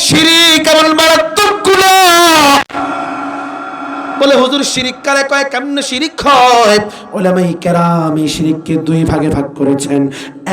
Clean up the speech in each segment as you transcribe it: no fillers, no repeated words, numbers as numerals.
শিরিক এমন মারাত্মক গুনাহ। বলে হুজুর শিরিক কারে কয়, কেমনে শিরিক হয়? উলামায়ে কেরাম এই শিরিককে দুই ভাগে ভাগ করেছেন।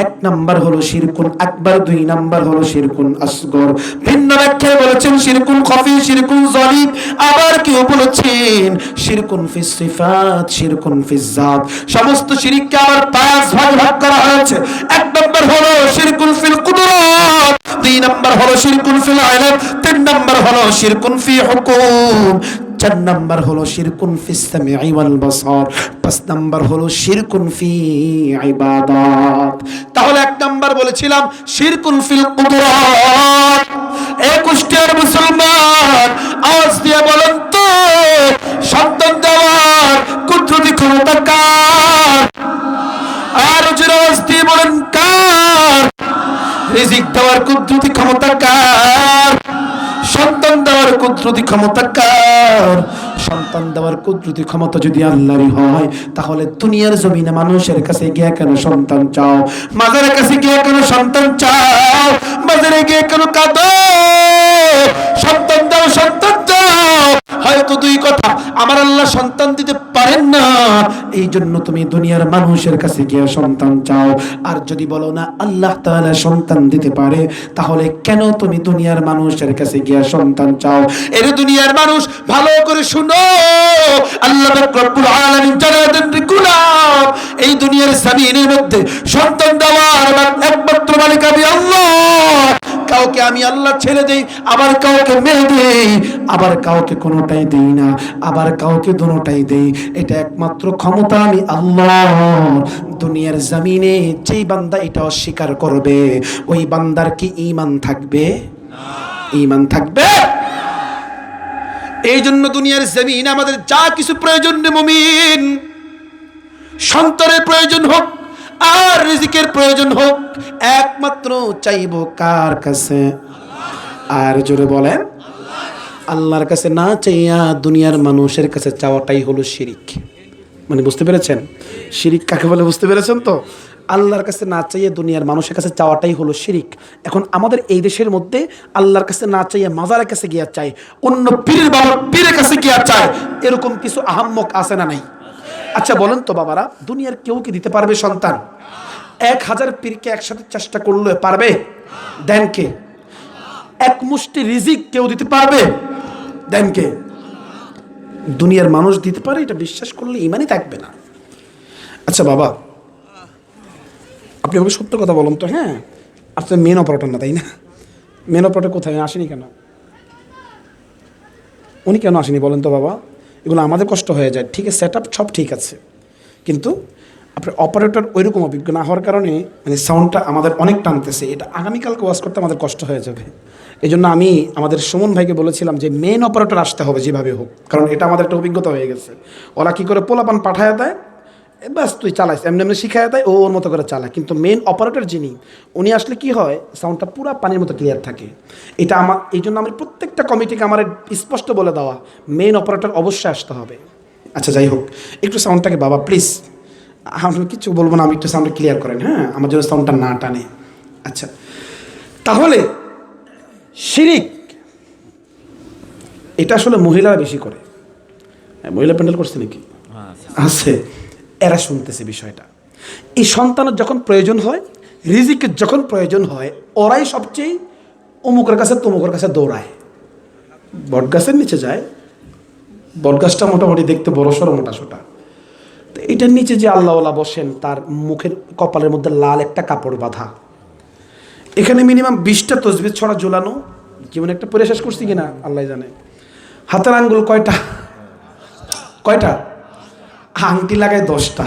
এক নাম্বার হলো শিরকুন আকবার, দুই নাম্বার হলো শিরকুন আসগর। ভিন্ন ব্যাখ্যায় বলেছেন শিরকুন খফি, শিরকুন জলিম। আবার কেউ বলেছেন শিরকুন ফিস সিফাত, শিরকুন ফিস জাত। সমস্ত শিরিককে আবার পাঁচ ভাগ ভাগ করা হয়েছে। এক নাম্বার হলো শিরকুন ফিল কুদরাত, দুই নাম্বার হলো শিরকুন ফিল ইলম, তিন নাম্বার হলো শিরকুন ফি হুকুম, চার নাম্বার হলো শিরকুন ফিস সামিঈ ওয়াল বাসার, পাঁচ নাম্বার হলো শিরকুন ফি ইবাদাত। তাহলে এক নাম্বার বলেছিলাম শিরকুন ফিল কুদরাত। এই কুষ্টিয়ার মুসলমান আওয়াজ দিয়ে বলেন তো, সন্তান দেওয়ার কুদরতি ক্ষমতা কার? আর জোরে আওয়াজ দিয়ে বলেন কার? রিজিক দেওয়ার কুদরতি ক্ষমতা কার? সন্তান দেওয়ার কুদরতি ক্ষমতা কার? সন্তান দেওয়ার কুদরতি ক্ষমতা যদি আল্লাহরই হয়, তাহলে দুনিয়ার জমিনে মানুষের কাছে গিয়ে কেন সন্তান চাও? মাজারের কাছে গিয়ে কেন সন্তান চাও? মাজারে গিয়ে কেন কাঁদো? সন্তান দাও, সন্তান দাও। হয়তো দুই কথা, আমার আল্লাহ সন্তান দিতে পারেন না, এই জন্য তুমি দুনিয়ার মানুষের কাছে গিয়ে সন্তান চাও। আর যদি বলো না আল্লাহ তাআলা সন্তান দিতে পারে, তাহলে কেন তুমি দুনিয়ার মানুষের কাছে গিয়ে সন্তান চাও? এর দুনিয়ার মানুষ ভালো করে শুনো, আল্লাহ রাব্বুল আলামিন জানাতেন গোলাম, এই দুনিয়ার জমিনের মধ্যে সন্তান দেওয়ার একমাত্র মালিক আমি আল্লাহ। কাউকে আমি আল্লাহ ছেড়ে দেই, আবার কাউকে মেরে দেই, আবার কাউকে কোনোটাই দেই না, আবার কাউকে দুটোটাই দেই। এটা একমাত্র ক্ষমতা আমি আল্লাহ। দুনিয়ার জমিনে যেই বান্দা এটা অস্বীকার করবে, ওই বান্দার কি ঈমান থাকবে? ঈমান থাকবে? এই জন্য দুনিয়ার জমিনে আমাদের যা কিছু প্রয়োজন রে মুমিন, সন্তানের প্রয়োজন হোক আর রিজিকের প্রয়োজন হোক, একমাত্র চাইবো কার কাছে? আর জোরে বলেন, আল্লাহর কাছে না চাইয়া দুনিয়ার মানুষের কাছে চাওয়াটাই হলো শিরিক। মানে বুঝতে পেরেছেন শিরিক কাকে বলে? বুঝতে পেরেছেন তো? আল্লাহর কাছে না চাইয়ে দুনিয়ার মানুষের কাছে চাওয়াটাই হলো শিরিক। এখন আমাদের এই দেশের মধ্যে আল্লাহর কাছে না চাইয়ে মাজারের কাছে গিয়া চাই, অন্য পীরের বাবার পীরের কাছে গিয়া চায়, এরকম কিছু আহাম্মক আছে না নাই? আচ্ছা বলেন তো বাবারা, দুনিয়ার কেউ কি দিতে পারবে সন্তান? 1000 পীরকে একসাথে চেষ্টা করলে পারবে? দেন কে? এক মুষ্টি রিজিক কেউ দিতে পারবে? দেন কে? দুনিয়ার মানুষ দিতে পারে, এটা বিশ্বাস করলে ঈমানই থাকবে না। আচ্ছা বাবা, আপনি আমাকে সত্য কথা বলুন তো, হ্যাঁ আপনার মেন অপারেটর না তাই না? মেন অপারেটর কোথায় আসেনি কেন? উনি কেন আসেনি বলেন তো বাবা? এগুলো আমাদের কষ্ট হয়ে যায়, ঠিক আছে, সেট আপ সব ঠিক আছে, কিন্তু আপনার অপারেটর ওইরকম অভিজ্ঞ না হওয়ার কারণে মানে সাউন্ডটা আমাদের অনেক টানতেছে। এটা আগামীকালকে ওয়াজ করতে আমাদের কষ্ট হয়ে যাবে। এই জন্য আমি আমাদের সুমন ভাইকে বলেছিলাম যে মেন অপারেটর আসতে হবে যেভাবে হোক, কারণ এটা আমাদের একটা অভিজ্ঞতা হয়ে গেছে। ওরা কী করে পোলাপান পাঠায় দেয়, ব্যাস তুই চালাইস, এমনি এমনি শিখায় দেয়, ও ওর মতো করে চালায়। কিন্তু মেন অপারেটর যিনি, উনি আসলে কি হয়, সাউন্ডটা পুরো পানির মতো ক্লিয়ার থাকে। এটা আমার, এই জন্য আমি প্রত্যেকটা কমিটিকে আমার স্পষ্ট বলে দেওয়া, মেন অপারেটর অবশ্যই আসতে হবে। আচ্ছা যাই হোক, একটু সাউন্ডটাকে বাবা প্লিজ, আমি কিছু বলবো না, আমি একটু সাউন্ডটা ক্লিয়ার করেন, হ্যাঁ, আমার জন্য সাউন্ডটা না টানে। আচ্ছা, তাহলে শিরিক এটা আসলে মহিলারা বেশি করে। মহিলা প্যান্ডেল করছে নাকি? আছে, এরা শুনতেছে বিষয়টা। এই সন্তানের যখন প্রয়োজন হয়, রিজিকের যখন প্রয়োজন হয়, ওরাই সবচেয়ে অমুকের কাছে তমুকের কাছে দৌড়ায়। বটগাছের নিচে যায়, বটগাছটা মোটামুটি দেখতে বড় সড়ো মোটা সোটা, তো এটার নিচে যে আল্লাহওয়ালা বসেন, তার মুখের কপালের মধ্যে লাল একটা কাপড় বাঁধা, এখানে মিনিমাম 20টা তসবিহ ছড়া ঝোলানো। জীবনে একটা পরে শেষ করছি কিনা আল্লাহ জানে। হাতের আঙ্গুল কয়টা? আংটি লাগায় 10টা।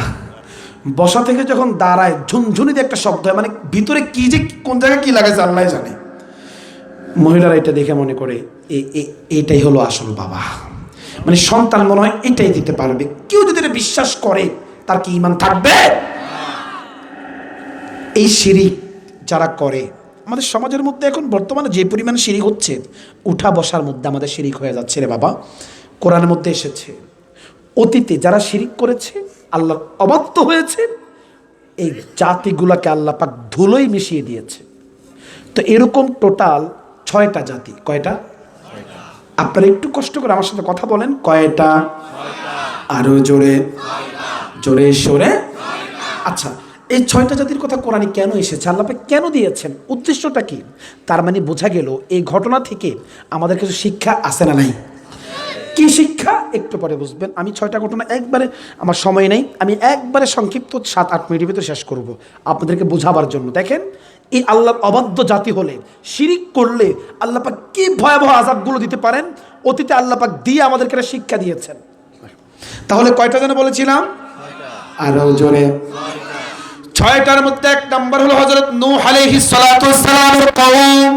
বসা থেকে যখন দাঁড়ায় ঝুনঝুনিতে একটা শব্দ হয়, মানে ভিতরে কি যে কোন জায়গায় কি লাগাইছে আল্লাহ জানে। মহিলারা এটা দেখে মনে করে এটাই হলো আসল বাবা, মানে সন্তান মনে হয় এটাই দিতে পারবে। কেউ যদি এটা বিশ্বাস করে, তার কি ঈমান থাকবে? এই শিরিক যারা করে, আমাদের সমাজের মধ্যে এখন বর্তমানে যে পরিমাণ শিরিক হচ্ছে, উঠা বসার মধ্যে আমাদের শিরিক হয়ে যাচ্ছে রে বাবা। কোরআনের মধ্যে এসেছে, অতীতে যারা শিরিক করেছে, আল্লাহ অবাধ্য হয়েছে, এই জাতিগুলাকে আল্লাহ পাক ধুলোই মিশিয়ে দিয়েছে। তো এরকম টোটাল 6টা জাতি। কয়টা? আপনারা একটু কষ্ট করে আমার সাথে কথা বলেন, কয়টা? আরো জোরে, জোরে সরে। আচ্ছা, এই 6টা জাতির কথা কোরআনে কেন এসেছে, আল্লাহ পাক কেন দিয়েছেন, উদ্দেশ্যটা কি? তার মানে বোঝা গেল এই ঘটনা থেকে আমাদের কিছু শিক্ষা আছে না নাই? কি শিক্ষা একটু পরে বুঝবেন। আমি 6টা ঘটনা একবারে, আমার সময় নেই, আমি একবারে সংক্ষিপ্ত 7-8 মিনিটের ভিতরে শেষ করব আপনাদেরকে বোঝাবার জন্য। দেখেন, এই আল্লাহর অবাধ্য জাতি হলে, শিরিক করলে আল্লাহ পাক কি ভয়াবহ আযাবগুলো দিতে পারেন, অতীতে আল্লাহ পাক দিয়ে আমাদেরকে শিক্ষা দিয়েছেন। তাহলে কয়টা যেন বলেছিলাম? আরো জোরে। 6টার মধ্যে 1 নাম্বার হলো হযরত নূহ আলাইহিস সালাতু ওয়াস সালামের কওম।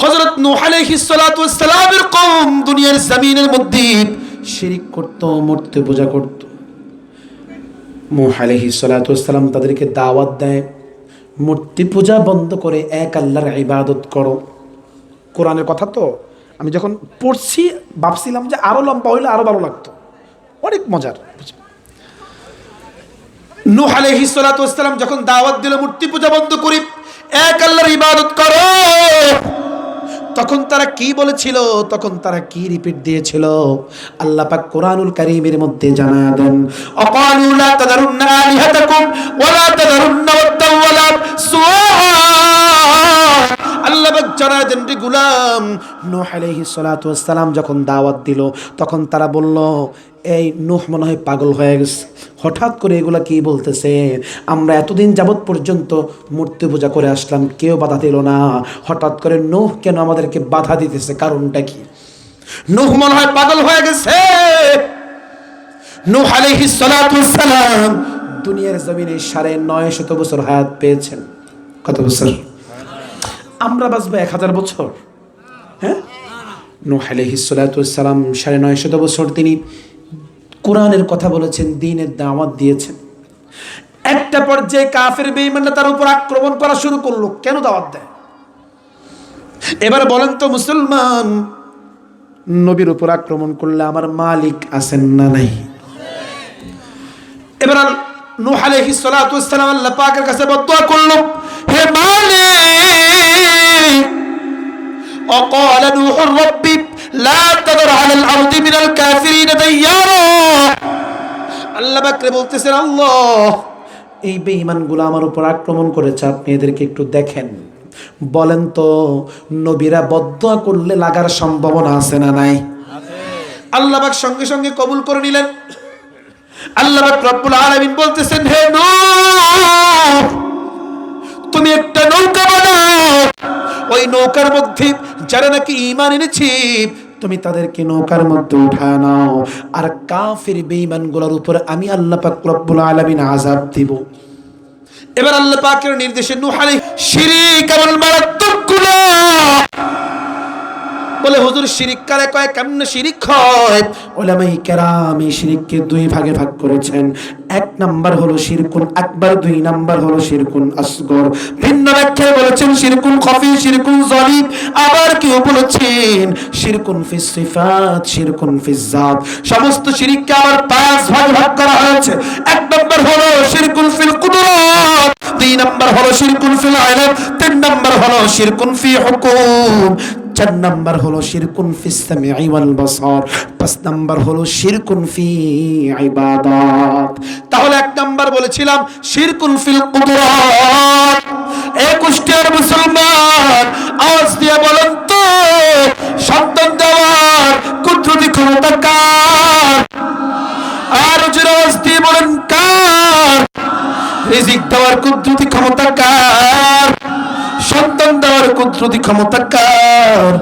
হযরত নূহ আলাইহিস সালাতু ওয়াস সালামের কওম দুনিয়ার জমিনের মধ্যে শিরিক করত, মূর্তি পূজা করত। নূহ আলাইহিস সালাতু ওয়াস সালাম তাদেরকে দাওয়াত দেয়, মূর্তি পূজা বন্ধ করে এক আল্লাহর ইবাদত করো। কোরআনের কথা তো আমি যখন পড়ছি ভাবছিলাম যে আরো লম্বা হইলে আরো ভালো লাগতো, অনেক মজার। নূহ আলাইহিস সালাতু ওয়াস সালাম যখন দাওয়াত দিল মূর্তি পূজা বন্ধ করি, এক আল্লাহর ইবাদত করো, তখন তারা কি বলেছিল, তখন তারা কি রিপিট দিয়েছিল? আল্লাহ পাক কোরআনুল কারীমের মধ্যে জানা দেন, আকালু লা তাদারুন্না আলিহাতাকুম ওয়া লা তাদারুন্না ওয়াদ্দান ওয়া লা সুওয়া। আল্লাহ পাক জানা দেন রে গোলাম, নূহ আলাইহিস সালাতু ওয়াস সালাম যখন দাওয়াত দিল তখন তারা বলল, এই নূহ মনে হয় পাগল হয়ে গেছে, হঠাৎ করে এগুলা কি বলতেছে, আমরা এতদিন যাবৎ পর্যন্ত মূর্তি পূজা করে আসলাম, কেউ বাধা দিল না, হঠাৎ করে নূহ কেন আমাদেরকে বাধা দিতেছে, কারণটা কি? নূহ মনে হয় পাগল হয়ে গেছে। নূহ আলাইহিস সালাতু ওয়াস সালাম দুনিয়ার জমিনে 950 বছর হায়াত পেয়েছেন। কত বছর? আমরা বাঁচবো 1000 বছর? হ্যাঁ, নূহ আলাইহিস সালাতু ওয়াস সালাম 950 বছর তিনি কোরআনের কথা বলেছেন, দ্বীনের দাওয়াত দিয়েছেন। একটা পর্যায়ে কাফের বেঈমানরা তার উপর আক্রমণ করা শুরু করলো। কেন দাওয়াত দেয়? এবার বলেন তো মুসলমান, নবীর উপর আক্রমণ করলে আমার মালিক আছেন না নাই? এবার নূহ আলাইহিস সালাতু ওয়াস সালাম আল্লাহ পাকের কাছে বদদুয়া করলো, হে মালিক, وقال نوح رب لا تذر على الارض من الكافرين ديارا। আল্লাহ পাক বলতেছেন, আল্লাহ এই বেঈমানগুলো আমার উপর আক্রমণ করেছে, আপনি এদেরকে একটু দেখেন। বলেন তো নবীরা বদদুয়া করলে লাগার সম্ভাবনা আছে না নাই? আল্লাহ পাক সঙ্গে সঙ্গে কবুল করে নিলেন। আল্লাহ পাক রব্বুল আলামিন বলতেছেন, হে নূহ তুমি একটা নৌকা বানাও, ওই নৌকার মধ্যে যারা নাকি ঈমান এনেছে তুমি তাদেরকে নৌকার মধ্যে উঠায় নাও, আর কাফির বেঈমানগুলোর উপর আমি আল্লাহ পাক রব্বুল আলামিন আযাব দিব। এবার আল্লাহ পাকের নির্দেশে নূহ আলাইহিস শিরক এমন মারাত্মক গুনাহ। বলে হুজুর শিরিক কারে কয়, কেমনে শিরিক হয়? উলামায়ে কেরাম এই শিরিককে 2 ভাগে ভাগ করেছেন। 1 নাম্বার হলো শিরকুন আকবার, 2 নাম্বার হলো শিরকুন আসগর। ভিন্ন ব্যাখ্যায় বলেছেন শিরকুন খাফি, শিরকুন যালিম, আবার কেউ বলেছেন শিরকুন ফিস সিফাত, শিরকুন ফিস জাত। সমস্ত শিরিককে আবার 5 ভাগে ভাগ করা হয়েছে। 1 নাম্বার হলো শিরকুন ফিল কুদরাত, 2 নাম্বার হলো শিরকুন ফিল ইলম, 3 নাম্বার হলো শিরকুন ফি হুকুম, 4 নাম্বার হলো শিরকুন ফিস সামিঈ ওয়াল বাসার, 5 নাম্বার হলো শিরকুন ফি ইবাদাত। তাহলে 1 নাম্বার বলেছিলাম শিরকুন ফিল কুদরাত। 21 মুসলমান আওয়াজ দিয়ে বলেন তো, সন্তান দেওয়ার কুদরতি ক্ষমতা কার? আর জোরে আওয়াজ দিয়ে বলেন কার? রিজিক দেওয়ার কুদরতি ক্ষমতা কার? সন্তান দেওয়ার কুদরতি ক্ষমতা কার?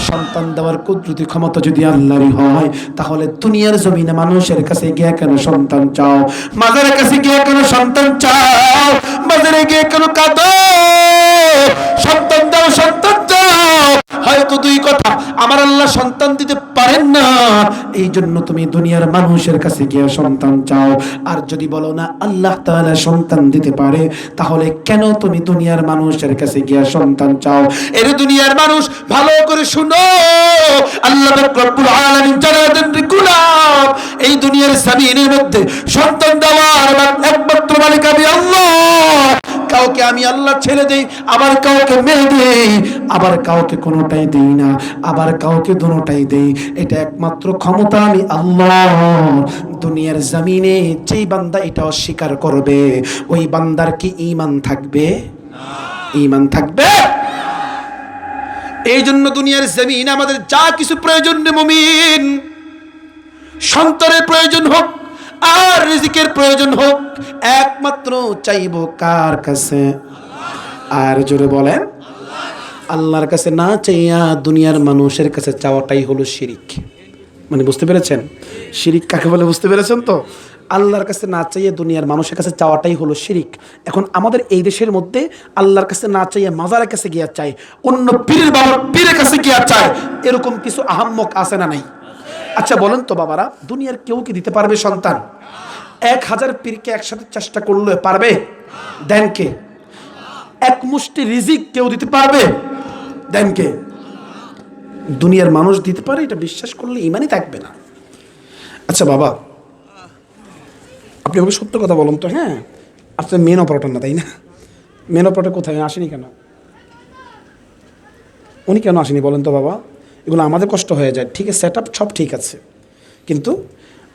সন্তান দেওয়ার কুদরতি ক্ষমতা যদি আল্লাহরই হয়, তাহলে দুনিয়ার জমিনে মানুষের কাছে গিয়ে কেন সন্তান চাও? মাজারের কাছে গিয়ে কেন সন্তান চাও? মাজারে গিয়ে কেন কাঁদো? সন্তান দাও, সন্তান দাও। হয়তো 2 কথা, আমার আল্লাহ সন্তান দিতে পারেন না, এই জন্য তুমি দুনিয়ার মানুষের কাছে গিয়ে সন্তান চাও। আর যদি বলো না আল্লাহ তাআলা সন্তান দিতে পারে, তাহলে কেন তুমি দুনিয়ার মানুষের কাছে গিয়ে সন্তান চাও? এর দুনিয়ার মানুষ ভালো করে শুনো, আল্লাহ রব্বুল আলামিন জানাতেন রে গোলাম, এই দুনিয়ার জমিনের মধ্যে সন্তান দেওয়ার একমাত্র মালিক আমি আল্লাহ। কাউকে আমি আল্লাহ ছেড়ে দেই, আবার কাউকে মেরে দেই, আবার কাউকে কোনোটাই দেই না, আবার কাউকে দুটোটাই দেই। এটা একমাত্র ক্ষমতা আমি আল্লাহ। দুনিয়ার জমিনে যেই বান্দা এটা অস্বীকার করবে, ওই বান্দার কি ঈমান থাকবে? ঈমান থাকবে? এই জন্য দুনিয়ার জমিনে আমাদের যা কিছু প্রয়োজন রে মুমিন, সন্তানের প্রয়োজন হোক আর রিজিকের প্রয়োজন হোক, একমাত্র চাইবো কার কাছে? আর জোরে বলেন, আল্লাহর কাছে না চাইয়া দুনিয়ার মানুষের কাছে চাওয়াটাই হলো শিরিক। মানে বুঝতে পেরেছেন শিরিক কাকে বলে? বুঝতে পেরেছেন তো? আল্লাহর কাছে না চাইয়ে দুনিয়ার মানুষের কাছে চাওয়াটাই হলো শিরিক। এখন আমাদের এই দেশের মধ্যে আল্লাহর কাছে না চাইয়ে মাজারের কাছে গিয়া চাই, অন্য পীরের বাবার পীরের কাছে গিয়া চায়, এরকম কিছু আহাম্মক আছে না নাই? আচ্ছা বলেন তো বাবারা, দুনিয়ার কেউ কি দিতে পারবে সন্তান? 1000 পীরকে একসাথে চেষ্টা করলে পারবে? দেন কে? এক মুষ্টি রিজিক কেউ দিতে পারবে? দেন কে? দুনিয়ার মানুষ দিতে পারে, এটা বিশ্বাস করলে ইমানই থাকবে না। আচ্ছা বাবা, আপনি আমাকে সত্য কথা বলুন তো, হ্যাঁ আপনার মেন অপারেটর না তাই না? মেন অপারেটর কোথায় আসেনি কেন? উনি কেন আসেনি বলেন তো বাবা? এগুলো আমাদের কষ্ট হয়ে যায়, ঠিক আছে, সেট আপ সব ঠিক আছে, কিন্তু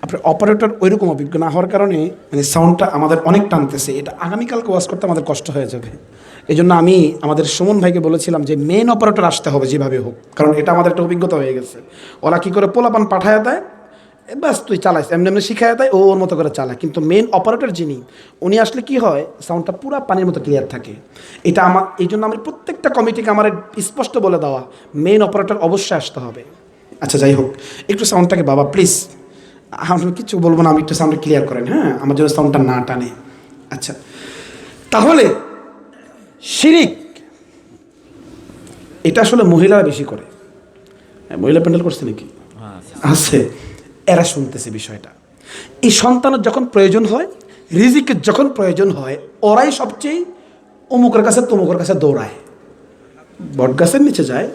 আপনার অপারেটর ওইরকম অভিজ্ঞ না হওয়ার কারণে মানে সাউন্ডটা আমাদের অনেক টানতেছে, এটা আগামীকালকে ওয়াজ করতে আমাদের কষ্ট হয়ে যাবে। এই জন্য আমি আমাদের সুমন ভাইকে বলেছিলাম যে মেন অপারেটর আসতে হবে যেভাবে হোক, কারণ এটা আমাদের একটা অভিজ্ঞতা হয়ে গেছে। ওরা কী করে পোলাপান পাঠায় দেয়, ব্যাস তুই চালাইস, এমনি এমনি শিখায় দেয়, ও ওর মতো করে চালায়, কিন্তু মেন অপারেটর যিনি, উনি আসলে কি হয়, সাউন্ডটা পুরো পানির মতো ক্লিয়ার থাকে। এটা আমার, এই জন্য আমি প্রত্যেকটা কমিটিকে আমার স্পষ্ট বলে দেওয়া, মেন অপারেটর অবশ্যই আসতে হবে। আচ্ছা যাই হোক, একটু সাউন্ডটাকে বাবা প্লিজ, আমি কিছু বলবো না, আমি একটু সাউন্ডটা ক্লিয়ার করেন, হ্যাঁ আমার জন্য সাউন্ডটা না টানে। আচ্ছা তাহলে শিরিক এটা আসলে মহিলারা বেশি করে। মহিলা প্যান্ডেল করছে নাকি? আছে, এরা শুনতেছে বিষয়টা। এই সন্তানের যখন প্রয়োজন হয়, রিজিকের যখন প্রয়োজন হয়, ওরাই সবচেয়ে অমুকের কাছে তমুকের কাছে দৌড়ায়, বটগাছের নিচে যায়।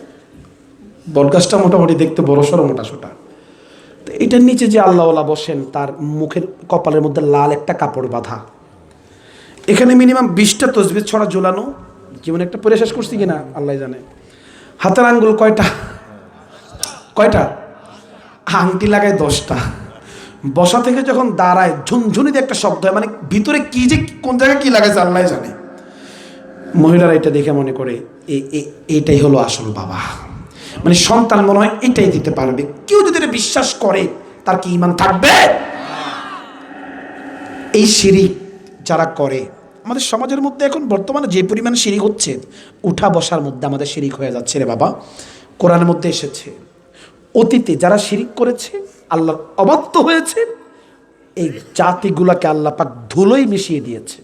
বটগাছটা মোটামুটি দেখতে বড় সড়ো মোটা সোটা, তো এটার নিচে যে আল্লাহওয়ালা বসেন, তার মুখের কপালের মধ্যে লাল একটা কাপড় বাঁধা, এখানে মিনিমাম 20টা তসবিহ ছড়া ঝোলানো, জীবনে একটা পরে শেষ করছি কিনা আল্লাহ জানে। হাতের আঙ্গুল কয়টা? আংটি লাগায় 10টা। বসা থেকে যখন দাঁড়ায় ঝুনঝুনিতে একটা শব্দ হয়, মানে ভিতরে কি যে কোন জায়গায় কি লাগাইছে আল্লাহ জানে। মহিলারা এটা দেখে মনে করে এইটাই হলো আসল বাবা, মানে সন্তান মনে হয় এটাই দিতে পারবে। কেউ যদি এটা বিশ্বাস করে, তার কি ঈমান থাকবে? এই শিরিক যারা করে, আমাদের সমাজের মধ্যে এখন বর্তমানে যে পরিমাণ শিরিক হচ্ছে, উঠা বসার মধ্যে আমাদের শিরিক হয়ে যাচ্ছে রে বাবা। কোরআনের মধ্যে এসেছে, অতীতে যারা শিরিক করেছে, আল্লাহ অবাধ্য হয়েছে, এই জাতিগুলোকে আল্লাহ পাক ধুলোই মিশিয়ে দিয়েছে।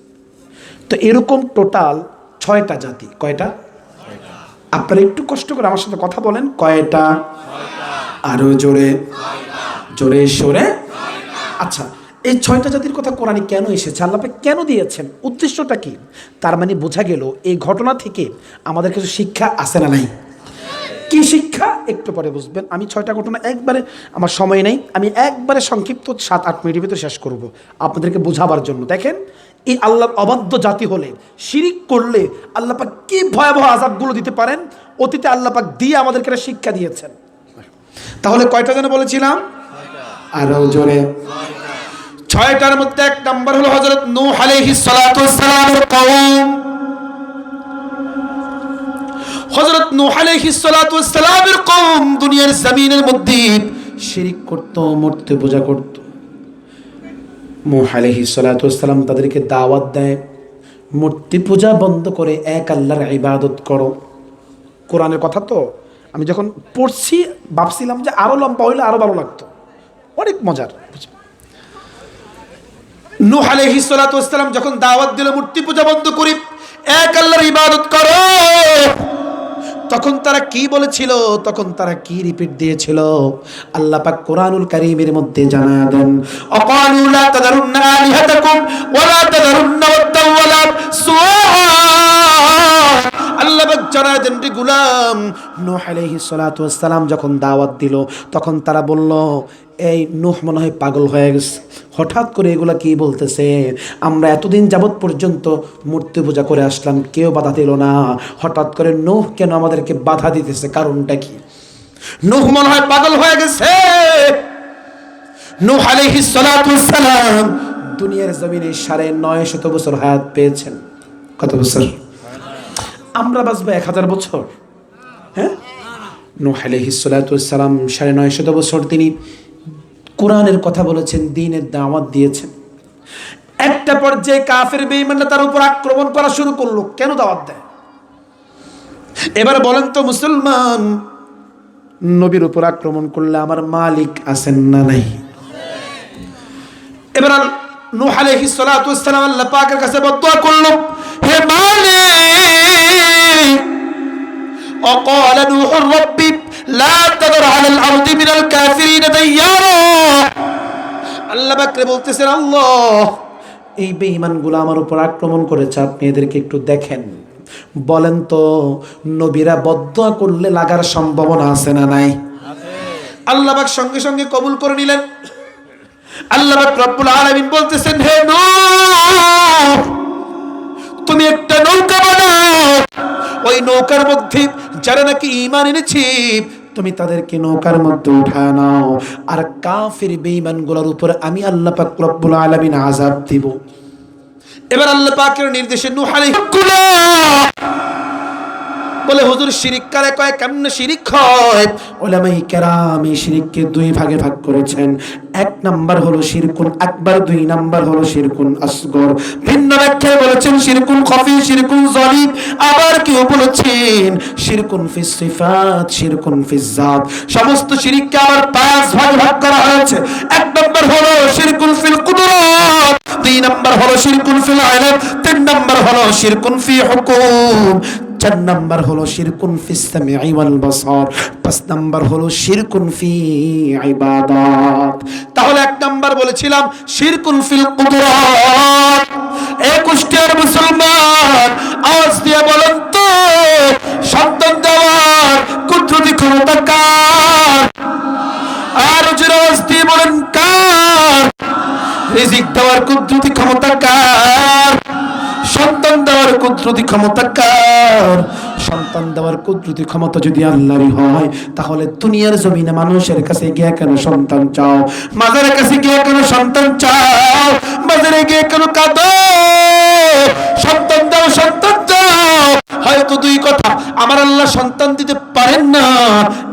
তো এরকম টোটাল 6টা জাতি। কয়টা? আপনারা একটু কষ্ট করে আমার সাথে কথা বলেন, কয়টা? আরো জোরে, জোরে সরে। আচ্ছা, এই 6টা জাতির কথা কোরআনে কেন এসেছে, আল্লাহ পাক কেন দিয়েছেন, উদ্দেশ্যটা কি? তার মানে বোঝা গেল এই ঘটনা থেকে আমাদের কিছু শিক্ষা আছে না নাই? কি শিক্ষা একটু পরে বুঝবেন। আমি 6টা ঘটনা একবারে, আমার সময় নেই, আমি একবারে সংক্ষিপ্ত 7-8 মিনিটের ভিতরে শেষ করব আপনাদেরকে বোঝাবার জন্য। দেখেন, এই আল্লাহর অবাধ্য জাতি হলে, শিরিক করলে আল্লাহ পাক কি ভয়াবহ আযাবগুলো দিতে পারেন, অতীতে আল্লাহ পাক দিয়ে আমাদেরকে শিক্ষা দিয়েছেন। তাহলে কয়টা যেন বলেছিলাম? আরো জোরে। 6টার মধ্যে 1 নাম্বার হলো হযরত নূহ আলাইহিস সালাতু ওয়াস সালামের কওম। হযরত নূহ আলাইহিস সালাতু ওয়াস সালামের কওম দুনিয়ার জমিনের মধ্যে শিরিক করত, মূর্তি পূজা করত। নূহ আলাইহিস সালাতু ওয়াস সালাম তাদেরকে দাওয়াত দেয়, মূর্তি পূজা বন্ধ করে এক আল্লাহর ইবাদত করো। কোরআনের কথা তো আমি যখন পড়ছি ভাবছিলাম যে আরো লম্বা হইলে আরো ভালো লাগতো, অনেক মজার। নূহ আলাইহিস সালাতু ওয়াস সালাম যখন দাওয়াত দিল মূর্তি পূজা বন্ধ করে এক আল্লাহর ইবাদত করো, তখন তারা কি বলেছিল, তখন তারা কি রিপিট দিয়েছিল, আল্লাহ পাক কোরআনুল কারীমের মধ্যে জানা দেন, অকালু লা তাদারুন্না আলিহাতাকুম ওয়া লা তাদারুন্না ওয়াদ্দান ওয়া লা সুওয়া। আল্লাহ পাক জানায় দেন রে গুলাম, নূহ আলাইহিস সালাতু ওয়াস সালাম যখন দাওয়াত দিল তখন তারা বলল, এই নূহ মনে হয় পাগল হয়ে গেছে, হঠাৎ করে এগুলা কি বলতেছে, আমরা এতদিন যাবৎ পর্যন্ত মূর্তি পূজা করে আসলাম, কেউ বাধা দিল না, হঠাৎ করে নূহ কেন আমাদেরকে বাধা দিতেছে, কারণটা কি? নূহ মনে হয় পাগল হয়ে গেছে। নূহ আলাইহিস সালাতু ওয়াস সালাম দুনিয়ার জমিনে ৯৫০ বছর হায়াত পেয়েছেন। কত বছর? আমরা বাঁচবো ১০০০ বছর? হ্যাঁ, নূহ আলাইহিস সালাতু ওয়াস সালাম ৯৫০ বছর তিনি কোরআনের কথা বলেছেন, দ্বীনের দাওয়াত দিয়েছেন। একটা পর্যায়ে কাফের বেঈমানরা তার উপর আক্রমণ করা শুরু করলো। কেন দাওয়াত দেয়? এবার বলেন তো মুসলমান, নবীর উপর আক্রমণ করলে আমার মালিক আছেন না নাই? এবার নূহ আলাইহিস সালাতু ওয়াস সালাম আল্লাহ পাকের কাছে বদদুয়া করলো, হে মালিক, وقال نوح رب لا تذر على الارض من الكافرين ديارا। আল্লাহ পাক বলতেছেন, আল্লাহ এই বেঈমানগুলো আমার উপর আক্রমণ করেছে, আপনি এদেরকে একটু দেখেন। বলেন তো নবীরা বদদুয়া করলে লাগার সম্ভাবনা আছে না নাই? আল্লাহ পাক সঙ্গে সঙ্গে কবুল করে নিলেন। আল্লাহ পাক রব্বুল আলামিন বলতেছেন, হে নূহ, তুমি একটা নৌকা বানাও, ওই নৌকার মধ্যে যারা নাকি ঈমান এনেছে তুমি তাদেরকে নৌকার মধ্যে উঠায় নাও, আর কাফির বেঈমানগুলোর উপর আমি আল্লাহ পাক রব্বুল আলামিন আযাব দিব। এবার আল্লাহ পাকের নির্দেশে নূহ আলাইহিস বলে, হুজুর শিরিক কারে কয়, কেমনে শিরিক হয়? উলামায়ে কেরাম এই শিরিককে দুই ভাগে ভাগ করেছেন। এক নাম্বার হলো শিরকুন আকবার, দুই নাম্বার হলো শিরকুন আসগর। ভিন্ন ব্যাখ্যায় বলেছেন শিরকুন খফি, শিরকুন জলিম, আবার কেউ বলেছেন শিরকুন ফিস সিফাত, শিরকুন ফিস জাত। সমস্ত শিরিককে আবার পাঁচ ভাগে ভাগ করা হয়েছে। এক নাম্বার হলো শিরকুন ফিল কুদরাত, দুই নাম্বার হলো শিরকুন ফিল ইলম, তিন নাম্বার হলো শিরকুন ফি হুকুম, চার নাম্বার হলো শিরকুন ফিস সামিঈ ওয়াল বাসার, পাঁচ নাম্বার হলো শিরকুন ফি ইবাদাত। তাহলে এক নাম্বার বলেছিলাম শিরকুন ফিল কুদরাত। ২১টার মুসলমান আওয়াজ দিয়ে বলেন তো, সন্তান দেওয়ার কুদরতি ক্ষমতা কার? আর জোরে আওয়াজ দিয়ে বলেন কার? রিজিক দেওয়ার কুদরতি ক্ষমতা কার? সন্তান দেওয়ার কুদরতি ক্ষমতা কার? সন্তান দেওয়ার কুদরতি ক্ষমতা যদি আল্লাহরই হয়, তাহলে দুনিয়ার জমিনে মানুষের কাছে গিয়ে কেন সন্তান চাও? মাজারের কাছে গিয়ে কেন সন্তান চাও? মাজারে গিয়ে কেন কাঁদো? সন্তান দাও, সন্তান দাও। হয়তো দুই কথা, আমার আল্লাহ সন্তান দিতে পারেন না,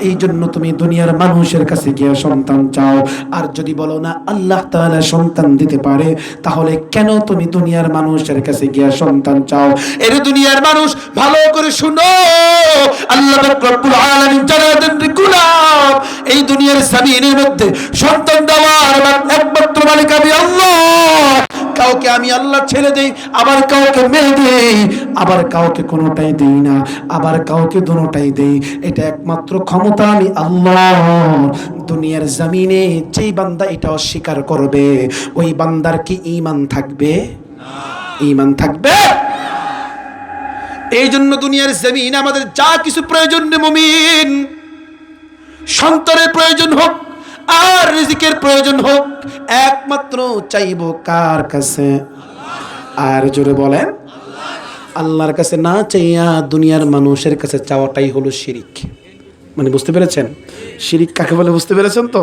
এই জন্য তুমি দুনিয়ার মানুষের কাছে গিয়ে সন্তান চাও। আর যদি বলো না আল্লাহ তাআলা সন্তান দিতে পারে, তাহলে কেন তুমি দুনিয়ার মানুষের কাছে গিয়ে সন্তান চাও? এর দুনিয়ার মানুষ ভালো করে শুনো, আল্লাহ রব্বুল আলামিন জানায় দেন রে গোলাম, এই দুনিয়ার জমিনের মধ্যে সন্তান দেওয়ার একমাত্র মালিক আমি আল্লাহ। কাউকে আমি আল্লাহ ছেড়ে দেই, আবার কাউকে মেয়ে দেই, আবার কাউকে কোনোটাই দেই না, আবার কাউকে দুটোটাই দেই। এটা একমাত্র ক্ষমতা আমি আল্লাহ। দুনিয়ার জমিনে যেই বান্দা এটা অস্বীকার করবে, ওই বান্দার কি ঈমান থাকবে? ঈমান থাকবে? এই জন্য দুনিয়ার জমিনে আমাদের যা কিছু প্রয়োজন রে মুমিন, সন্তানের প্রয়োজন হোক আর রিজিকের প্রয়োজন হোক, একমাত্র চাইবো কার কাছে? আর জোরে বলেন, আল্লাহর কাছে না চাইয়া দুনিয়ার মানুষের কাছে চাওয়াটাই হলো শিরিক। মানে বুঝতে পেরেছেন শিরিক কাকে বলে? বুঝতে পেরেছেন তো?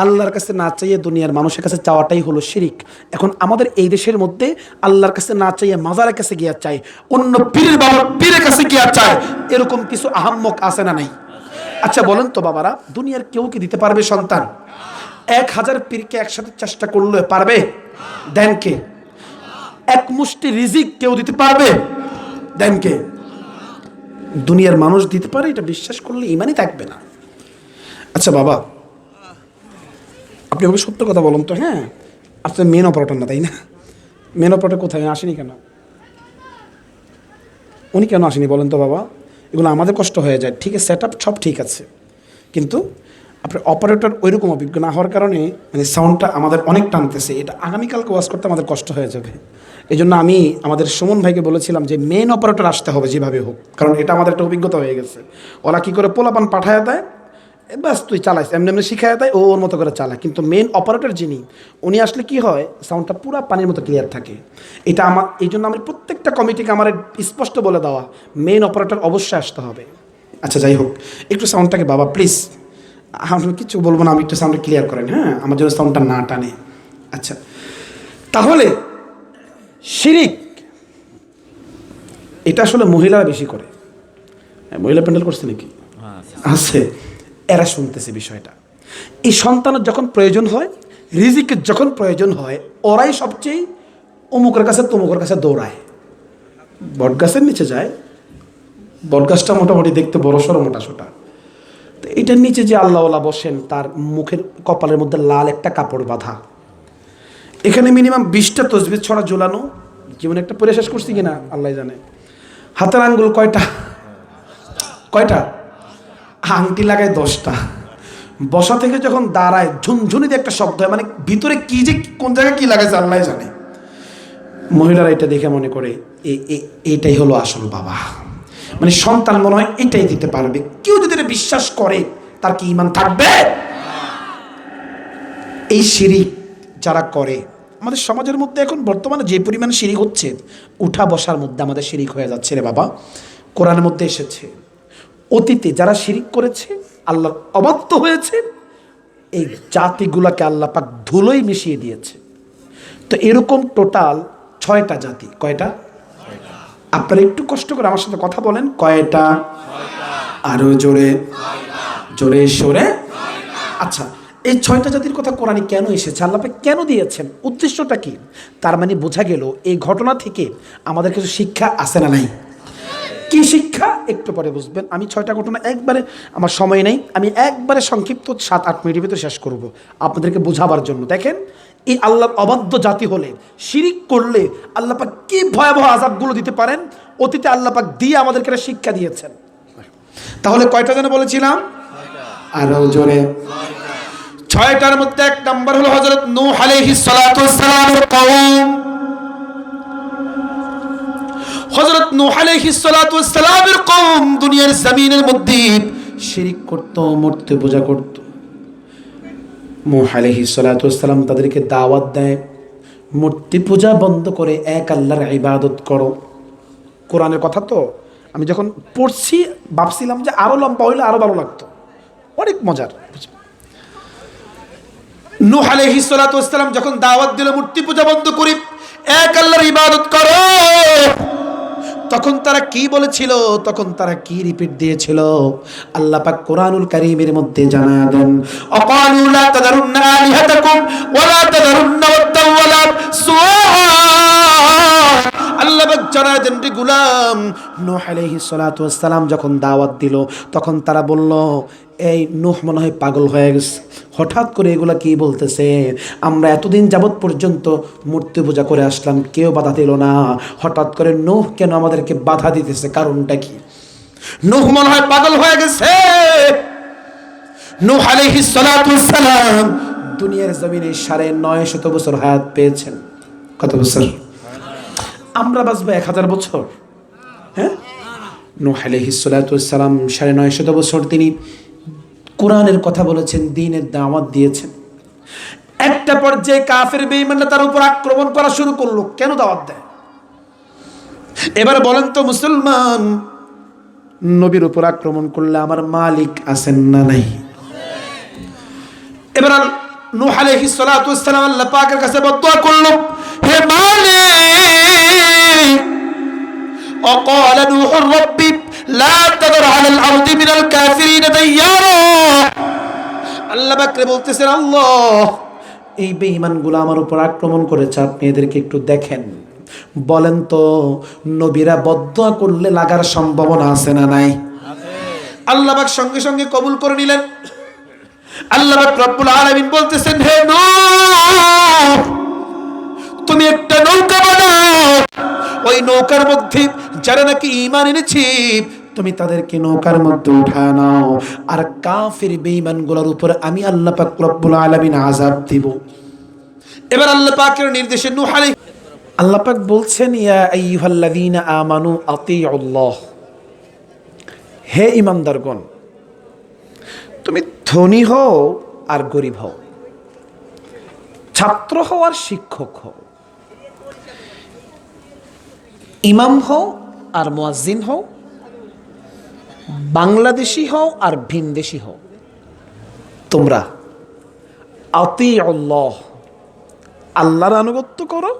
আল্লাহর কাছে না চাইয়ে দুনিয়ার মানুষের কাছে চাওয়াটাই হলো শিরিক। এখন আমাদের এই দেশের মধ্যে আল্লাহর কাছে না চাইয়ে মাজারের কাছে গিয়া চাই, অন্য পীরের বাবার পীরের কাছে গিয়া চায়, এরকম কিছু আহাম্মক আছে না নাই? আচ্ছা বলেন তো বাবারা, দুনিয়ার কেউ কি দিতে পারবে সন্তান? ১০০০ পীরকে একসাথে চেষ্টা করলে পারবে? দেন কে? এক মুষ্টি রিজিক কেউ দিতে পারবে? দেন কে? দুনিয়ার মানুষ দিতে পারে, এটা বিশ্বাস করলে ঈমানই থাকবে না। আচ্ছা বাবা, আপনি আমাকে সত্য কথা বলুন তো। হ্যাঁ, আপনার মেন অপারেটর না, তাই না? মেন অপারেটর কোথায়? আসেনি কেন? উনি কেন আসেনি বলেন তো বাবা? এগুলো আমাদের কষ্ট হয়ে যায়। ঠিক আছে, সেট আপ সব ঠিক আছে, কিন্তু আপনার অপারেটর ওইরকম অভিজ্ঞ না হওয়ার কারণে মানে সাউন্ডটা আমাদের অনেক টানতেছে, এটা আগামীকালকে ওয়াজ করতে আমাদের কষ্ট হয়ে যাবে। এই জন্য আমি আমাদের সুমন ভাইকে বলেছিলাম যে মেন অপারেটর আসতে হবে যেভাবে হোক, কারণ এটা আমাদের একটা অভিজ্ঞতা হয়ে গেছে। ওরা কী করে পোলাপান পাঠায় দেয়, বাস তুই চালাইস, এমনি এমনি শিখায় দেয়, ওর মতো করে চালায়। কিন্তু মেন অপারেটর যিনি, উনি আসলে কি হয়, সাউন্ডটা পুরো পানির মতো ক্লিয়ার থাকে। এটা আমার, এই জন্য আমার প্রত্যেকটা কমিটিকে আমার স্পষ্ট বলে দেওয়া, মেন অপারেটর অবশ্যই আসতে হবে। আচ্ছা যাই হোক, একটু সাউন্ডটাকে বাবা প্লিজ, আমি কিছু বলবো না, আমি একটু সাউন্ডটা ক্লিয়ার করেন, হ্যাঁ, আমার জন্য সাউন্ডটা না টানে। আচ্ছা, তাহলে শিরিক এটা আসলে মহিলারা বেশি করে। মহিলা প্যান্ডেল করছে নাকি? আছে, এরা শুনতেছে বিষয়টা। এই সন্তানের যখন প্রয়োজন হয়, রিজিকের যখন প্রয়োজন হয়, ওরাই সবচেয়ে অমুকের কাছে তমুকের কাছে দৌড়ায়, বটগাছের নিচে যায়। বটগাছটা মোটামুটি দেখতে বড় সড়ো মোটা সোটা, তো এটার নিচে যে আল্লাহওয়ালা বসেন, তার মুখের কপালের মধ্যে লাল একটা কাপড় বাঁধা, এখানে মিনিমাম 20টা তসবিহ ছড়া ঝোলানো। জীবনে একটা পরে শেষ করছি কিনা আল্লাহ জানে। হাতের আঙ্গুল কয়টা, আংটি লাগায় 10টা। বসা থেকে যখন দাঁড়ায় ঝুনঝুনি দিয়ে একটা শব্দ হয়, মানে ভিতরে কি যে কোন জায়গায় কি লাগাইছে আল্লাহ জানে। মহিলারা এটা দেখে মনে করে এটাই হলো আসল বাবা, মানে সন্তান মনে হয় এটাই দিতে পারবে। কেউ যদি এটা বিশ্বাস করে, তার কি ঈমান থাকবে? এই শিরিক যারা করে, আমাদের সমাজের মধ্যে এখন বর্তমানে যে পরিমাণ শিরিক হচ্ছে, উঠা বসার মধ্যে আমাদের শিরিক হয়ে যাচ্ছে রে বাবা। কোরআনের মধ্যে এসেছে, অতীতে যারা শিরিক করেছে, আল্লাহ অবাধ্য হয়েছে, এই জাতিগুলাকে আল্লাহ পাক ধুলোই মিশিয়ে দিয়েছে। তো এরকম টোটাল 6টা জাতি। কয়টা? আপনারা একটু কষ্ট করে আমার সাথে কথা বলেন, কয়টা? আরো জোরে, জোরে সরে। আচ্ছা, এই 6টা জাতির কথা কোরআনে কেন এসেছে, আল্লাহ পাক কেন দিয়েছেন, উদ্দেশ্যটা কি? তার মানে বোঝা গেল এই ঘটনা থেকে আমাদের কিছু শিক্ষা আছে না নাই? কি শিক্ষা একটু পরে বুঝবেন। আমি 6টা ঘটনা একবারে, আমার সময় নেই, আমি একবারে সংক্ষিপ্ত 7-8 মিনিটের ভিতরে শেষ করব আপনাদেরকে বোঝাবার জন্য। দেখেন, এই আল্লাহর অবাধ্য জাতি হলে, শিরিক করলে আল্লাহ পাক কি ভয়াবহ আযাবগুলো দিতে পারেন, অতীতে আল্লাহ পাক দিয়ে আমাদেরকে শিক্ষা দিয়েছেন। তাহলে কয়টা যেন বলেছিলাম? আরো জোরে। 6টার মধ্যে 1 নাম্বার হলো হযরত নূহ আলাইহিস সালাতু ওয়াস সালামের কওম। হযরত নূহ আলাইহিস সালাতু ওয়াস সালামের কওম দুনিয়ার জমিনের মধ্যে শিরিক করত, মূর্তি পূজা করত। নূহ আলাইহিস সালাতু ওয়াস সালাম তাদেরকে দাওয়াত দেয়, মূর্তি পূজা বন্ধ করে এক আল্লাহর ইবাদত করো। কোরআনের কথা তো আমি যখন পড়ছি ভাবছিলাম যে আরো লম্বা হইলে আরো ভালো লাগতো, অনেক মজার। নূহ আলাইহিস সালাতু ওয়াস সালাম যখন দাওয়াত দিল মূর্তি পূজা বন্ধ করে এক আল্লাহর ইবাদত করো, তখন তারা কি বলেছিল, তখন তারা কি রিপিট দিয়েছিল? আল্লাহ পাক কোরআনুল কারীমের মধ্যে জানায়া দেন, আকালু লা তাদারুন্না আলিহাতাকুম ওয়া লা তাদারুন্না ওয়াদ্দান ওয়া লা সুওয়া। আল্লাহ পাক জানায়া দেন রে গোলাম, নূহ আলাইহিস সালাতু ওয়াস সালাম যখন দাওয়াত দিল, তখন তারা বলল, এই নূহ মনে হয় পাগল হয়ে গেছে, হঠাৎ করে এগুলা কি বলতেছে, আমরা এতদিন যাবৎ পর্যন্ত মূর্তি পূজা করে আসলাম, কেউ বাধা দিল না, হঠাৎ করে নূহ কেন আমাদেরকে বাধা দিতেছে, কারণটা কি? নূহ মনে হয় পাগল হয়ে গেছে। নূহ আলাইহিস সালাতু ওয়াস সালাম দুনিয়ার জমিনে 950 বছর হায়াত পেয়েছেন। কত বছর? আমরা বাঁচবো 1000 বছর, হ্যাঁ? নূহ আলাইহিস সালাতু ওয়াস সালাম 950 বছর তিনি কোরআনের কথা বলেছেন, দ্বীনের দাওয়াত দিয়েছেন। একটা পর্যায়ে কাফের বেঈমানরা তার উপর আক্রমণ করা শুরু করলো। কেন দাওয়াত দেয়? এবার বলেন তো মুসলমান, নবীর উপর আক্রমণ করলে আমার মালিক আছেন না নাই? এবার নূহ আলাইহিস সালাতু ওয়াস সালাম আল্লাহ পাকের কাছে বদদুয়া করলো, হে মালিক, وقال نوح رب لا تذر على الارض من الكافرين ديارا। আল্লাহ পাক বলতেছেন, আল্লাহ এই বেঈমানগুলো আমার উপর আক্রমণ করেছে, আপনি এদেরকে একটু দেখেন, বলেন তো নবীরা বদদুয়া করলে লাগার সম্ভাবনা আছে না নাই? আল্লাহ পাক সঙ্গে সঙ্গে কবুল করে নিলেন। আল্লাহ পাক রব্বুল আলামিন বলতেছেন, হে নূহ, তুমি একটা নৌকা বানাও, ওই নৌকার মধ্যে যারা নাকি ঈমান এনেছে তুমি তাদেরকে নৌকার মধ্যে উঠায় নাও, আর কাফির বেঈমানগুলোর উপর আমি আল্লাহ পাক রব্বুল আলামিন আযাব দিব। এবার আল্লাহ পাকের নির্দেশে নূহ আলাইহিস আল্লাহ পাক বলছেন, ইয়া আইয়ুহাল্লাযীনা আমানু আতিউল্লাহ, হে ঈমানদারগণ, তুমি ধনী হও আর গরিব হও, ছাত্র হও আর শিক্ষক হও, ইমাম হও আর মুয়াজ্জিন হও, বাংলাদেশি হও আর ভিনদেশি হও, তোমরা আতিউল্লাহ, আল্লাহর আনুগত্য করো,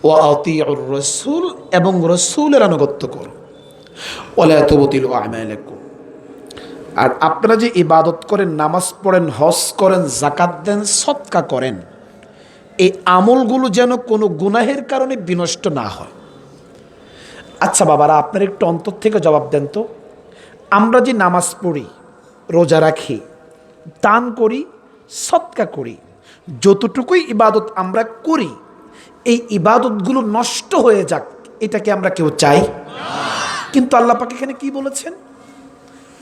ওয়া আতিউর রাসূল, এবং রাসূলের আনুগত্য করো, ওয়ালা তুবতিলু আমালাকুম, আর আপনারা যে ইবাদত করেন, নামাজ পড়েন, হজ করেন, যাকাত দেন, সদকা করেন, এই আমলগুলো যেন কোনো গুনাহের কারণে বিনষ্ট না হয়। আচ্ছা বাবারা, আপনারা একটু অন্তর থেকে জবাব দেন তো, আমরা যে নামাজ পড়ি, রোজা রাখি, দান করি, সদকা করি, যতটুকুই ইবাদত আমরা করি, এই ইবাদতগুলো নষ্ট হয়ে যাক, এটাকে আমরা কেউ চাই? কিন্তু আল্লাহ পাক এখানে কি বলেছেন?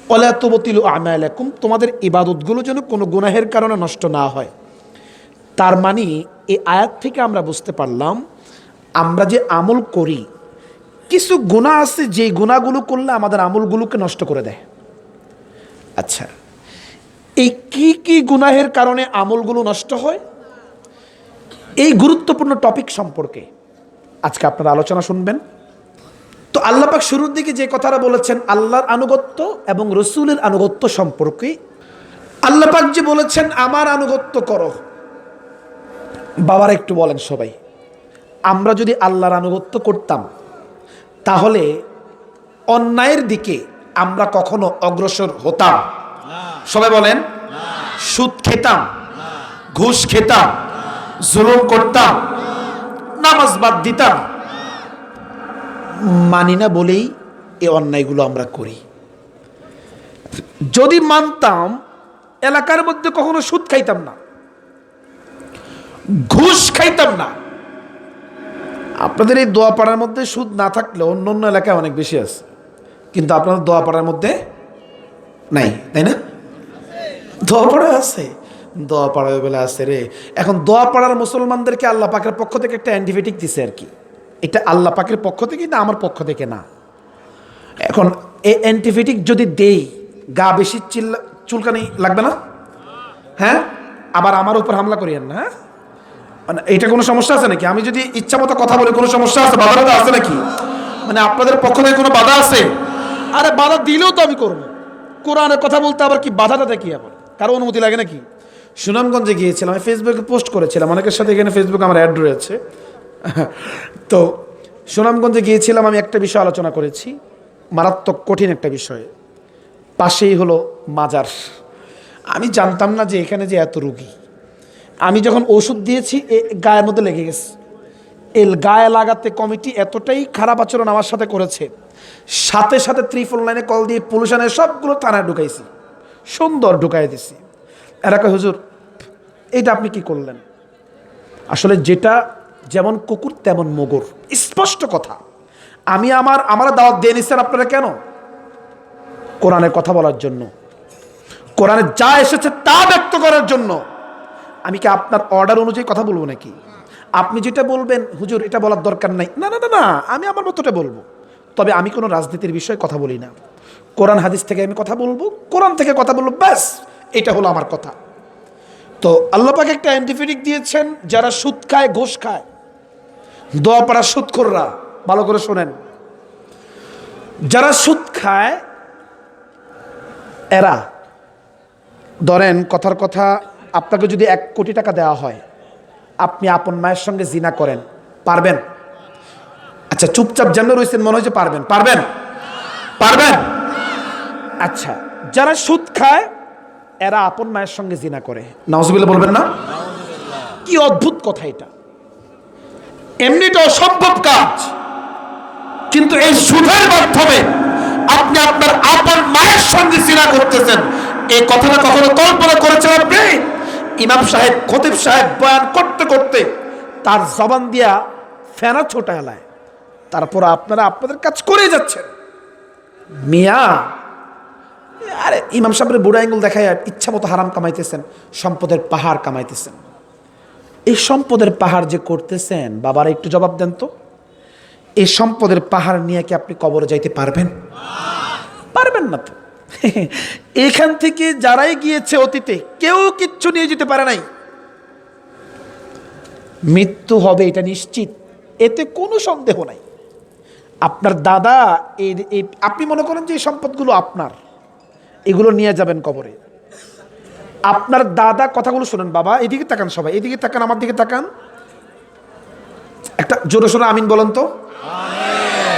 ওয়ালা তুবতিলু আমালাকুম, তোমাদের ইবাদতগুলো যেন কোনো গুনাহের কারণে নষ্ট না হয়। তার মানে এই আয়াত থেকে আমরা বুঝতে পারলাম, আমরা যে আমল করি, কিছু গুনাহ আছে যে গুনাহগুলো করলে আমাদের আমলগুলোকে নষ্ট করে দেয়। আচ্ছা, এই কি কি গুনাহের কারণে আমলগুলো নষ্ট হয়, এই গুরুত্বপূর্ণ টপিক সম্পর্কে আজকে আপনারা আলোচনা শুনবেন। তো আল্লাহ পাক শুরুর দিকে যে কথাটা বলেছেন আল্লাহর আনুগত্য এবং রসুলের আনুগত্য সম্পর্কে, আল্লাহ পাক যে বলেছেন আমার আনুগত্য করো, বাবার একটু বলেন সবাই, আমরা যদি আল্লাহর আনুগত্য করতাম তাহলে অন্যায়ের দিকে আমরা কখনো অগ্রসর হতাম? সবাই বলেন। সুদ খেতাম, ঘুষ খেতাম, জুলুম করতাম, নামাজ বাদ দিতাম, মানি না বলেই এই অন্যায়গুলো আমরা করি। যদি মানতাম, এলাকার মধ্যে কখনো সুদ খাইতাম না, ঘুষ খাইতাম না। আপনাদের এই দোয়াপাড়ার মধ্যে সুদ না থাকলে অন্য অন্য এলাকায় অনেক বেশি আছে, কিন্তু আপনাদের দোয়াপাড়ার মধ্যে নাই, তাই না? দোয়াপাড়া আছে, দোয়াপাড়ায় বেলা আছে রে। এখন দোয়াপাড়ার মুসলমানদেরকে আল্লাহ পাকের পক্ষ থেকে একটা অ্যান্টিবায়োটিক দিছে আর কি। এটা আল্লাহ পাকের পক্ষ থেকে না, আমার পক্ষ থেকে না। এখন এই অ্যান্টিবায়োটিক যদি দেই, গা বেশি চুলকানি লাগবে না? হ্যাঁ, আবার আমার উপর হামলা করিয়েন না। হ্যাঁ, মানে এটা কোনো সমস্যা আছে নাকি? আমি যদি ইচ্ছা মতো কথা বলি কোনো সমস্যা আছে? বাধা আছে নাকি? মানে আপনাদের পক্ষ থেকে কোনো বাধা আছে? আরে বাধা দিলেও তো আমি করবো। কোরআনের কথা বলতে আবার কি বাধাটা দেখি? আবার কারো অনুমতি লাগে নাকি? সুনামগঞ্জে গিয়েছিলাম, আমি ফেসবুকে পোস্ট করেছিলাম, অনেকের সাথে এখানে ফেসবুকে আমার অ্যাড রয়েছে। তো সুনামগঞ্জে গিয়েছিলাম, আমি একটা বিষয় আলোচনা করেছি, মারাত্মক কঠিন একটা বিষয়। পাশেই হলো মাজার। আমি জানতাম না যে এখানে যে এত রোগী। আমি যখন ওষুধ দিয়েছি গায়ের মধ্যে লেগে গেছে। গায়ে লাগাতে কমিটি এতটাই খারাপ আচরণ আমার সাথে করেছে, সাথে সাথে 349 কল দিয়ে পুলিশানের সবগুলো থানায় ঢুকাইছি, সুন্দর ঢুকাই দিছি। এরা কয় হুজুর এইটা আপনি কি করলেন? আসলে যেটা যেমন কুকুর তেমন মগর, স্পষ্ট কথা। আমি আমার দাওয়াত দিয়ে নিচ্ছেন আপনারা কেন? কোরআনের কথা বলার জন্য, কোরআনে যা এসেছে তা ব্যক্ত করার জন্য। আমি কি আপনার অর্ডার অনুযায়ী কথা বলবো নাকি? আপনি যেটা বলবেন হুজুর এটা বলার দরকার নাই, না না না না, আমি আমার মতোটা বলবো। তবে আমি কোনো রাজনীতির বিষয়ে কথা বলি না। কোরআন হাদিস থেকে আমি কথা বলবো, কোরআন থেকে কথা বলবো, ব্যাস, এটা হলো আমার কথা। তো আল্লাহ পাক একটা অ্যান্টিবায়োটিক দিয়েছেন, যারা সুদ খায়, ঘুষ খায়, দোয়াপাড়ার সুদখোররা ভালো করে শোনেন, যারা সুদ খায় এরা, ধরেন কথার কথা, আপনাকে যদি 1 কোটি টাকা দেওয়া হয়, আপনি আপন মায়ের সঙ্গে জিনা করেন, পারবেন? আচ্ছা চুপচাপ যেন রয়েছেন, মনে হয় যে পারবেন। পারবেন? পারবেন? আচ্ছা, যারা সুদ খায় এরা আপন মায়ের সঙ্গে জিনা করে, নাউজুবিল্লাহ বলবেন না? কি অদ্ভুত কথা এটা! এমনিটা অসম্ভব কাজ, কিন্তু এই সুদের মাধ্যমে আপনি আপনার আপন মায়ের সঙ্গে জিনা করতেছেন। এই কথাটা কখনো কল্পনা করেছেন আপনি? ইমাম সাহেব, খতিব সাহেব বয়ান করতে করতে তার জবান দিয়া ফেনা ছোটা এলায়, তারপর আপনারা আপনাদের কাজ করে যাচ্ছেন। মিয়া, আরে ইমাম সাহেবের বুড়া আঙ্গুল দেখায় ইচ্ছা মতো হারাম কামাইতেছেন, সম্পদের পাহাড় কামাইতেছেন। এই সম্পদের পাহাড় যে করতেছেন, বাবারা একটু জবাব দেন তো, এই সম্পদের পাহাড় নিয়ে কি আপনি কবরে যাইতে পারবেন? পারবেন না তো। এখান থেকে যারাই গিয়েছে অতীতে, কেউ কিচ্ছু নিয়ে যেতে পারে নাই। মৃত্যু হবে এটা নিশ্চিত, এতে কোনো সন্দেহ নাই। আপনার দাদা আপনি মনে করেন যে এই সম্পদগুলো আপনার, এগুলো নিয়ে যাবেন কবরে। আপনার দাদা, কথাগুলো শুনেন বাবা, এদিকে তাকান সবাই, এদিকে তাকান, আমার দিকে তাকান, একটা জোরে সোরে আমিন বলেন তো,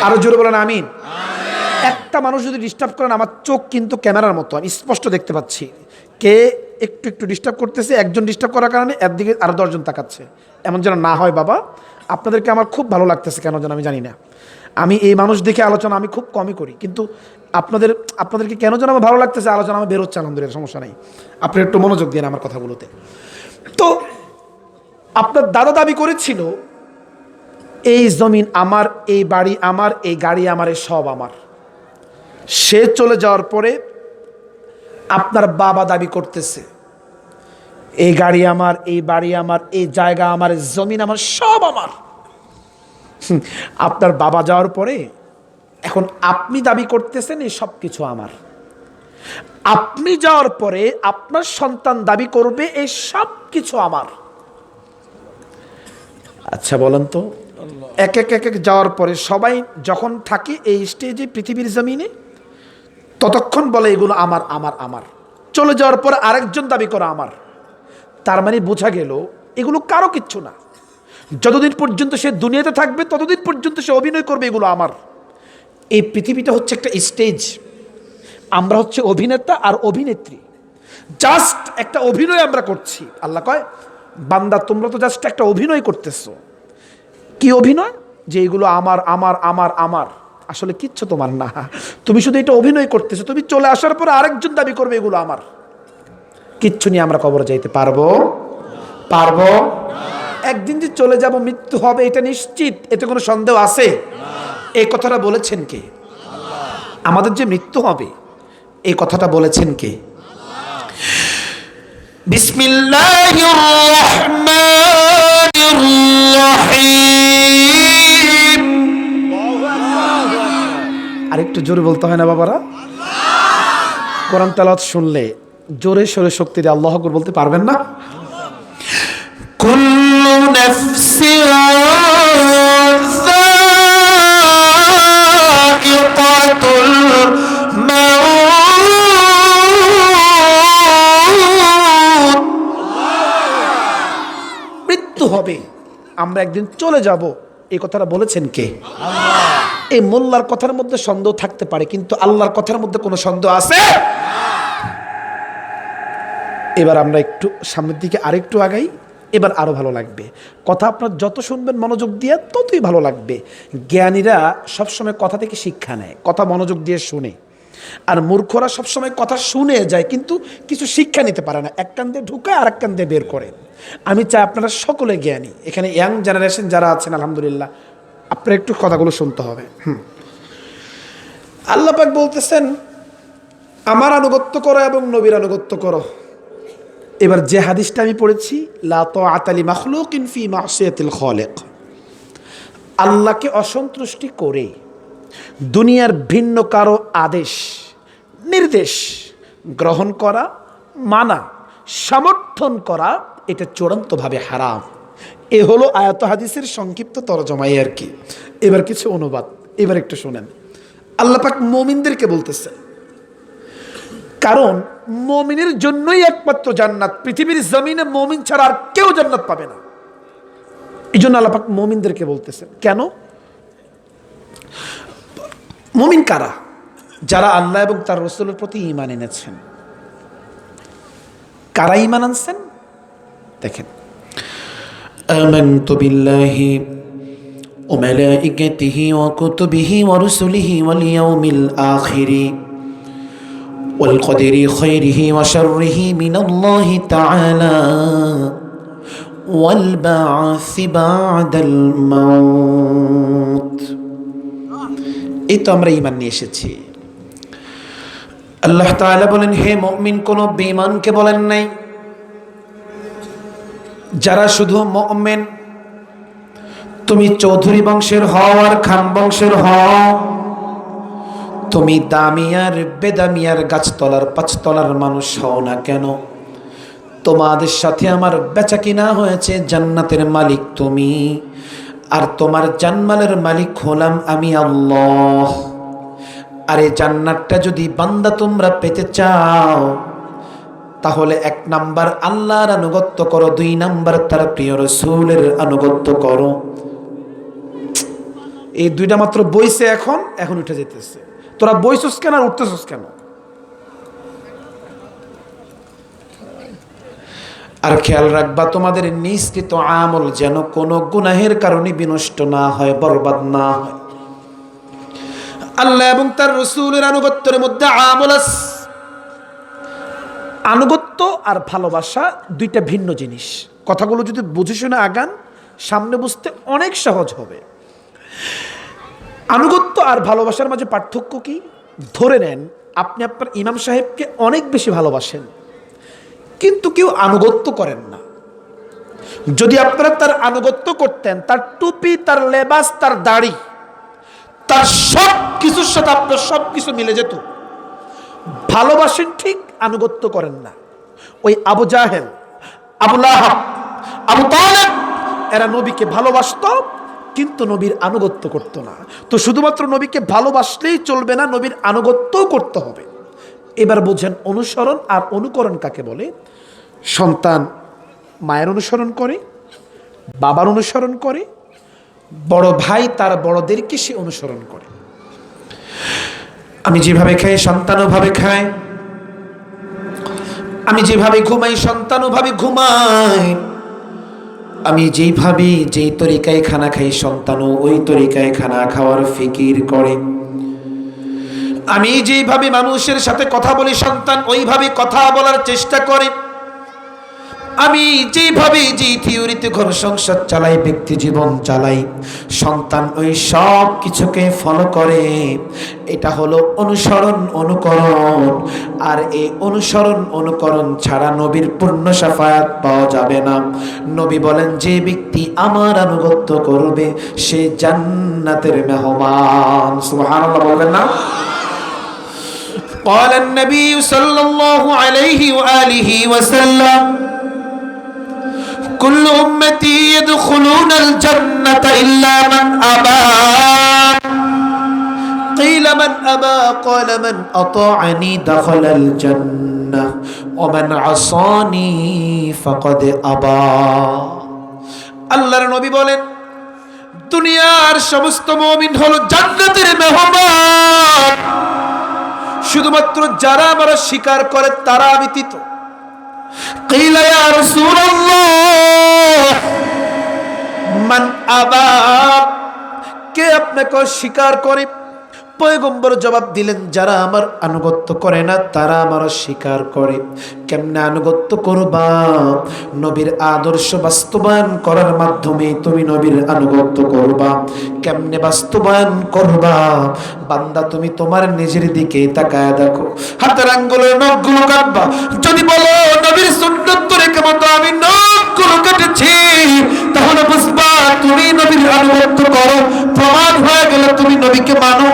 আরো জোরে বলেন আমিন। একটা মানুষ যদি ডিস্টার্ব করেন, আমার চোখ কিন্তু ক্যামেরার মতো, আমি স্পষ্ট দেখতে পাচ্ছি কে একটু একটু ডিস্টার্ব করতেছে। একজন ডিস্টার্ব করার কারণে এর দিকে আরো 10 জন তাকাচ্ছে, এমন যেন না হয়। বাবা আপনাদেরকে আমার খুব ভালো লাগতেছে, কেন যেন আমি জানি না। আমি এই মানুষ দেখে আলোচনা আমি খুব কমই করি, কিন্তু আপনাদেরকে কেন যেন আমার ভালো লাগতেছে, আলোচনা আমার বেরোচ্ছে, আলহামদুলিল্লাহ, সমস্যা নেই। আপনি একটু মনোযোগ দিন আমার কথাগুলোতে। তো আপনার দাদা দাবি করেছিল এই জমিন আমার, এই বাড়ি আমার, এই গাড়ি আমার, এই সব আমার। সে চলে যাওয়ার পরে আপনার বাবা দাবি করতেছে এই গাড়ি আমার, এই বাড়ি আমার, এই জায়গা আমার, জমিন আমার, সব আমার। আপনার বাবা যাওয়ার পরে এখন আপনি দাবি করতেছেন এই সব কিছু আমার। আপনি যাওয়ার পরে আপনার সন্তান দাবি করবে এই সব কিছু আমার। আচ্ছা বলেন তো, এক এক এক এক যাওয়ার পরে সবাই যখন থাকে এই স্টেজে পৃথিবীর জমিনে, ততক্ষণ বলে এগুলো আমার আমার আমার। চলে যাওয়ার পর আরেকজন দাবি করা আমার। তার মানে বোঝা গেল এগুলো কারো কিচ্ছু না। যতদিন পর্যন্ত সে দুনিয়াতে থাকবে ততদিন পর্যন্ত সে অভিনয় করবে এগুলো আমার। এই পৃথিবীটা হচ্ছে একটা স্টেজ, আমরা হচ্ছে অভিনেতা আর অভিনেত্রী, জাস্ট একটা অভিনয় আমরা করছি। আল্লাহ কয় বান্দা তোমরা তো জাস্ট একটা অভিনয় করতেছো। কি অভিনয়? যে এগুলো আমার আমার আমার আমার, আসলে কিচ্ছু তোমার না, তুমি শুধু এটা অভিনয় করতেছো। তুমি চলে আসার পর আরেকজন দাবি করবে এগুলো আমার। কিচ্ছু নিয়ে আমরা কবরে যাইতে পারবো? একদিন যে চলে যাব, মৃত্যু হবে এটা নিশ্চিত, এতে কোনো সন্দেহ আছে? এই কথাটা বলেছেন কে? আমাদের যে মৃত্যু হবে এই কথাটা বলেছেন কে? বিসমিল্লাহির রহমানির রহিম। আরেকটু জোরে বলতে হয় না বাবারা? কোরআন তেলাওয়াত শুনলে জোরে সোরে শক্তি দিয়ে আল্লাহু আকবার বলতে পারবেন না? কুল্লু নাফসিন যায়িকাতুল মাউত। মৃত্যু হবে, আমরা একদিন চলে যাব, এই কথাটা বলেছেন কে? আল্লাহ। এই মোল্লার কথার মধ্যে সন্দেহ থাকতে পারে, কিন্তু আল্লাহর কথার মধ্যে কোনো সন্দেহ আছে? এবার আমরা একটু সামনের দিকে আরেকটু আগাই, এবার আরো ভালো লাগবে। কথা আপনার যত শুনবেন মনোযোগ দিয়ে ততই ভালো লাগবে। জ্ঞানীরা সবসময় কথা থেকে শিক্ষা নেয়, কথা মনোযোগ দিয়ে শুনে। আর মূর্খরা সবসময় কথা শুনে যায় কিন্তু কিছু শিক্ষা নিতে পারে না, এক কান দিয়ে ঢুকায় আর এক কান দিয়ে বের করে। আমি চাই আপনারা সকলে জ্ঞানী, এখানে ইয়াং জেনারেশন যারা আছেন আলহামদুলিল্লাহ, আপনারা একটু কথাগুলো শুনতে হবে। আল্লাহ পাক বলতেছেন আমার আনুগত্য করো এবং নবীর আনুগত্য করো। এবার যে হাদিসটা আমি পড়েছি, লা তাআতা লি মাখলুকিন ফি মাসিয়াতিল খালিক, আল্লাহকে অসন্তুষ্টি করে দুনিয়ার ভিন্ন কারো আদেশ নির্দেশ গ্রহণ করা, মানা, সমর্থন করা, এটা চূড়ান্তভাবে হারাম। এ হলো আয়াত হাদিসের সংক্ষিপ্ত তরজমাই আর কি। এবার কিছু অনুবাদ, এবার একটু শুনেন। আল্লাহ পাক মুমিনদেরকে বলতেছে, কারণ মুমিনের জন্যই একমাত্র জান্নাত, পৃথিবীর জমিনে মুমিন ছাড়া আর কেউ জান্নাত পাবে না। এই জন্য আল্লাহ পাক মুমিনদেরকে বলতেছেন। কেন? মুমিন কারা? যারা আল্লাহ এবং তার রাসূলের প্রতি ঈমান এনেছেন। কারা ঈমান আনছেন? দেখেন, আমানতু বিল্লাহি ওয়া মালাইকাতিহি ওয়া কুতুবিহি ওয়া রুসুলিহি ওয়াল ইয়াউমিল আখিরি ওয়াল কদরি খায়রিহি ওয়া শাররিহি মিনাল্লাহি তাআলা ওয়াল বা'সি বা'দাল মাউত। এই তো আমরা ঈমান নিয়ে এসেছি। আল্লাহ তাআলা বলেন, হে মুমিন, কোন বেঈমানকে বলেন নাই। যারা শুধু মুমিন, তুমি চৌধুরী বংশের হও আর খান বংশের হও, তুমি দামিয়ার বেদামিয়ার গাছতলার পাঁচতলার মানুষ হও না কেন, তোমাদের সাথে আমার বেচা কিনা হয়েছে, জান্নাতের মালিক তুমি, আর তোমার জান্নাতের মালিক হলাম আমি আল্লাহ। আরে জান্নাতটা যদি বান্দা তোমরা পেতে চাও, তাহলে 1 নাম্বার আল্লাহর আনুগত্য করো, 2 নাম্বার তার প্রিয় রাসূলের আনুগত্য করো। এই 2টা মাত্র বইছে, এখন উঠে যেতেছে। তোরা বইছস কেন আর উঠতেছস কেন? আর খেয়াল রাখবা, তোমাদের নিষ্কৃত আমল যেন কোনো গুনাহের কারণে বিনষ্ট না হয়, বরবাদ না হয়। আল্লাহ এবং তার রাসূলের আনুগত্যের মধ্যে আমল আছে। আনুগত্য আর ভালোবাসা 2টা ভিন্ন জিনিস। কথাগুলো যদি বুঝে শুনে আগান, সামনে বুঝতে অনেক সহজ হবে। আনুগত্য আর ভালোবাসার মাঝে পার্থক্য কি? ধরে নেন আপনি আপনার ইমাম সাহেবকে অনেক বেশি ভালোবাসেন, কিন্তু কেউ আনুগত্য করেন না। যদি আপনারা তার আনুগত্য করতেন, তার টুপি, তার লেবাস, তার দাড়ি, তার সব কিছুর সাথে আপনার সব কিছু মিলে যেত। ভালোবাসেন ঠিক, আনুগত্য করেন না। ওই আবু জাহেল, আবু লাহাব, আবু তালেব, এরা নবীকে ভালোবাসতো কিন্তু নবীর আনুগত্য করতো না। তো শুধুমাত্র নবীকে ভালোবাসলেই চলবে না, নবীর আনুগত্যও করতে হবে। এবার বোঝেন অনুসরণ আর অনুকরণ কাকে বলে। সন্তান মায়ের অনুসরণ করে, বাবার অনুসরণ করে, বড় ভাই তার বড়দেরকে সে অনুসরণ করে। আমি যেভাবে খাই সন্তান ওভাবে খায়, আমি যেভাবে ঘুমাই সন্তান ওভাবে ঘুমায়, আমি যেইভাবে যেই তরিকায় খানা খাই সন্তানও ওই তরিকায় খানা খাওয়ার ফিকির করে। আমি যেইভাবে মানুষের সাথে কথা বলি সন্তান ওইভাবে কথা বলার চেষ্টা করে। আমি যেইভাবে যেই থিওরিতে ঘর সংসার চালাই, ব্যক্তি জীবন চালাই, সন্তান ওই সব কিছুকে ফলো করে। এটা হলো অনুসরণ অনুকরণ। আর এই অনুসরণ অনুকরণ ছাড়া নবীর পূর্ণ শাফায়াত পাওয়া যাবে না। নবী বলেন, যে ব্যক্তি আমার আনুগত্য করবে সে জান্নাতের মেহমান। সুবহানাল্লাহ বলবেন না? قال النبي صلى الله عليه وآله وسلم كل أمتي يدخلون الجنة إلا من أبى قيل من أبى قال من أطاعني دخل الجنة ومن عصاني فقد أبى আল্লাহর নবী বলেন, দুনিয়ার সমস্ত মুমিন হলো জান্নাতের মেহমান, শুধুমাত্র যারা আমার স্বীকার করে তারা ব্যতীত। قيل يا رسول الله من أبى কে আপনাকে স্বীকার করে? পয়গম্বর জবাব দিলেন, যারা আমার আনুগত্য করে না তারা আমার স্বীকার করে। কেমনে আনুগত্য করবা? নবীর আদর্শ বাস্তবায়ন করার মাধ্যমে তুমি নবীর আনুগত্য করবা। কেমনে বাস্তবায়ন করবা? বান্দা তুমি তোমার নিজের দিকে তাকায় দেখো, হাতের আঙ্গুলের নখগুলো কাটবা। যদি বলো নবীর সুন্নাত তরিকা মতো আমি নখগুলো কেটেছি, তাহলে বুঝবা তুমি নবীর আনুগত্য করো, প্রমাণ হয়ে গেলে তুমি নবীকে মানো।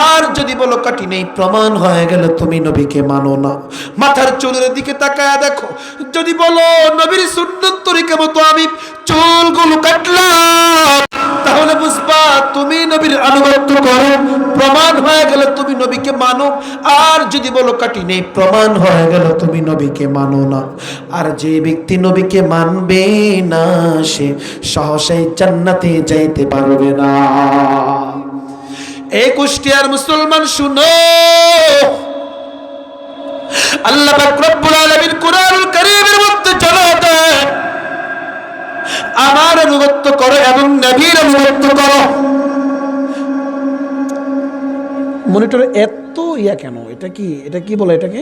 আর যদি বলো কাটি নেই, প্রমাণ হয়ে গেলে তুমি নবীকে মানো না। মাথার চুলের দিকে তাকায় দেখো, যদি বলো নবীর সুন্নাত তরিকা মতো আমি চুলগুলো কাটলাম, তাহলে বুঝবা তুমি নবীর আনুগত্য করো, প্রমাণ হয়ে গেলে তুমি নবীকে মানো। আর যদি বলো কাটি নেই, প্রমাণ হয়ে গেল তুমি নবীকে মানো না। আর যে ব্যক্তি নবীকে মানবে না সে সহসাই জান্নাতে যাইতে পারবে না। এই কুষ্টিয়ার মুসলমান শুনো, আল্লাহ পাক রব্বুল আলামিন কুরআনুল কারীমের মধ্যে জানায় দেন, আমার আনুগত্য করো এবং নবীর আনুগত্য করো। মনিটরে এত কেন? এটা কি বলে? এটাকে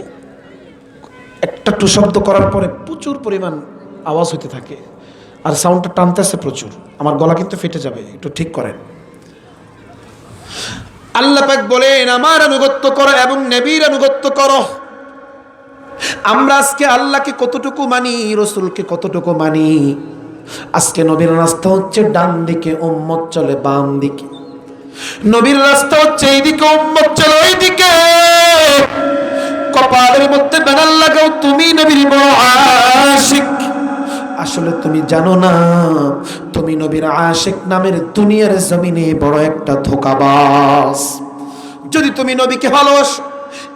একটা টু শব্দ করার পরে প্রচুর পরিমাণ আওয়াজ হতে থাকে, আর সাউন্ডটা টানতেছে প্রচুর। আমার গলা কিন্তু ফেটে যাবে, একটু ঠিক করেন। আল্লাহ পাক বলেন আমার আনুগত্য করো এবং নবীর আনুগত্য করো। আমরা আজকে আল্লাহকে কতটুকু মানি, রাসূলকে কতটুকু মানি? আজকে নবীর রাস্তা হচ্ছে ডান দিকে, উম্মত চলে বাম দিকে। নবীর রাস্তা হচ্ছে এইদিকে, উম্মত চলে ওইদিকে। কপালের মধ্যে ব্যানার লাগাও তুমি নবীর বড় আশিক। আসলে তুমি জানো না, তুমি নবীর আশিক নামের দুনিয়ার জমিনে বড় একটা ধোঁকাবাজ। যদি তুমি নবীকে ভালোবাসো,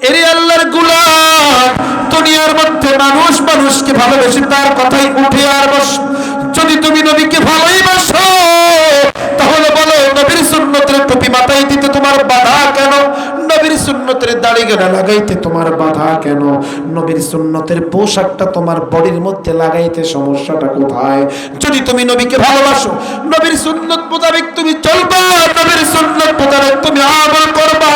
এরে আল্লাহর গোলাম, দুনিয়ার মধ্যে মানুষ মানুষকে ভালোবেসে তার কথাই উঠে আর বস। যদি তুমি নবীকে ভালোবাসো, তাহলে বলো নবীর সুন্নতের টুপি মাথায় দিতে তোমার বাধা কেন? নবীর সুন্নতের দাড়ি গাড়া লাগাইতে তোমার বাধা কেন? নবীর সুন্নতের পোশাকটা তোমার বডির মধ্যে লাগাইতে সমস্যাটা কোথায়? যদি তুমি নবীকে ভালোবাসো, নবীর সুন্নত মোতাবেক তুমি চলবা, নবীর সুন্নত মোতাবেক তুমি আমল করবা।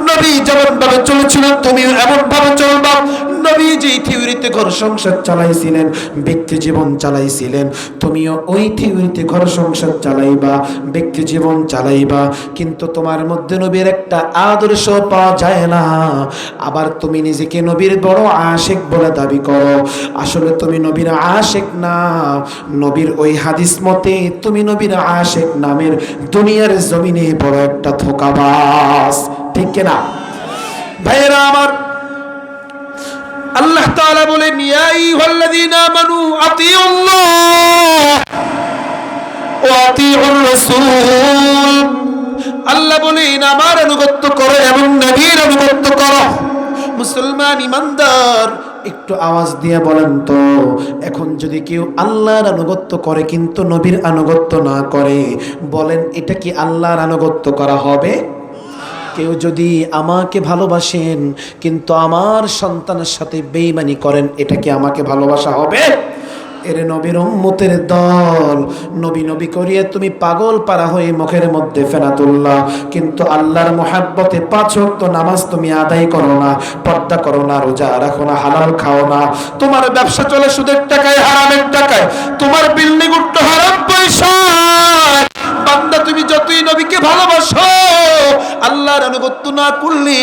নবী যেমন ভাবে চলেছিলেন তুমি এমন ভাবে চলবা। নবী যেই থিওরিতে ঘর সংসার চালাইছিলেন, ব্যক্তি জীবন চালাইছিলেন, তুমিও ওই থিওরিতে ঘর সংসার চালাইবা, ব্যক্তি জীবন চালাইবা। কিন্তু তোমার মধ্যে নবীর একটা আদর্শ পাওয়া যায় না। আবার তুমি নিজেকে নবীর বড় আশিক বলে দাবি করো। আসলে তুমি নবীর আশিক না। নবীর ওই হাদিস মতে তুমি নবীর আশিক নামের দুনিয়ার জমিনে বড় একটা ধোঁকাবাজ। ঠিক কিনা ভাইয়েরা আমার? আল্লাহ তাআলা বলেন ইয়া আইয়ুহাল্লাযীনা আমানু আতিউল্লাহ ওয়া আতিউর রাসূল। আল্লাহ বলেন আমার আনুগত্য করো এবং নবীর আনুগত্য করো। মুসলমান ইমানদার একটু আওয়াজ দিয়ে বলেন তো, এখন যদি কেউ আল্লাহর আনুগত্য করে কিন্তু নবীর আনুগত্য না করে, বলেন এটা কি আল্লাহর আনুগত্য করা হবে? কেউ যদি আমাকে ভালোবাসেন কিন্তু আমার সন্তানের সাথে বেঈমানি করেন, এটা কি আমাকে ভালোবাসা হবে? এরে নবীর উম্মতের দল, নবী নবী করিয়ে তুমি পাগল পারা হয়ে মুখের মধ্যে ফেনা তুললা, কিন্তু আল্লাহর মুহাব্বতে 5 ওয়াক্ত নামাজ তুমি আদায় করো না, পর্দা করো না, রোজা রাখো না, হালাল খাও না। তোমার ব্যবসা চলে সুদের টাকায়, হারামের টাকায়, তোমার বিল্ডিং উঠতো হারাম পয়সা। বান্দা তুমি যতই নবীকে ভালোবাসো, আল্লাহর আনুগত্য না করলে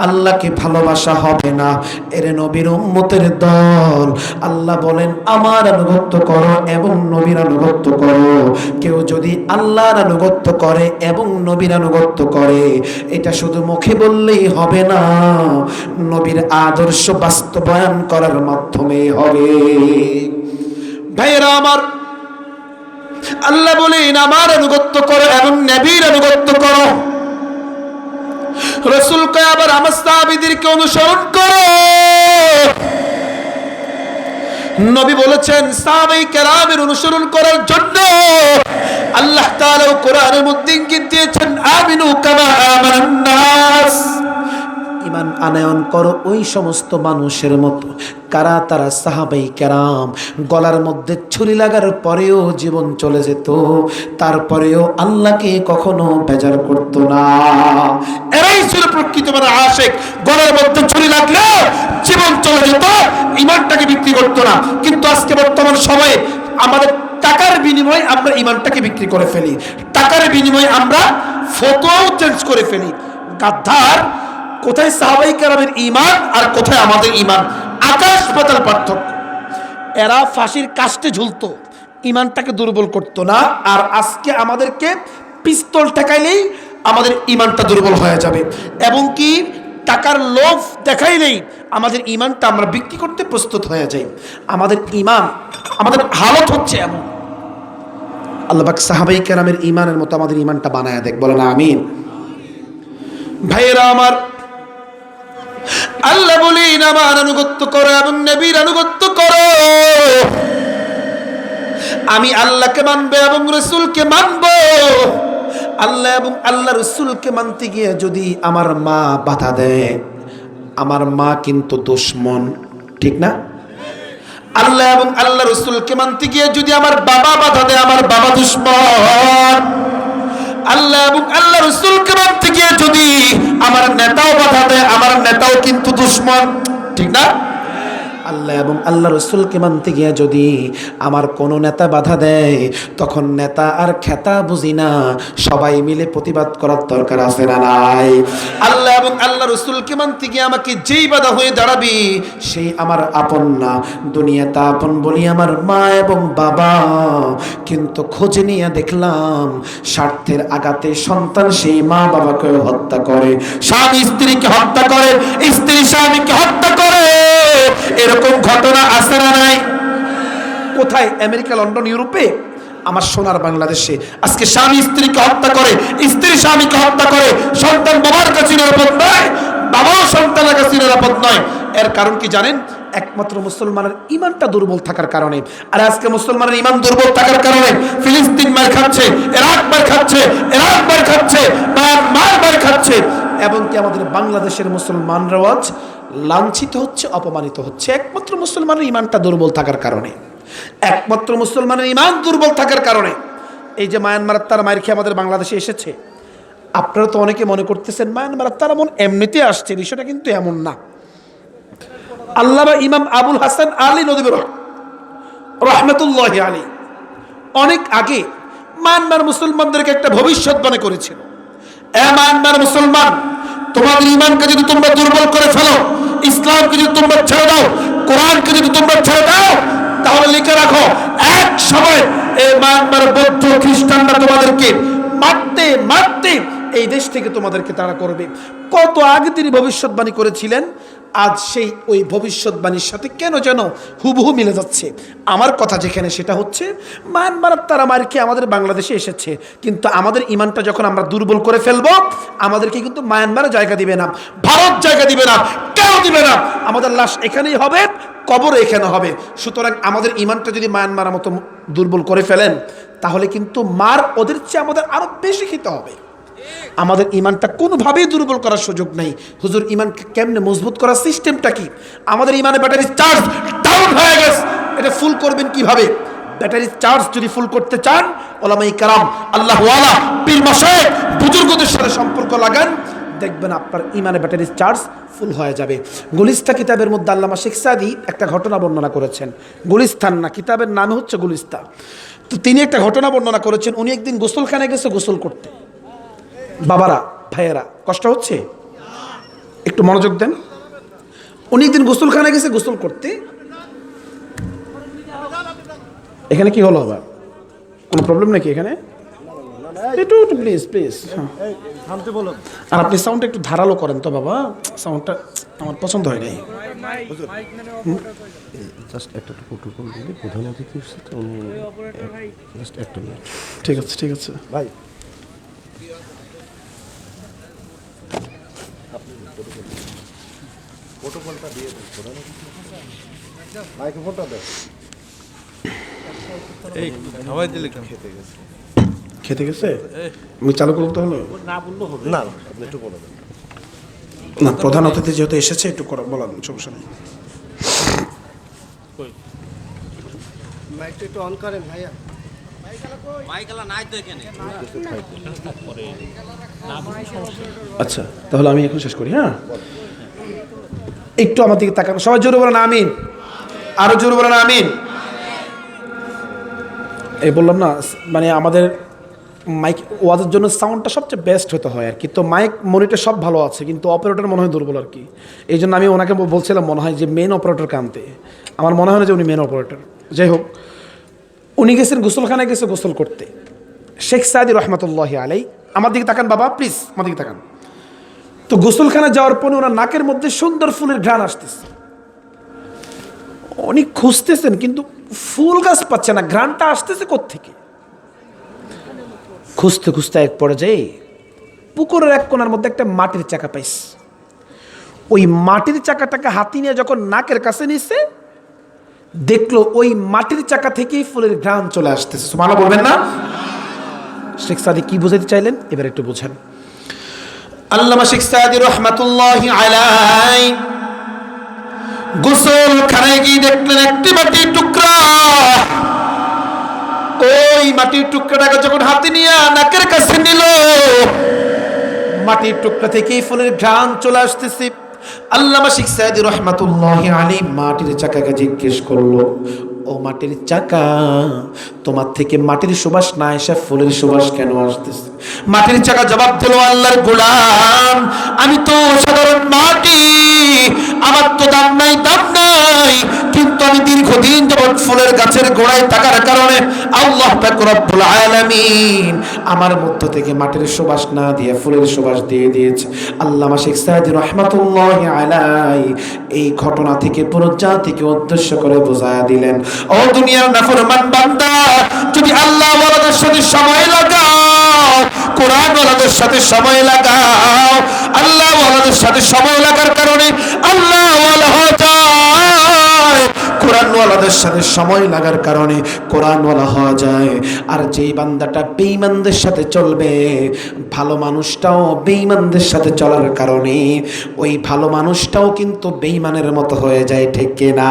আল্লাহকে ভালোবাসা হবে না। এর নবীর উম্মতের দল, আল্লাহ বলেন আমার আনুগত্য করো এবং নবীর আনুগত্য করো। কেউ যদি আল্লাহর আনুগত্য করে এবং নবীর আনুগত্য করে, এটা শুধু মুখে বললেই হবে না, নবীর আদর্শ বাস্তবায়ন করার মাধ্যমে হবে। ভাইয়েরা আমার, আল্লাহ বলেন আমার আনুগত্য করো এবং নবীর আনুগত্য করো। রাসূল কয় আবার আমার সাহাবীদেরকে অনুসরণ করো। নবী বলেছেন সাহাবায়ে কেরামের অনুসরণ করার জন্য আল্লাহ তাআলা কোরআনের মধ্যে ইঙ্গিত দিয়েছেন আমিনু কামা আমানান নাস। ঈমান আনয়ন করো ওই সমস্ত মানুষের মতো। কারা? তারা সাহাবায়ে কেরাম। গলার মধ্যে ছুরি লাগার পরেও জীবন চলে যেত, তারপরেও আল্লাহকে কখনো বেজার করতো না। এরাই ছিল প্রকৃত মানে আশিক। গলার মধ্যে ছুরি লাগলে জীবন চলে যেত, ঈমানটাকে বিক্রি করতো না। কিন্তু আজকে বর্তমান সময়ে আমাদের টাকার বিনিময়ে আমরা ঈমানটাকে বিক্রি করে ফেলি, টাকার বিনিময়ে আমরা ফতোয়াও চেঞ্জ করে ফেলি। গাদ্দার! কোথায় সাহাবায়ে কেরামের ঈমান আর কোথায় আমাদের ঈমান? আকাশ পাতাল পার্থক্য। এরা ফাঁসির কাস্টে ঝুলতো, ঈমানটাকে দুর্বল করতো না। আর আজকে আমাদেরকে পিস্তল ঠেকাইলেই আমাদের ঈমানটা দুর্বল হয়ে যাবে, এবং কি টাকার লোভ দেখাইলেই আমাদের ঈমানটা আমরা বিক্রি করতে প্রস্তুত হয়ে যাই। আমাদের ঈমান, আমাদের হালত হচ্ছে এমন। আল্লাহ পাক সাহাবায়ে কেরামের ঈমানের মতো আমাদের ঈমানটা বানায়া দেখ, বলেন আমিন। ভাইয়েরা আমার, আল্লাহ বলেন আমার আনুগত্য করো এবং নবীর আনুগত্য করো। আমি আল্লাহকে মানবো এবং রাসূলকে মানবো। আল্লাহ এবং আল্লাহ রাসূলকে মানতে গিয়ে যদি আমার মা বাধা দেয়, আমার মা কিন্তু দুশমন, ঠিক না? আল্লাহ এবং আল্লাহ রাসূলকে মানতে গিয়ে যদি আমার বাবা বাধা দেয়, আমার বাবা দুশমন। আল্লাহ এবং আল্লাহ রাসূলকে মানতে গিয়ে যদি আমার নেতাও বাধা দেয়, আমার নেতাও কিন্তু দুশমন, ঠিক না? আল্লাহ এবং আল্লাহ রসুলকে মানতে গিয়ে যদি আমার কোনো নেতা বাধা দেয়, তখন নেতা আর খেতা বুঝি না, সবাই মিলে প্রতিবাদ করার দরকার আছে না নাই? আল্লাহ এবং আল্লাহ রসুলকে মানতে গিয়ে আমাকে যেই বাধা হয়ে দাঁড়াবি, সেই আমার আপন না। দুনিয়াতে আপন বলি আমার মা এবং বাবা, কিন্তু খোঁজ নিয়ে দেখলাম স্বার্থের আঘাতে সন্তান সেই মা বাবাকে হত্যা করে, স্বামী স্ত্রীকে হত্যা করে, স্ত্রী স্বামীকে হত্যা করে। এরকম ঘটনা আছে না নাই? কোথায়? আমেরিকা, লন্ডন, ইউরোপে। আমার সোনার বাংলাদেশে আজকে স্বামী স্ত্রীকে হত্যা করে, স্ত্রী স্বামীকে হত্যা করে। সন্তান বাবার কাছে নিরাপদ নয়, বাবাও সন্তানের কাছে নিরাপদ নয়। এর কারণ কি জানেন? একমাত্র মুসলমানের ইমানটা দুর্বল থাকার কারণে। আর আজকে মুসলমানের ইমান দুর্বল থাকার কারণে ফিলিস্তিন মার খাচ্ছে, ইরাক মার খাচ্ছে, ইরাক মার খাচ্ছে, মার মার খাচ্ছে, এবং কি আমাদের বাংলাদেশের মুসলমানরাও আজ লাঞ্ছিত হচ্ছে, অপমানিত হচ্ছে, একমাত্র মুসলমানের ইমানটা দুর্বল থাকার কারণে। একমাত্র মুসলমানের ইমান দুর্বল থাকার কারণে। এই যে মায়ানমারের তারা মায়ের খেয়ে আমাদের বাংলাদেশে এসেছে, আপনারা তো অনেকে মনে করতেছেন মায়ানমারের তারা মন এমনিতে আসছে, বিষয়টা কিন্তু এমন না। আল্লামা ইমাম আবুল হাসান আলী নদভী রহমতুল্লাহি আলী অনেক আগে মায়ানমার মুসলমানদেরকে একটা ভবিষ্যৎবাণী করেছিল। এ মায়ানমার মুসলমান, তোমাদের ইমানকে যদি তোমরা দুর্বল করে ফেলো, ইসলামকে যদি তোমরা ছেড়ে দাও, কোরআনকে যদি তোমরা ছেড়ে দাও, তাহলে লিখে রাখো এক সময় এই মায়ানমার বৌদ্ধ খ্রিস্টানরা তোমাদেরকে মারতে মারতে এই দেশ থেকে তোমাদেরকে তাড়া করবে। কত আগে তিনি ভবিষ্যৎবাণী করেছিলেন, আজ সেই ওই ভবিষ্যৎবাণীর সাথে কেন যেন হুবহু মিলে যাচ্ছে। আমার কথা যেখানে সেটা হচ্ছে মায়ানমার তারা মারকে আমাদের বাংলাদেশে এসেছে, কিন্তু আমাদের ইমানটা যখন আমরা দুর্বল করে ফেলবো, আমাদেরকে কিন্তু মায়ানমারে জায়গা দিবে না, ভারত জায়গা দিবে না, কেউ দিবে না। আমাদের লাশ এখানেই হবে, কবর এখানে হবে। সুতরাং আমাদের ইমানটা যদি মায়ানমারের মতো দুর্বল করে ফেলেন, তাহলে কিন্তু মার ওদের চেয়ে আমাদের আরো বেশি খেতে হবে। আমাদের ইমানটা কোনোভাবেই দুর্বল করার সুযোগ নেই। হুজুর, ইমানকে কেমনে মজবুত করার সিস্টেমটা কি? আমাদের ইমানের ব্যাটারি চার্জ ডাউন হয়ে গেছে, এটা ফুল করবেন কিভাবে? ব্যাটারি চার্জ যদি ফুল করতে চান, ওলামায়ে কেরাম, আল্লাহ ওয়ালা, পীর মাশায়েখ, বুজুর্গদের সাথে সম্পর্ক লাগান, দেখবেন আপনার ইমানের ব্যাটারি চার্জ ফুল হয়ে যাবে। গুলিস্তা কিতাবের মধ্যে আল্লামা শেখ সাদি একটা ঘটনা বর্ণনা করেছেন। গুলিস্তান না, কিতাবের নাম হচ্ছে গুলিস্তা। তো তিনি একটা ঘটনা বর্ণনা করেছেন। উনি একদিন গোসলখানায় গেছে গোসল করতে। বাবারা, ভাইয়েরা, কষ্ট হচ্ছে? একটু মনোযোগ দেন। উনি একদিন গোসলখানায় গেছে গোসল করতে। এখানে কি হলো আবার? কোনো প্রবলেম নাকি এখানে? একটু প্লিজ প্লিজ। আর আপনি সাউন্ডটা একটু ধারালো করেন তো বাবা, সাউন্ডটা আমার পছন্দ হয় নাই। জাস্ট একটা প্রোটোকল দিলে প্রধান অতিথির সাথে উনি জাস্ট একটা মিনিট। ঠিক আছে ঠিক আছে ভাই, প্রোটোকলটা দিয়ে দেন প্রধান অতিথি, মাইক্রোফোনটা দেন। এই হাওয়াই দিলে কেন? খেতে গেছে? আমি চালু করতে হলো না বললেও হবে না, আপনি একটু বলে দেন। না, প্রধান অতিথি যেহেতু এসেছে একটু বলা সমস্যা নেই। মাইকটা একটু অন করেন ভাইয়া। আচ্ছা, তাহলে আমি এখন শেষ করি। হ্যাঁ, একটু আমার দিকে তাকান, সবাই জোরে বলেন আমিন, আরো জোরে বলেন আমিন। এই বললাম না, মানে আমাদের মাইক ওয়াজের জন্য সাউন্ডটা সবচেয়ে বেস্ট হতে হয় আর কি। তো মাইক মনিটর সব ভালো আছে, কিন্তু অপারেটর মনে হয় দুর্বল আর কি। এই জন্য আমি ওনাকে বলছিলাম মনে হয় যে মেন অপারেটর কানতে, আমার মনে হয় না যে উনি মেন অপারেটর। যাই হোক, উনি গেছেন গোসলখানায়, গেছে গোসল করতে। শেখ সাদি রহমতুল্লাহি আলাই, আমার দিকে তাকান বাবা প্লিজ, আমার দিকে তাকান। তো গোসলখানা যাওয়ার পরে ওনার নাকের মধ্যে সুন্দর ফুলের ঘ্রাণ আসতেছে। উনি খুঁজতেছেন কিন্তু ফুল গাছ পাচ্ছে না, ঘ্রাণটা আসতেছে কোত্থেকে? খুঁজতে খুঁজতে এক পর্যায়ে পুকুরের এক কোণার মধ্যে একটা মাটির চাকা পাইছে। ওই মাটির চাকাটাকে হাতি নিয়ে যখন নাকের কাছে নিচ্ছে, দেখলো ওই মাটির চাকা থেকেই ফুলের ঘ্রাণ চলে আসতেছে। সুবহানাল্লাহ বলবেন না? শেখ সাদি কি বুঝাতে চাইলেন এবার একটু বুঝেন। আল্লামা শেখ সাদি রহমাতুল্লাহি আলাইহি গোসলখানায় গিয়ে দেখলেন একটি মাটির টুকরা। ওই মাটির টুকরাটাকে যখন হাতে নিয়ে নাকের কাছে নিল, মাটির টুকরা থেকেই ফুলের ঘ্রাণ চলে আসতেছে। আল্লামা শেখ সায়েদী রহমাতুল্লাহি আলাইহি মাটির চাকাকে জিজ্ঞেস করলো, ও মাটির চাকা, তোমার থেকে মাটির সুবাস না এসে ফুলের সুবাস কেন আসতেছে? মাটির চাকা জবাব দিল, আল্লাহর গোলাম, আমি তো সাধারণ মাটি, আমার তো দাম নাই, কিন্তু আমি দীর্ঘদিন যাবত ফুলের গাছের গোড়ায় থাকার কারণে আল্লাহ পাক রব্বুল আলামিন আমার মধ্য থেকে মাটির সুবাস না দিয়ে ফুলের সুবাস দিয়ে দিয়েছে। আল্লামা শেখ সায়েদী রাহমাতুল্লাহি আলাইহি এই ঘটনা থেকে পুরো জাতিকে উদ্দেশ্য করে বোঝায়া দিলেন, ও দুনিয়ার নাফরমান বান্দা, যদি আল্লাহ ওয়ালাদের সাথে সময় লাগাও, কোরআন ওয়ালাদের সাথে সময় লাগাও, আল্লাহ ওয়ালাদের সাথে সময় লাগার কারণে আল্লাহ ওয়ালা হয়ে যায়, কোরআন ওয়ালাদের সাথে সময় লাগার কারণে কোরআন ওয়ালা হয়ে যায়। আর যেই বান্দাটা বেঈমানদের সাথে চলবে, ভালো মানুষটাও বেঈমানদের সাথে চলার কারণে ওই ভালো মানুষটাও কিন্তু বেঈমানের মতো হয়ে যায়, ঠিক কিনা?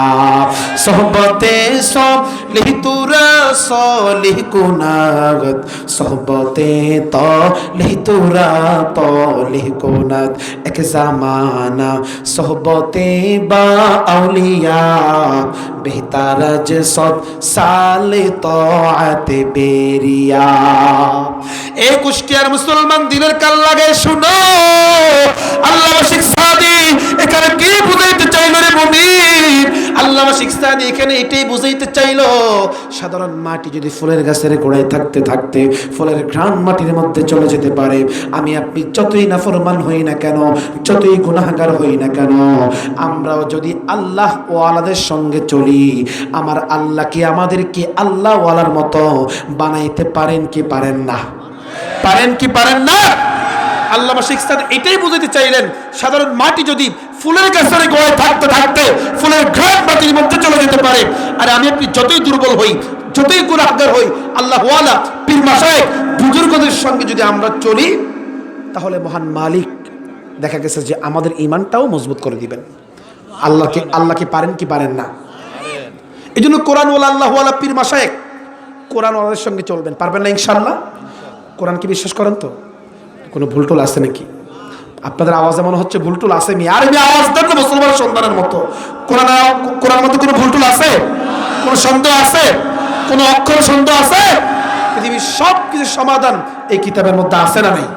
সোহবতে সলিহ তুরা সলিহ কুনাত, সোহবতে তলিহ তুরা তলিহ কুনাত, এক জামানা সোহবতে বা আউলিয়া, বেহতারাজ সদ সালে তাআতে বেরিয়া। এই কুষ্টিয়ার মুসলমান দিনের কাল লাগে শুনো, আল্লামা শেখ সাদী এখানে কি বুঝাইতে চাইলো রে মুমিন? আল্লামা শেখ সাদী এখানে এটাই বুঝাইতে চাইলো, সাধারণ মাটি যদি ফুলের গাছের গোড়ায় থাকতে থাকতে ফুলের ঘ্রাণ মাটির মধ্যে চলে যেতে পারে, আমি আপনি যতই নাফরমান হই না কেন, যতই গুনাহগার হই না কেন, আমরাও যদি আল্লাহ ওয়ালাদের সঙ্গে চলি, আমার আল্লাহ কি আমাদেরকে আল্লাহ ওয়ালার মতো বানাইতে পারেন কি পারেন না? পারেন কি পারেন না? আল্লামা শেখ সাদী এটাই বুঝাতে চাইলেন, সাধারণ মাটি যদি ফুলের গাছের গোড়ায় থাকতে থাকতে ফুলের ঘ্রাণ মাটির মধ্যে চলে যেতে পারে, আর আমি আপনি যতই দুর্বল হই, যতই গুনাহগার হই, আল্লাহ ওয়ালা পীর মাশায়েখ বুজুর্গদের সঙ্গে যদি আমরা চলি, তাহলে মহান মালিক দেখা গেছে যে আমাদের ঈমানটাও মজবুত করে দিবেন। আল্লাহকে পারেন কি পারেন না? এই জন্য কোরআন ওয়ালা আল্লাহ ওয়ালা পীর মাশায়েখ কোরআন ওয়ালাদের সঙ্গে চলবেন, পারবেন না ইনশাআল্লাহ? কোরআন কি বিশ্বাস করেন তো? কোনো ভুলটুল আছে নাকি? আপনাদের আওয়াজে মনে হচ্ছে ভুলটুল আছে। আর আমি আওয়াজ দেন না মুসলমানের সন্তানের মতো। কোরআন মধ্যে কোনো ভুলটুল আছে? কোনো সন্দেহ আছে? কোনো অক্ষর সন্দেহ আছে? পৃথিবীর সব কিছু সমাধান এই কিতাবের মধ্যে আছে না নাই?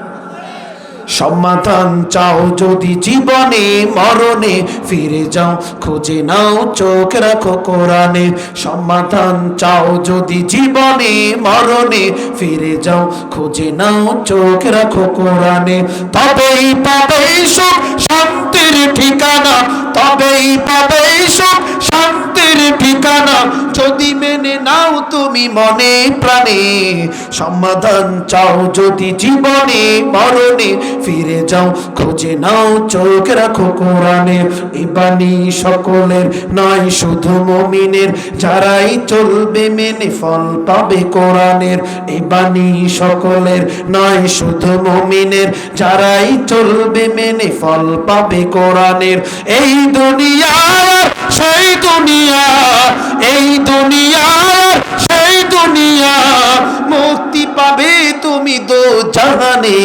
সমাধান চাও যদি জীবনে মরণে, ফিরে যাও খুঁজে নাও চোখ রাখো কোরআনে। সমাধান চাও যদি জীবনে মরণে, ফিরে যাও খুঁজে নাও চোখ রাখো কোরআনে। তবেই পাবে সুখ শান্তির ঠিকানা, তবেই পাবে সুখ শান্তির ঠিকানা, যদি মেনে নাও তুমি মনে প্রাণে। সমাধান চাও যদি জীবনে মরণে, ফিরে যাও খুঁজে নাও চোখ রাখো কোরআনে। এই বাণী সকলের নয় শুধু মুমিনের, যারাই চলবে মেনে ফল পাবে কোরআনের। এই বাণী সকলের নয় শুধু মুমিনের, যারাই চলবে মেনে ফল পাবে কোরআনের। এই দুনিয়া সেই দুনিয়া, এই দুনিয়া সেই দুনিয়া, মুক্তি পাবে তুমি দো জাহানে।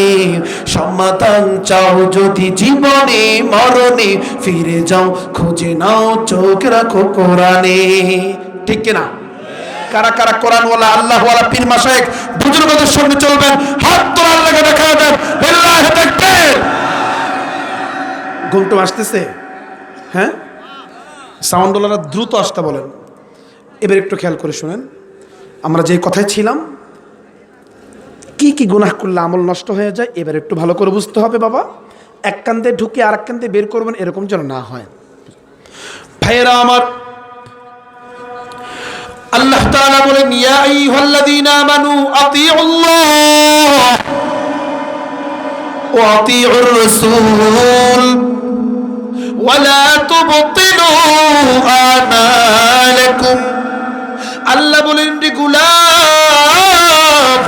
সমাধান চাও যদি জীবনে মরণে, ফিরে যাও খুঁজে নাও চোখ রাখো কোরআনে। ঠিক কিনা? কারা কারা কোরআন ওয়ালা আল্লাহ ওয়ালা পীর মাশায়েখ বুজুর্গদের সঙ্গে চলবেন? হাত তোলা আল্লাহকে দেখা দেন। লিল্লাহি তাকবীর। ঘুমটু আসতেছে? হ্যাঁ, সাউন্ডওয়ালারা দ্রুত আসতে বলেন। এবার একটু খেয়াল করে শুনেন, আমরা যে কথায় ছিলাম, কি কি গুনাহ করলে আমল নষ্ট হয়ে যায়, এবার একটু ভালো করে বুঝতে হবে বাবা। এক কান্দে ঢুকে আর এক কান্দে বের করবেন, এরকম যেন না হয়। ভাইয়েরা আমার, আল্লাহ তাআলা বলেন, ইয়া আইয়ুহাল্লাযীনা আমানু আতিউল্লাহ ওয়া আতিউর রাসূল ওয়া লা তুবতিলু আমালাকুম। আল্লাহ বলেন, রে গোলাম,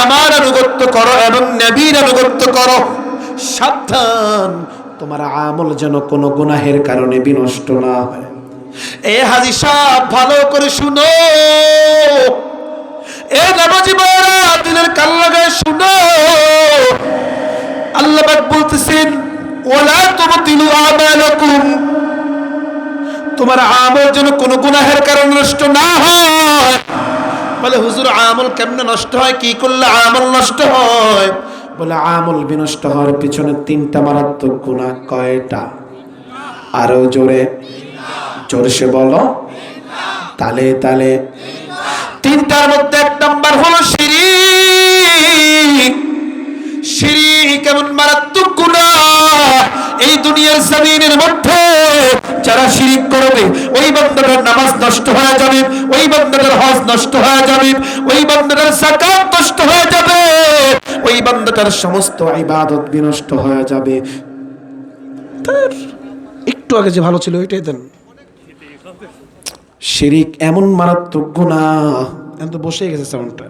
আমার আনুগত্য করো এবং নবীর আনুগত্য করো, সাবধান তোমার আমল যেন কোনো গুনাহের কারণে বিনষ্ট না হয়। এ হাজী সাহেব ভালো করে শুনো, এ নামাজি ভাইরা দিলের কান লাগায় শুনো। আল্লাহ পাক বলতেছেন, ওয়ালা তুবতিলু আমালাকুম, তোমার আমল যেন কোনো গুনাহের কারণে নষ্ট না হয়। বলে হুজুর আমল কেমনে নষ্ট হয়, কি করলে আমল নষ্ট হয়? বলে আমল বিনষ্ট হওয়ার পিছনে তিনটা মারাত্মক গুনাহ। কয়টা? আরো জোরে জোরসে বলো, তালে তালে। তিনটার মধ্যে এক নাম্বার হলো শিরিক। শিরিক কেমন মারাত্মক গুনাহ, এই দুনিয়ার জমিনের মধ্যে যারা শিরিক করবে ওই বান্দাটার নামাজ নষ্ট হয়ে যাবে, ওই বান্দাটার হজ নষ্ট হয়ে যাবে, ওই বান্দাটার যাকাত নষ্ট হয়ে যাবে, ওই বান্দাটার সমস্ত ইবাদত বিনষ্ট হয়ে যাবে। তার একটু আগে যে ভালো ছিল ওইটাই দেন। শিরিক এমন মারাত্মক গুনাহ, এখন তো বসে গেছে সাউন্ডটা।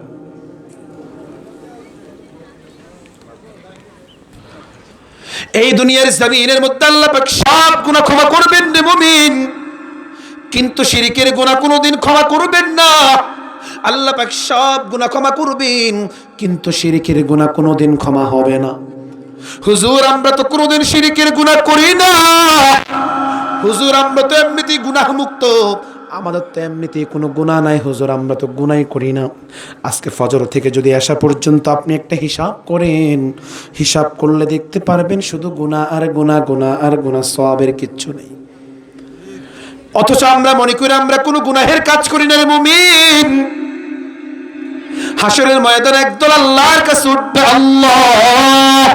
এই দুনিয়ার জমিনের মধ্যে আল্লাহ পাক সব গুনাহ ক্ষমা করবেন রে মুমিন, কিন্তু শিরকের গুনাহ কোনোদিন ক্ষমা করবেন না। আল্লাহ পাক সব গুনাহ ক্ষমা করবেন, কিন্তু শিরকের গুনাহ কোনোদিন ক্ষমা হবে না। হুজুর আমরা তো কোনোদিন শিরকের গুনাহ করি না, হুজুর আমরা তো এমনিতেই গুনাহ মুক্ত, আমাদের তো এমনিতেই কোনো গুনাহ নাই হুজুর, আমরা তো গুনাহই করি না। আজকে ফজর থেকে যদি আসা পর্যন্ত আপনি একটা হিসাব করেন, হিসাব করলে দেখতে পারবেন শুধু গুনাহ আর গুনাহ, গুনাহ আর গুনাহ, সওয়াবের কিচ্ছু নেই। অথচ আমরা মনে করি আমরা কোনো গুনাহের কাজ করি না রে মুমিন। হাসরের ময়দানে একদল আল্লাহর কাছে উঠবে, আল্লাহ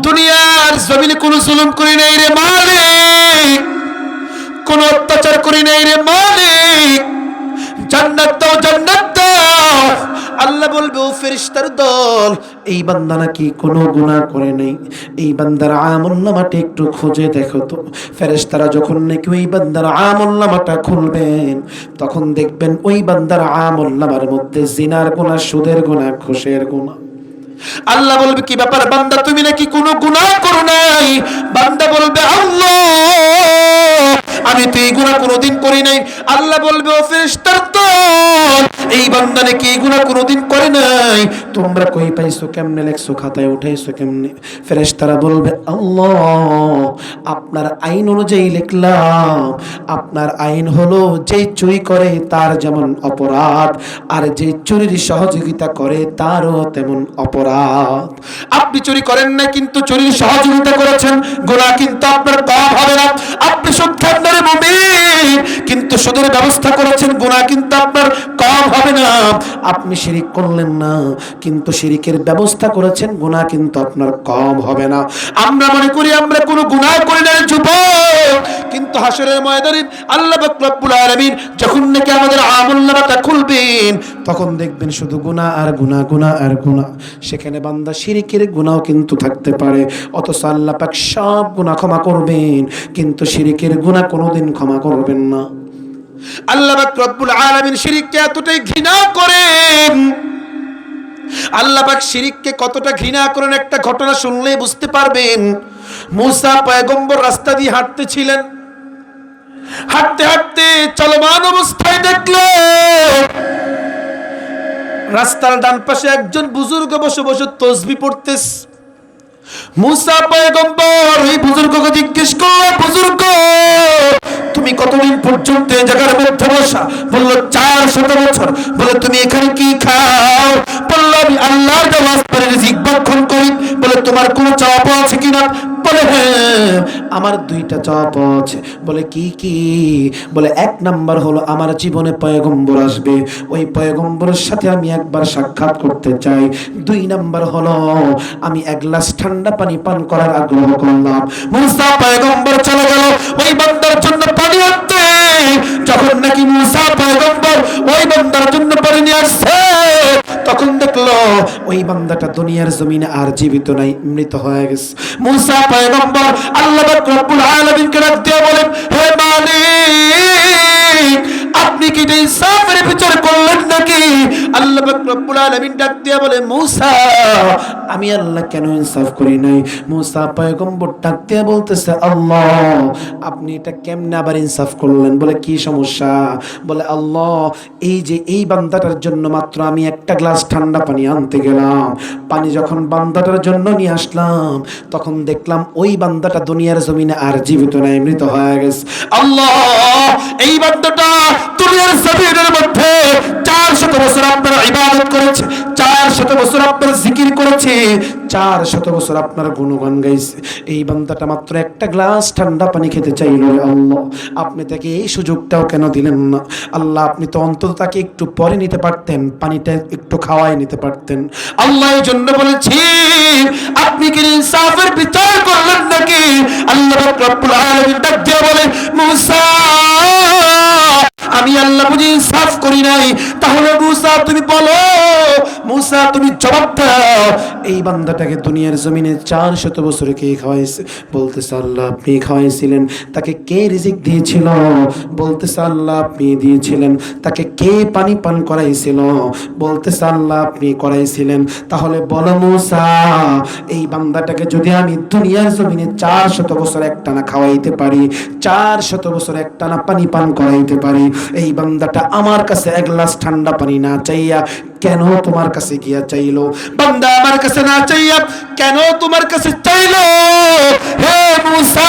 দুনিয়ার জমিনে কোনো জুলুম করি নাই রে মালিক, কোন অত্যাচার করি নাই রে মালিক, জান্নাত দাও জান্নাত দাও। আল্লাহ বলবে ও ফেরেশতার দল, এই বান্দা নাকি কোনো গুনাহ করে নাই, এই বান্দার আমলনামাটা একটু খুঁজে দেখো তো। ফেরেশতারা যখন নাকি ওই বান্দার আমলনামাটা খুলবেন, তখন দেখবেন ওই বান্দার আমলনামার মধ্যে জিনার গুনাহ, সুদের গুনাহ, ঘুষের গুনাহ। আল্লাহ বলবে কি ব্যাপার বান্দা, তুমি নাকি কোনো গুনাহ করো নাই? বান্দা বলবে আল্লাহ আমি তো এই গুনাহ কোনোদিন করি নাই। আল্লাহ বলবে ও ফেরেশতার দল, এই বান্দা নাকি এই গুনাহ কোনোদিন করে নাই, তোমরা কই পাইছো, কেমনে লেখছো, খাতায় উঠাইছো কেমনে? ফেরেশতারা বলবে আল্লাহ আপনার আইন অনুযায়ী লিখলাম। আপনার আইন হলো যে চুরি করে তার যেমন অপরাধ, আর যে চুরির সহযোগিতা করে তারও তেমন অপরাধ। আপনি চুরি করেন না কিন্তু চুরির সহযোগিতা করেছেন, গুনাহ কিন্তু আপনার কম হবে না। আপনি সুদ খান না রে মুমিন, কিন্তু সুদের ব্যবস্থা করেছেন, গুনাহ কিন্তু আপনার কম হবে না। আপনি শিরিক করলেন না, কিন্তু শিরিকের ব্যবস্থা করেছেন, গুনাহ কিন্তু আপনার কম হবে না। আমরা মনে করি আমরা কোনো গুনাহ করি না যুবক, কিন্তু হাসরের ময়দানে আল্লাহ পাক রব্বুল আলামিন যখন নাকি আমাদের আমলনামাটা খুলবেন, তখন দেখবেন শুধু গুনাহ আর গুনাহ, গুনাহ আর গুনাহ। সেখানে বান্দা শিরিকের গুনাহও কিন্তু থাকতে পারে, অথচ আল্লাহ পাক সব গুনাহ ক্ষমা করবেন, কিন্তু শিরিকের গুনাহ কোনোদিন ক্ষমা করবেন না। আল্লাহ পাক রব্বুল আলামিন শিরিককে এতটাই ঘৃণা করেন, আল্লাহ পাক শিরিককে কতটা ঘৃণা করেন একটা ঘটনা শুনলেই বুঝতে পারবেন। মুসা পয়গম্বর রাস্তা দিয়ে হাঁটতেছিলেন, হাঁটতে হাঁটতে চলমান অবস্থায় দেখলো রাস্তার ডান পাশে একজন বুজুর্গ বসে বসে তাসবিহ পড়তেছে। মুসা পয়গম্বর ওই বুজুর্গকে জিজ্ঞেস করলো, বুজুর্গ তুমি কতদিন পর্যন্ত এই জায়গার মধ্যে বসা? বললো 400 বছর। বলে তুমি এখানে কি খাও? বললো আমি আল্লাহর নামাজ পড়ে রিজিক ভক্ষণ করি। বলে তোমার কোনো চাপ আছে কিনা? বলে হ্যাঁ আমার 2টা চাপ আছে। বলে কি কি? বলে 1 নাম্বার হলো আমার জীবনে পয়গম্বর আসবে, ওই পয়গম্বরের সাথে আমি একবার সাক্ষাৎ করতে চাই। 2 নাম্বার হলো আমি 1 গ্লাস ঠান্ডা পানি পান করার আগ্রহ করলাম। মুসা পয়গম্বর চলে গেল ওই বান্দার জন্য পানি আনতে। যখন নাকি মুসা পয়গম্বর ওই বান্দার জন্য পানি নিয়ে আসছে, তখন দেখলো ওই বান্দাটা দুনিয়ার জমিনে আর জীবিত নাই, মৃত হয়ে গেছে। মুসা পয়গম্বর আল্লাহ পাক রব্বুল আলামিনকে ডাক দিয়ে বলেন, হে মালিক আপনি কি ইনসাফের বিচার করলেন নাকি? আল্লাহ পাক রব্বুল আলামিন ডাক দিয়ে বলে, মুসা আমি আল্লাহ কেন ইনসাফ করি নাই? মুসা পয়গম্বর ডাক দিয়ে বলতেছে, আল্লাহ আপনি এটা কেমনে আবার ইনসাফ করলেন? বলে কি সমস্যা? বলে আল্লাহ এই যে এই বান্দাটার জন্য মাত্র আমি একটা গ্লাস ঠান্ডা পানি আনতে গেলাম, পানি যখন বান্দাটার জন্য নিয়ে আসলাম তখন দেখলাম ওই বান্দাটা দুনিয়ার জমিনে আর জীবিত নাই, মৃত হয়ে গেছে। আল্লাহ এই বান্দাটা দুনিয়ার জমিনের মধ্যে 400 বছর আপনার ইবাদত করেছে, 400 বছর আপনার জিকির করেছে, 400 বছর আপনার গুণগান গাইছে, এই বান্দাটা মাত্র একটা গ্লাস ঠান্ডা পানি খেতে চাইলো। আল্লাহ আপনি তাকে এই সুযোগটাও কেন দিলেন না? আল্লাহ আপনি তো অন্তত তাকে একটু পরে নিতে পারতেন, পানিটা একটু খাওয়াই নিতে পারতেন। আল্লাহ এই জন্য বলেছি আপনি কি ইনসাফের বিচার করলেন নাকি? আল্লাহ রাব্বুল আলামিন ডাক দিয়ে বলে, মুসা আমি আল্লাহ বুঝি ইনসাফ করি নাই? তাহলে মুসা তুমি বলো, মুসা তুমি জবাব দাও, এই বান্দাটাকে দুনিয়ার জমিনে 400 বছর কে খাওয়াইছে? বলতেছে আল্লাহ আপনি খাওয়াইছিলেন। তাকে কে রিজিক দিয়েছিল? বলতেছে আল্লাহ আপনি দিয়েছিলেন। তাকে কে পানি পান করাইছিল? বলতেছে আল্লাহ আপনি করাইছিলেন। তাহলে বলো মুসা এই বান্দাটাকে যদি আমি দুনিয়ার জমিনে 400 বছর একটানা খাওয়াইতে পারি, 400 বছর একটানা পানি পান করাইতে পারি, এই বান্দাটা আমার কাছে এক গ্লাস ঠান্ডা পানি না চাইয়া কেন তোমার কাছে গিয়া চাইলো? বান্দা আমার কাছে না চাইয়া কেন তোমার কাছে চাইলো? হে মুসা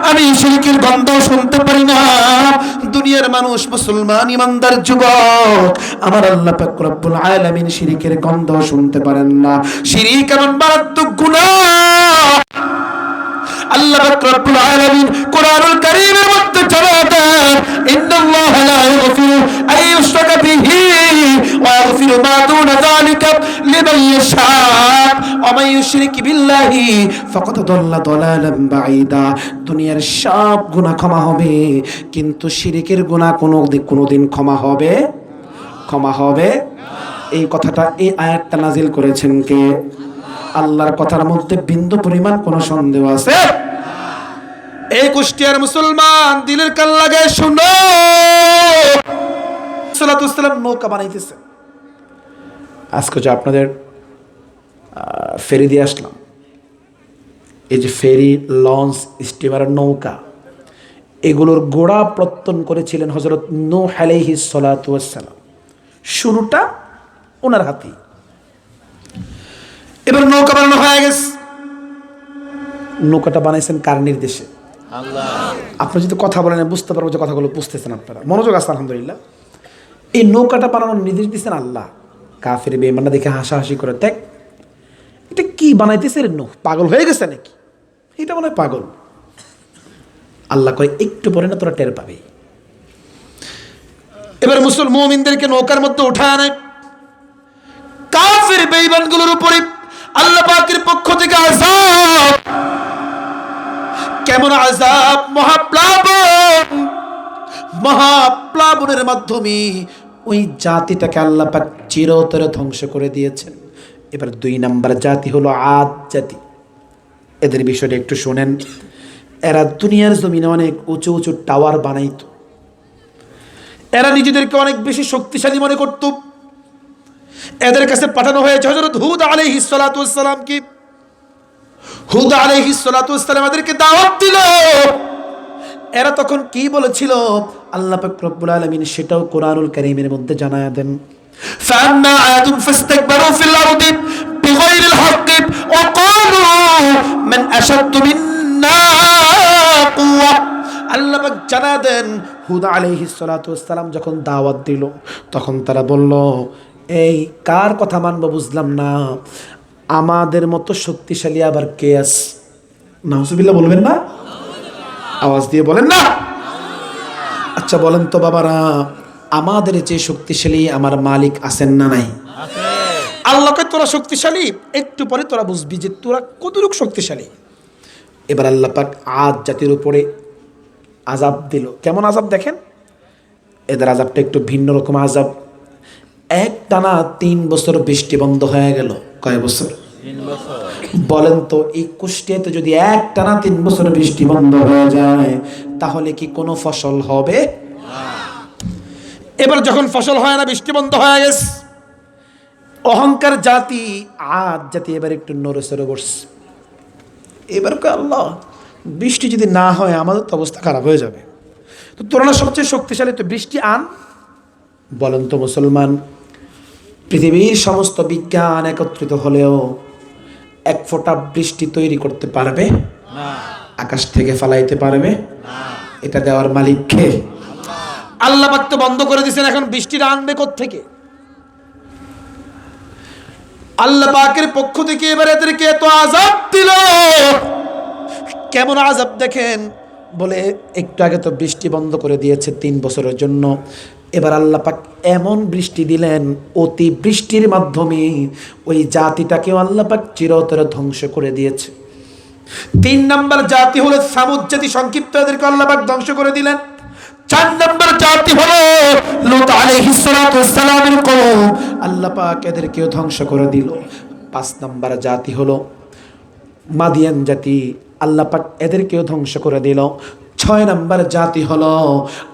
আমি শিরকের গন্ধ শুনতে পারি না। দুনিয়ার মানুষ মুসলমান ইমানদার যুবক আমার আল্লাহ পাক রব্বুল আলামিন শিরকের গন্ধ শুনতে পারেন না। শিরক এমন মারাত্মক গুনাহ আল্লাহ পাক রব্বুল আলামিন কোরআনুল কারীমের মধ্যে জানান দেন, ইন্নাল্লাহা লা ইয়াগফিরু আন ইউশরাকা বিহি ওয়া ইয়াগফিরু মা দুনা যালিকা লিমান ইয়াশা ওয়া মান ইউশরিক বিল্লাহি ফাকাদ দাল্লা দালালান বাঈদা। দুনিয়ার সব গুনাহ ক্ষমা হবে কিন্তু শিরকের গুনাহ কোনোদিন ক্ষমা হবে? ক্ষমা হবে? এই কথাটা এই আয়াতটা নাজিল করেছেন কে? আল্লাহর কথার মধ্যে বিন্দু পরিমাণ কোনো সন্দেহ আছে? এই কুষ্টিয়ার মুসলমান দিলের কান লাগায় শুনো, সাল্লাল্লাহু আলাইহি ওয়াসাল্লাম নৌকা বানাইতেছে। আজকে যে আপনাদের ফেরি দিয়ে আসলাম, এই যে ফেরি, লঞ্চ, স্টিমার, নৌকা, এগুলোর গোড়া প্রত্যন করেছিলেন হযরত নূহ আলাইহিস সালাতু ওয়াস সালাম। শুরুটা ওনার হাতেই। এবার নৌকা বানানো হয়ে গেছে। নৌকাটা বানাইছেন কার নির্দেশে? আল্লাহ। আপনি যদি কথা বলেন বুঝতে পারবো যে কথাগুলো বুঝতেছেন আপনারা, মনোযোগ আছে আলহামদুলিল্লাহ। এই নৌকাটা বানানোর নির্দেশ দিচ্ছেন আল্লাহ। কাফের বেঈমানরা দেখে হাসাহাসি করে, দেখ এটা কি বানাইতেছে রে, নূহ পাগল হয়ে গেছে নাকি? এটা মনে হয় পাগল। আল্লাহ কয় একটু পরে না তোরা টের পাবি। এবার মুমিনদেরকে নৌকার মধ্যে উঠা আনে। কাফের বেঈমানগুলোর উপরে আল্লাহ পাকের পক্ষ থেকে আযাব। কেমন আযাব? মহাপ্লাবনের মাধ্যমে ওই জাতিটাকে আল্লাহ পাক চিরতরে ধ্বংস করে দিয়েছেন। এবার 2 নাম্বার জাতি হলো আদ জাতি। এদের বিষয়টা একটু শুনেন। এরা দুনিয়ার জমিনে অনেক উঁচু উঁচু টাওয়ার বানাইতো। এরা নিজেদেরকে অনেক বেশি শক্তিশালী মনে করত। এদের কাছে পাঠানো হয়েছে হযরত হুদ আলাইহিস সালাতু ওয়াস সালাম কি। হুদ আলাইহিস সালাতু ওয়াস সালাম এদেরকে দাওয়াত দিল। এরা তখন কি বলেছিল আল্লাহ পাক রব্বুল আলামিন সেটাও কোরআনুল কারীমের মধ্যে জানায়া দেন। ফাআম্মা আদুম ফাস্তাকবারু ফিল আরদি বিগাইরিল হাক্কি ওয়া ক্বালু মান আশাদ্দু মিন্না কুওয়া। আল্লাহ পাক জানায়া দেন হুদ আলাইহিস সালাতু ওয়াস সালাম যখন দাওয়াত দিল তখন তারা বলল, এই কার কথা মানবো বুঝলাম না, আমাদের মতো শক্তিশালী আবার কে আছে? নাউজুবিল্লাহ বলবেন না? আওয়াজ দিয়ে বলেন না। আচ্ছা বলেন তো বাবারা, আমাদের যে শক্তিশালী আমার মালিক আছেন না নাই? আল্লাহকে তোরা শক্তিশালী, একটু পরে তোরা বুঝবি যে তোরা কতটুকু শক্তিশালী। এবার আল্লাহ পাক আদ জাতির উপরে আযাব দিল। কেমন আযাব দেখেন, এদের আযাবটা একটু ভিন্ন রকম আযাব। একটানা 3 বছর বৃষ্টি বন্ধ হয়ে গেল। কয় বছর? 3 বছর। বলেন তো এই কুষ্টিয়াতে যদি একটানা 3 বছর বৃষ্টি বন্ধ হয়ে যায় তাহলে কি কোনো ফসল হবে? এবার যখন ফসল হয় না, বৃষ্টি বন্ধ হয়ে গেছে, অহংকার জাতি আদ জাতি এবার একটু নড়েচড়ে বসছে। এবার কয় আল্লাহ বৃষ্টি যদি না হয় আমাদের তো অবস্থা খারাপ হয়ে যাবে, তো তোরা না সবচেয়ে শক্তিশালী, তো বৃষ্টি আন। বলেন তো মুসলমান, পৃথিবীর সমস্ত বিজ্ঞান একত্রিত হলেও এক ফোঁটা বৃষ্টি তৈরি করতে পারবে না, আকাশ থেকে ফালাইতে পারবে না। এটা দেওয়ার মালিক কে? আল্লাহ পাক তো বন্ধ করে দিয়েছেন, এখন বৃষ্টিটা আনবে কোত্থেকে? আল্লাহ পাকের পক্ষ থেকে এবার এদেরকে এত আযাব দিল। কেমন আযাব দেখেন, বলে একটু আগে তো বৃষ্টি বন্ধ করে দিয়েছে 3 বছরের জন্য, এবার আল্লাহ পাক এমন বৃষ্টি দিলেন, অতি বৃষ্টির মাধ্যমে ওই জাতিটাকেও আল্লাহ পাক চিরতরে ধ্বংস করে দিয়েছে। 3 নম্বর জাতি হলো সামুদ জাতি, সংক্ষিপ্ত এদেরকে আল্লাহ পাক ধ্বংস করে দিলেন। 4 নম্বর জাতি হলো লূত আলাইহিস সালাতু ওয়াস সালামের কওম, আল্লাহ পাক এদেরকেও ধ্বংস করে দিল। 5 নম্বর জাতি হলো মাদিয়ান জাতি, আল্লাহ পাক এদেরকেও ধ্বংস করে দিল। 6 নম্বর জাতি হলো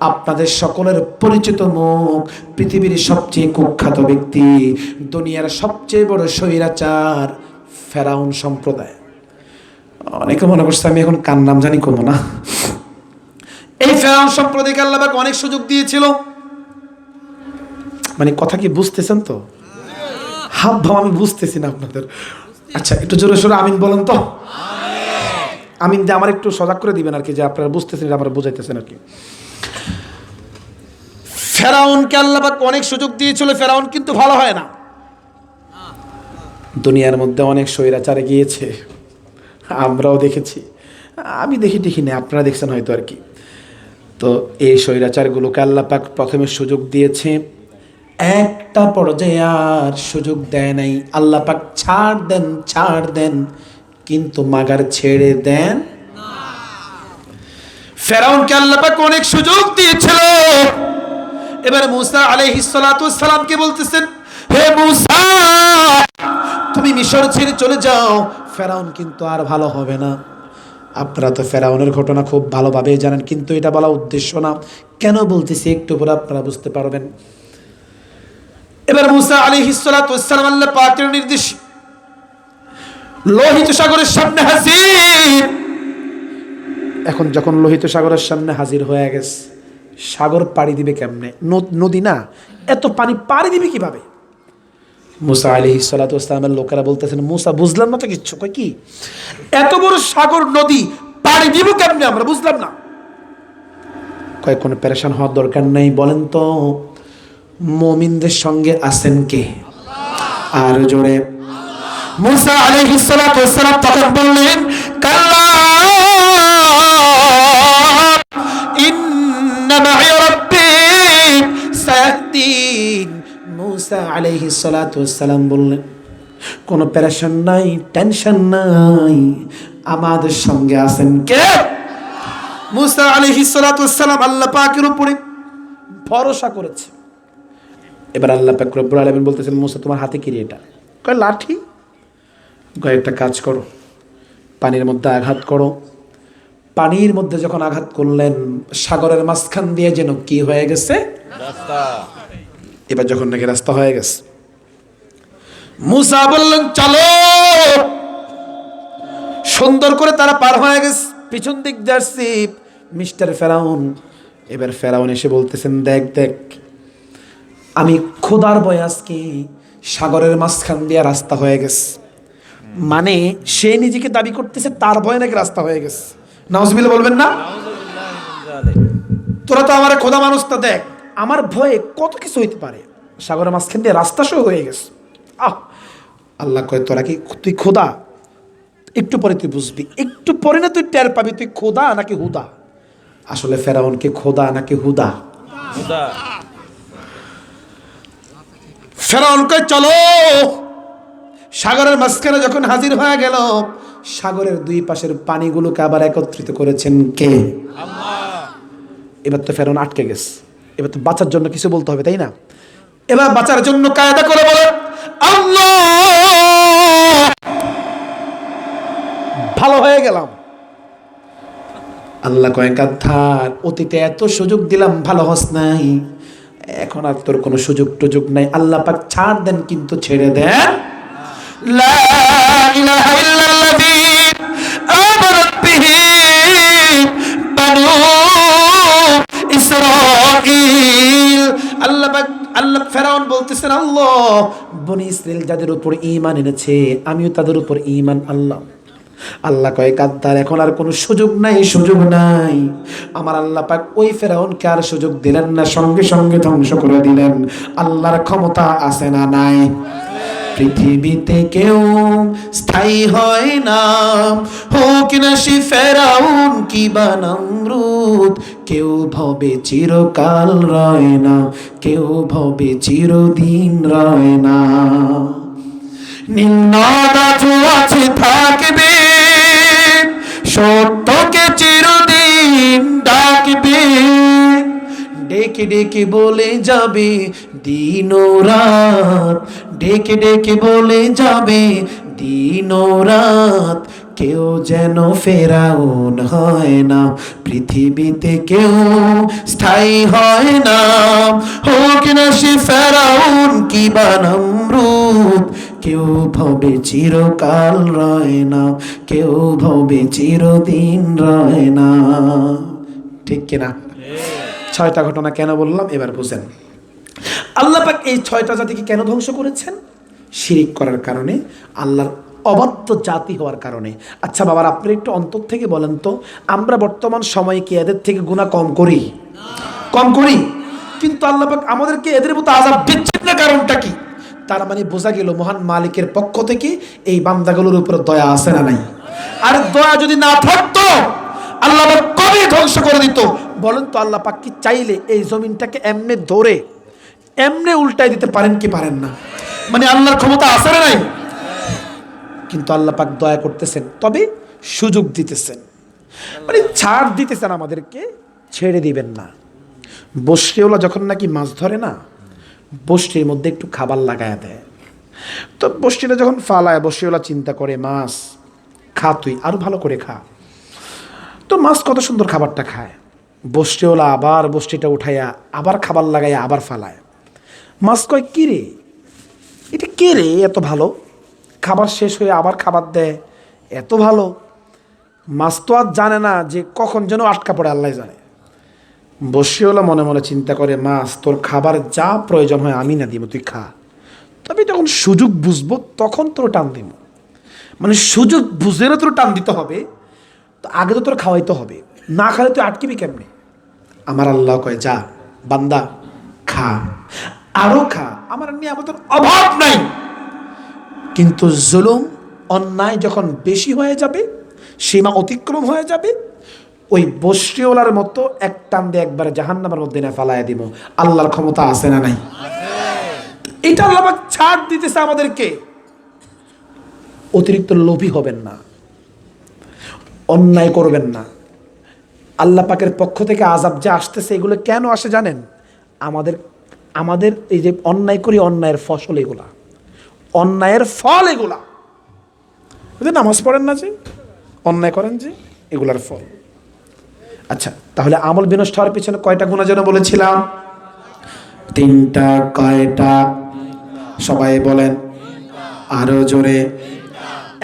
আপনাদের সকলের পরিচিত মুখ, পৃথিবীর সবচেয়ে কুখ্যাত ব্যক্তি, দুনিয়ার সবচেয়ে বড় স্বৈরাচার ফেরাউন সম্প্রদায়। অনেকে মনে করছে আমি এখন কার নাম জানি কমো না। এই ফেরাউন সম্প্রদায়কে আল্লাহ পাক অনেক সুযোগ দিয়েছিল। মানে কথা কি বুঝতেছেন তো? হাব ভাব আমি বুঝতেছি না আপনাদের। আচ্ছা একটু জোরে সোরে আমিন বলেন তো। আমিন দিয়ে আমার একটু সজাগ করে দিবেন আর কি, যে আপনারা বুঝতেছেন, আপনারা বুঝাইতেছেন আর কি। ফেরাউনকে আল্লাহ পাক অনেক সুযোগ দিয়েছিল, ফেরাউন কিন্তু ভালো হয় না। দুনিয়ার মধ্যে অনেক স্বৈরাচারে গিয়েছে, আমরাও দেখেছি, আমি দেখি না, আপনারা দেখছেন হয়তো আর কি। তো এই স্বৈরাচারগুলোকে আল্লাহ পাক প্রথমে সুযোগ দিয়েছে, একটা পর্যায়ে আর সুযোগ দেয় নাই। আল্লাহ পাক ছাড় দেন কিন্তু মাগার ছেড়ে দেন না। ফেরাউনকে আল্লাহ পাক অনেক সুযোগ দিয়েছিল। এবার মূসা আলাইহিস সালাতু ওয়াস সালামকে বলতেছেন, হে মূসা তুমি মিশর ছেড়ে চলে যাও, ফেরাউন কিন্তু আর ভালো হবে না। আপনারা তো ফেরাউনের ঘটনা খুব ভালোভাবে জানেন, কিন্তু এটা বলা উদ্দেশ্য না। কেন বলতেছি একটু পরে আপনারা বুঝতে পারবেন। এবার মূসা আলাইহিস সালাতু ওয়াস সালাম আল্লাহ পাকের নির্দেশ লোহিত সাগরের সামনে হাজির। এখন যখন লোহিত সাগরের সামনে হাজির হয়ে গেছে, সাগর পাড়ি দিবে কেমনে? নদী না, এত পানি পাড়ি দিবে কিভাবে? মূসা আলাইহিস সালাতু ওয়াস সালামের লোকেরা বলতেছেন, মূসা বুঝলাম না তো কিচ্ছু। কই কি এত বড় সাগর নদী পাড়ি দিব কেমনে আমরা বুঝলাম না। কয় কোনো পেরেশান হওয়ার দরকার নাই, বলেন তো মুমিনদের সঙ্গে আছেন কে? আর জোরে। মূসা আলাইহিস সালাতু ওয়াস সালাম তখন বললেন, কাল্লা ইন্না মা'i রাব্বি সায়াহদিন। মূসা আলাইহিস সালাতু ওয়াস সালাম বললেন, কোনো পেরেশান নাই, টেনশন নাই, আমাদের সঙ্গে আছেন কে? মূসা আলাইহিস সালাতু ওয়াস সালাম আল্লাহ পাকের উপরে ভরসা করেছে। এবার আল্লাহ পাক রব্বুল আলামিন বলতেছেন, মূসা তোমার হাতে কি এটা? কয় লাঠি। কয় একটা কাজ করো, পানির মধ্যে আঘাত করো। পানির মধ্যে যখন আঘাত করলেন, সাগরের মাঝখান দিয়ে যেন কি হয়ে গেছে? রাস্তা। এবার যখন নাকি রাস্তা হয়ে গেছে, মূসা বললেন চলো। সুন্দর করে তারা পার হয়ে গেছে। পিছন দিক যাচ্ছি মিস্টার ফেরাউন। এবার ফেরাউন এসে বলতেছেন, দেখ আমি খোদার ভয়ে আজকে সাগরের মাঝখান দিয়ে রাস্তা হয়ে গেছে। মানে সে নিজেকে দাবি করতেছে তার ভয়ে নাকি রাস্তা হয়ে গেছে। নাউজুবিল্লাহ বলবেন না? তোরা তো আমার খোদা মানুষ, তা দেখ আমার ভয়ে কত কিছু হইতে পারে, সাগরের মাঝখান দিয়ে রাস্তা সহ হয়ে গেছে। আল্লাহ কয়, তোরা কি তুই খোদা? একটু পরে তুই বুঝবি, একটু পরে না তুই টের পাবি তুই খোদা নাকি হুদা। আসলে ফেরাউনকে খোদা নাকি হুদা? ফেরাউন কয় চলো। সাগরের মাঝখানে যখন হাজির হয়ে গেল, সাগরের দুই পাশের পানিগুলোকে আবার একত্রিত করেছেন কে? আল্লাহ। এবার তো ফেরাউন আটকে গেছে, এবার তো বাঁচার জন্য কিছু বলতে হবে, তাই না? এবার বাঁচার জন্য কায়দা করে বলে, আল্লাহ ভালো হয়ে গেলাম। আল্লাহ কয়, গাদ্দার অতীতে এত সুযোগ দিলাম, ভালো হস নাই, এখন আর তোর কোনো সুযোগ টুযোগ নাই। আল্লাহ পাক ছাড় দেন কিন্তু ছেড়ে দেন। লা ইলাহা ইল্লাল্লাযী আমানাত বিহি বানু ইসরাঈল। আল্লাহ ফেরাউন বলতেছেন, আল্লাহ বনি ইসরাইল যাদের উপর ঈমান এনেছে আমিও তাদের উপর ঈমান আনলাম। আল্লাহ কয় গাদ্দার, এখন আর কোনো সুযোগ নাই, সুযোগ নাই। আমার আল্লাহ পাক ওই ফেরাউনকে আর সুযোগ দিলেন না, সঙ্গে সঙ্গে ধ্বংস করে দিলেন। আল্লাহর ক্ষমতা আছে না নাই? পৃথিবীতে কেউ স্থায়ী হয় না, হোক না সে ফেরাউন কিবা নমরুদ। কেউ ভবে চিরকাল রয় না, কেউ ভবে চিরদিন রয় না। নিম্নদাচু আছে থাকবে, সত্যকে চিরদিন ডাকবে। ডেকে ডেকে বলে যাবে দিন ও রাত, ডেকে ডেকে বলে যাবে দিন ও রাত। কেউ যেন ফেরাউন হয় না, পৃথিবীতে কেউ স্থায়ী হয় না, হোক না সে ফেরাউন কিবা নমরুদ। কেউ ভবে চিরকাল রয় না, কেউ ভবে চিরদিন রয় না। ঠিক কিনা? 6টা ঘটনা কেন বললাম এবার বুঝেন। আল্লাহ পাক এই 6টা জাতিকে কেন ধ্বংস করেছেন? শিরিক করার কারণে, আল্লাহর অবাধ্য জাতি হওয়ার কারণে। আচ্ছা বাবার, আপনি একটু অন্তর থেকে বলেন তো, আমরা বর্তমান সময়ে কি এদের থেকে গুনাহ কম করি? কম করি। কিন্তু আল্লাহ পাক আমাদেরকে এদের মতো আযাব দিচ্ছেন না, কারণটা কি? তার মানে বোঝা গেল মহান মালিকের পক্ষ থেকে এই বান্দাগুলোর উপর দয়া আছে না নাই? আর দয়া যদি না থাকতো আল্লাহ পাক কবে ধ্বংস করে দিত? বলেন তো, আল্লাহ পাক কি চাইলে এই জমিনটাকে এমনে ধরে এমনে উল্টাই দিতে পারেন কি পারেন না? মানে আল্লাহর ক্ষমতা আছে না নাই? কিন্তু আল্লাহ পাক দয়া করতেছেন, তবে সুযোগ দিতেছেন, মানে ছাড় দিতেছেন আমাদেরকে, ছেড়ে দিবেন না। বসরিওয়ালা যখন নাকি মাছ ধরে না, বসরির মধ্যে একটু খাবার লাগায় দেয়। তো বসরিটা যখন ফালায়, বসরিওয়ালা চিন্তা করে, মাছ খা, তুই আরো ভালো করে খা। তো মাছ কত সুন্দর খাবারটা খায়। বসরিওয়ালা আবার বসরিটা উঠাইয়া আবার খাবার লাগাইয়া আবার ফালায়। মাছ কয়, কি রে, এটা কে রে এত ভালো, খাবার শেষ হয়ে আবার খাবার দেয়, এত ভালো। মাছ তো আর জানে না যে কখন যেন আটকা পড়ে, আল্লাহ জানে। বসিওয়ালা মনে মনে চিন্তা করে, মাছ তোর খাবার যা প্রয়োজন হয় আমি না দিব, তুই খা, তবে যখন সুযোগ বুঝবো তখন তোর টান দিব। মানে সুযোগ বুঝে না তোর টান দিতে হবে, তো আগে তো তোর খাওয়াইতে হবে, না খালে তুই আটকিবি কেমনে? আমার আল্লাহ কয়, যা বান্দা খা, আরো খা, আমার নিয়ামতের অভাব নাই। কিন্তু জুলুম, অন্যায় যখন বেশি হয়ে যাবে, সীমা অতিক্রম হয়ে যাবে, ওই বসরিওয়ালার মতো এক টান দিয়ে একবারে জাহান্নামের মধ্যে না ফালাইয়া দিব। আল্লাহর ক্ষমতা আছে না নাই? এটা আল্লাহ পাক ছাড় দিতেছে আমাদেরকে। অতিরিক্ত লোভী হবেন না, অন্যায় করবেন না। আল্লাহ পাকের পক্ষ থেকে আযাব যে আসতেছে, এগুলো কেন আসে জানেন? আমাদের এই যে অন্যায় করি, অন্যায়ের ফসল এগুলা, অন্যায়ের ফল এগুলা। নামাজ পড়েন না যে, অন্যায় করেন যে, এগুলার ফল। আচ্ছা, তাহলে আমল বিনষ্ট হওয়ার পিছনে কয়টা গুনাহ যেন বলেছিলাম? 3টা। কয়টা? সবাই বলেন আরো জোরে।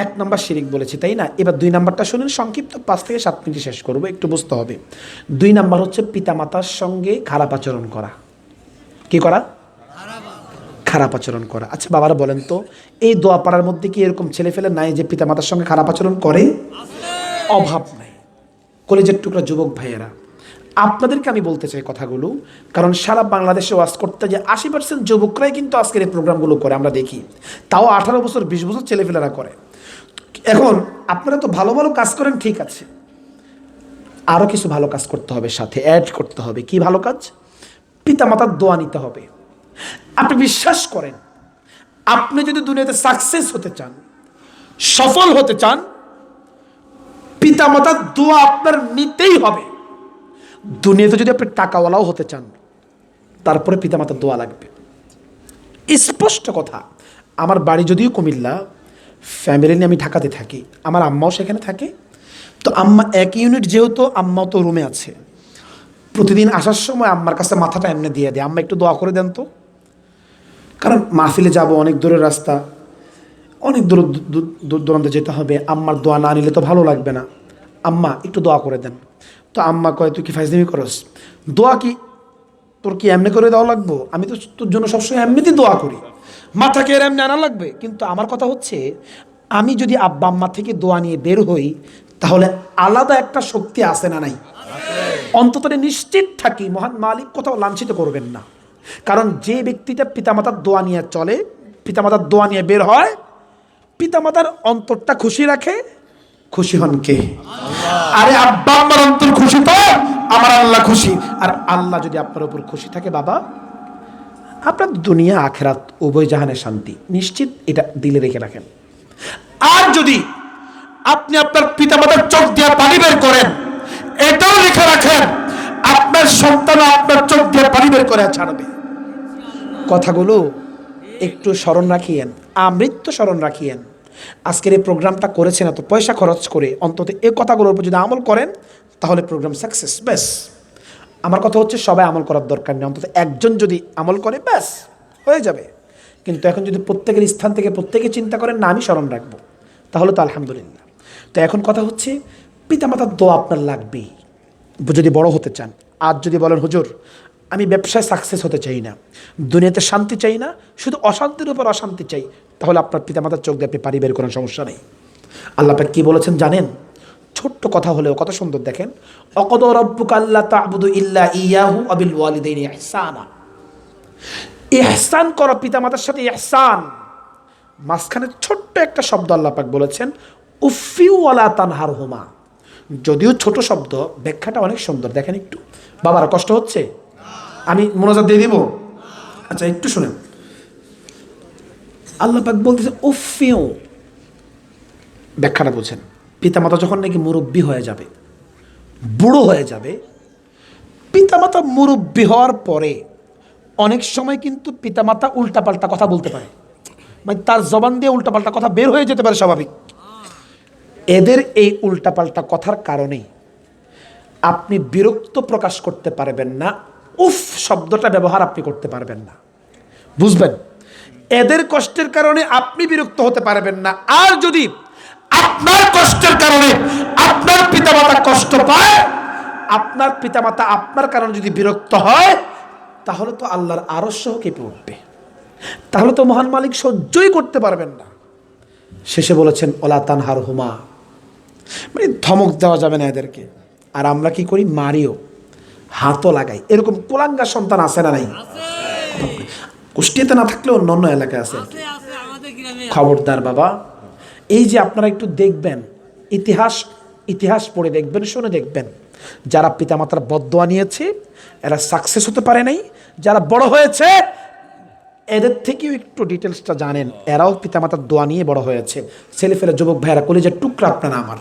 1 নাম্বার শিরিক বলেছি, তাই না? এবার 2 নাম্বারটা শুনুন, সংক্ষিপ্ত 5 থেকে 7 মিনিটে শেষ করবো, একটু বুঝতে হবে। 2 নাম্বার হচ্ছে পিতামাতার সঙ্গে খারাপ আচরণ করা। কি করা? খারাপ আচরণ করা। আচ্ছা বাবারা বলেন তো, এই দোয়া পাড়ার মধ্যে কি এরকম ছেলে ফেলে নাই যে পিতামাতার সঙ্গে খারাপ আচরণ করে? অভাব নাই। কলেজের টুকরা যুবক ভাইয়েরা, আপনাদেরকে আমি বলতে চাই কথাগুলো, কারণ সারা বাংলাদেশে ওয়াজ করতে যে 80% যুবকরাই কিন্তু আজকের এই প্রোগ্রামগুলো করে, আমরা দেখি। তাও 18 বছর 20 বছর ছেলেফেলেরা করে। এখন আপনারা তো ভালো ভালো কাজ করেন, ঠিক আছে, আরও কিছু ভালো কাজ করতে হবে, সাথে অ্যাড করতে হবে। কি ভালো কাজ? পিতামাতার দোয়া নিতে হবে। আপনি বিশ্বাস করেন, আপনি যদি দুনিয়াতে সাকসেস হতে চান, সফল হতে চান, পিতামাতার দোয়া আপনার নিতেই হবে। দুনিয়াতে যদি আপনি টাকাওয়ালাও হতে চান, তারপরে পিতামাতার দোয়া লাগবে। স্পষ্ট কথা। আমার বাড়ি যদিও কুমিল্লা, ফ্যামিলি নিয়ে আমি ঢাকাতে থাকি, আমার আম্মাও সেখানে থাকে। তো আম্মা এক ইউনিট, যেহেতু আম্মাও তো রুমে আছে, প্রতিদিন আসার সময় আম্মার কাছে মাথাটা এমনি দিয়ে দেয়, আম্মা একটু দোয়া করে দেন তো। কারণ মাহফিলে যাব, অনেক দূরের রাস্তা, অনেক দূর দূর দূরান্তে যেতে হবে, আম্মার দোয়া না নিলে তো ভালো লাগবে না, আম্মা একটু দোয়া করে দেন। তো আম্মা কয়, তুই কি ফাইজলামি করস? দোয়া কি তোর কি এমনি করে দেওয়া লাগবো? আমি তো তোর জন্য সবসময় এমনিতেই দোয়া করি, মাথাকে এর এমনি আনা লাগবে? কিন্তু আমার কথা হচ্ছে, আমি যদি আব্বা আম্মা থেকে দোয়া নিয়ে বের হই, তাহলে আলাদা একটা শক্তি আছে না নাই? অন্তত নিশ্চিত থাকি মহান মালিক কোথাও লাঞ্ছিত করবেন না। কারণ যে ব্যক্তিটা পিতামাতার দোয়া নিয়ে চলে, পিতামাতার দোয়া নিয়ে বের হয়, পিতামাতার অন্তরটা খুশি রাখে, খুশি হন কে? আরে আব্বা আম্মার অন্তর খুশি তো আমার আল্লাহ খুশি। আর আল্লাহ যদি আপনার উপর খুশি থাকে বাবা, আপনার দুনিয়া আখেরাত উভয় জাহানের শান্তি নিশ্চিত, এটা দিলে রেখে রাখেন। আর যদি আপনি আপনার পিতামাতার চোখ দিয়ে পানি বের করেন, এটাও লিখে রাখেন আপনার সন্তান আপনার চোখ দিয়ে পানি বের করে ছাড়বে। কথাগুলো একটু স্মরণ রাখিয়েন, আমৃত্যু স্মরণ রাখিয়েন। আজকের এই প্রোগ্রামটা করেছেন এত পয়সা খরচ করে, অন্তত এই কথাগুলোর উপর যদি আমল করেন তাহলে প্রোগ্রাম সাকসেস। ব্যাস, আমার কথা হচ্ছে সবাই আমল করার দরকার নেই, অন্তত একজন যদি আমল করে ব্যাস হয়ে যাবে। কিন্তু এখন যদি প্রত্যেকের স্থান থেকে প্রত্যেকে চিন্তা করেন না আমি স্মরণ রাখবো, তাহলে তো আলহামদুলিল্লাহ। তো এখন কথা হচ্ছে পিতামাতার দোয়া আপনার লাগবেই যদি বড় হতে চান। আজ যদি বলেন হুজুর আমি ব্যবসায় সাকসেস হতে চাই না, দুনিয়াতে শান্তি চাই না, শুধু অশান্তির উপর অশান্তি চাই, তাহলে আপনার পিতামাতার চোখ দিয়ে আপনি পানি বের করেন, সমস্যা নেই। আল্লাহ পাক কি বলেছেন জানেন? ছোট্ট কথা হলেও কত সুন্দর, দেখেন, অকদ রব্বুকা আল্লা তা'বুদু ইল্লা ইয়াহু ওয়া বিল ওয়ালিদাইনি ইহসানা। ইহসান করো পিতামাতার সাথে, ইহসান। মাঝখানে ছোট্ট একটা শব্দ আল্লাহ পাক বলেছেন উফি ওয়ালা তানহারহুমা। যদিও ছোট শব্দ, ব্যাখ্যাটা অনেক সুন্দর। দেখেন একটু, বাবার কষ্ট হচ্ছে, আমি মোনাজাত দিয়ে দিব? আচ্ছা একটু শুনেন, আল্লাহ পাক বলতেছে উফিও, ব্যাখ্যাটা বুঝেন। পিতামাতা যখন নাকি মুরব্বী হয়ে যাবে, বুড়ো হয়ে যাবে, পিতামাতা মুরব্বী হওয়ার পরে অনেক সময় কিন্তু পিতামাতা উল্টাপাল্টা কথা বলতে পারে, মানে তার জবান দিয়ে উল্টাপাল্টা কথা বের হয়ে যেতে পারে, স্বাভাবিক। এদের এই উল্টাপাল্টা কথার কারণে আপনি বিরক্ত প্রকাশ করতে পারবেন না, উফ শব্দটা ব্যবহার আপনি করতে পারবেন না, বুঝবেন? এদের কষ্টের কারণে আপনি বিরক্ত হতে পারবেন না। আর যদি আপনার কষ্টের কারণে আপনার পিতামাতা কষ্ট পায়, আপনার পিতামাতা আপনার কারণে যদি বিরক্ত হয়, তাহলে তো আল্লাহর আরশ কেঁপে উঠবে, তাহলে তো মহান মালিক সহ্যই করতে পারবেন না। শেষে বলেছেন ওলা তানহারহুমা, মানে ধমক দেওয়া যাবে না এদেরকে। আর আমরা কি করি? মারিও, হাতও লাগাই। এরকম কুলাঙ্গা সন্তান আছে না নাই? কুষ্টিয়াতে না থাকলেও অন্য অন্য এলাকায় আছে। খবরদার বাবা, এই যে আপনারা একটু দেখবেন, ইতিহাস পড়ে দেখবেন, শুনে দেখবেন, যারা পিতামাতার বদদোয়া নিয়েছে এরা সাকসেস হতে পারে নাই, যারা বড় হয়েছে এদের থেকেও একটু ডিটেলসটা জানেন, এরাও পিতামাতার দোয়া নিয়ে বড় হয়েছে। ছেলেফেলে যুবক ভাইয়েরা, কলেজের টুকরা আপনারা আমার,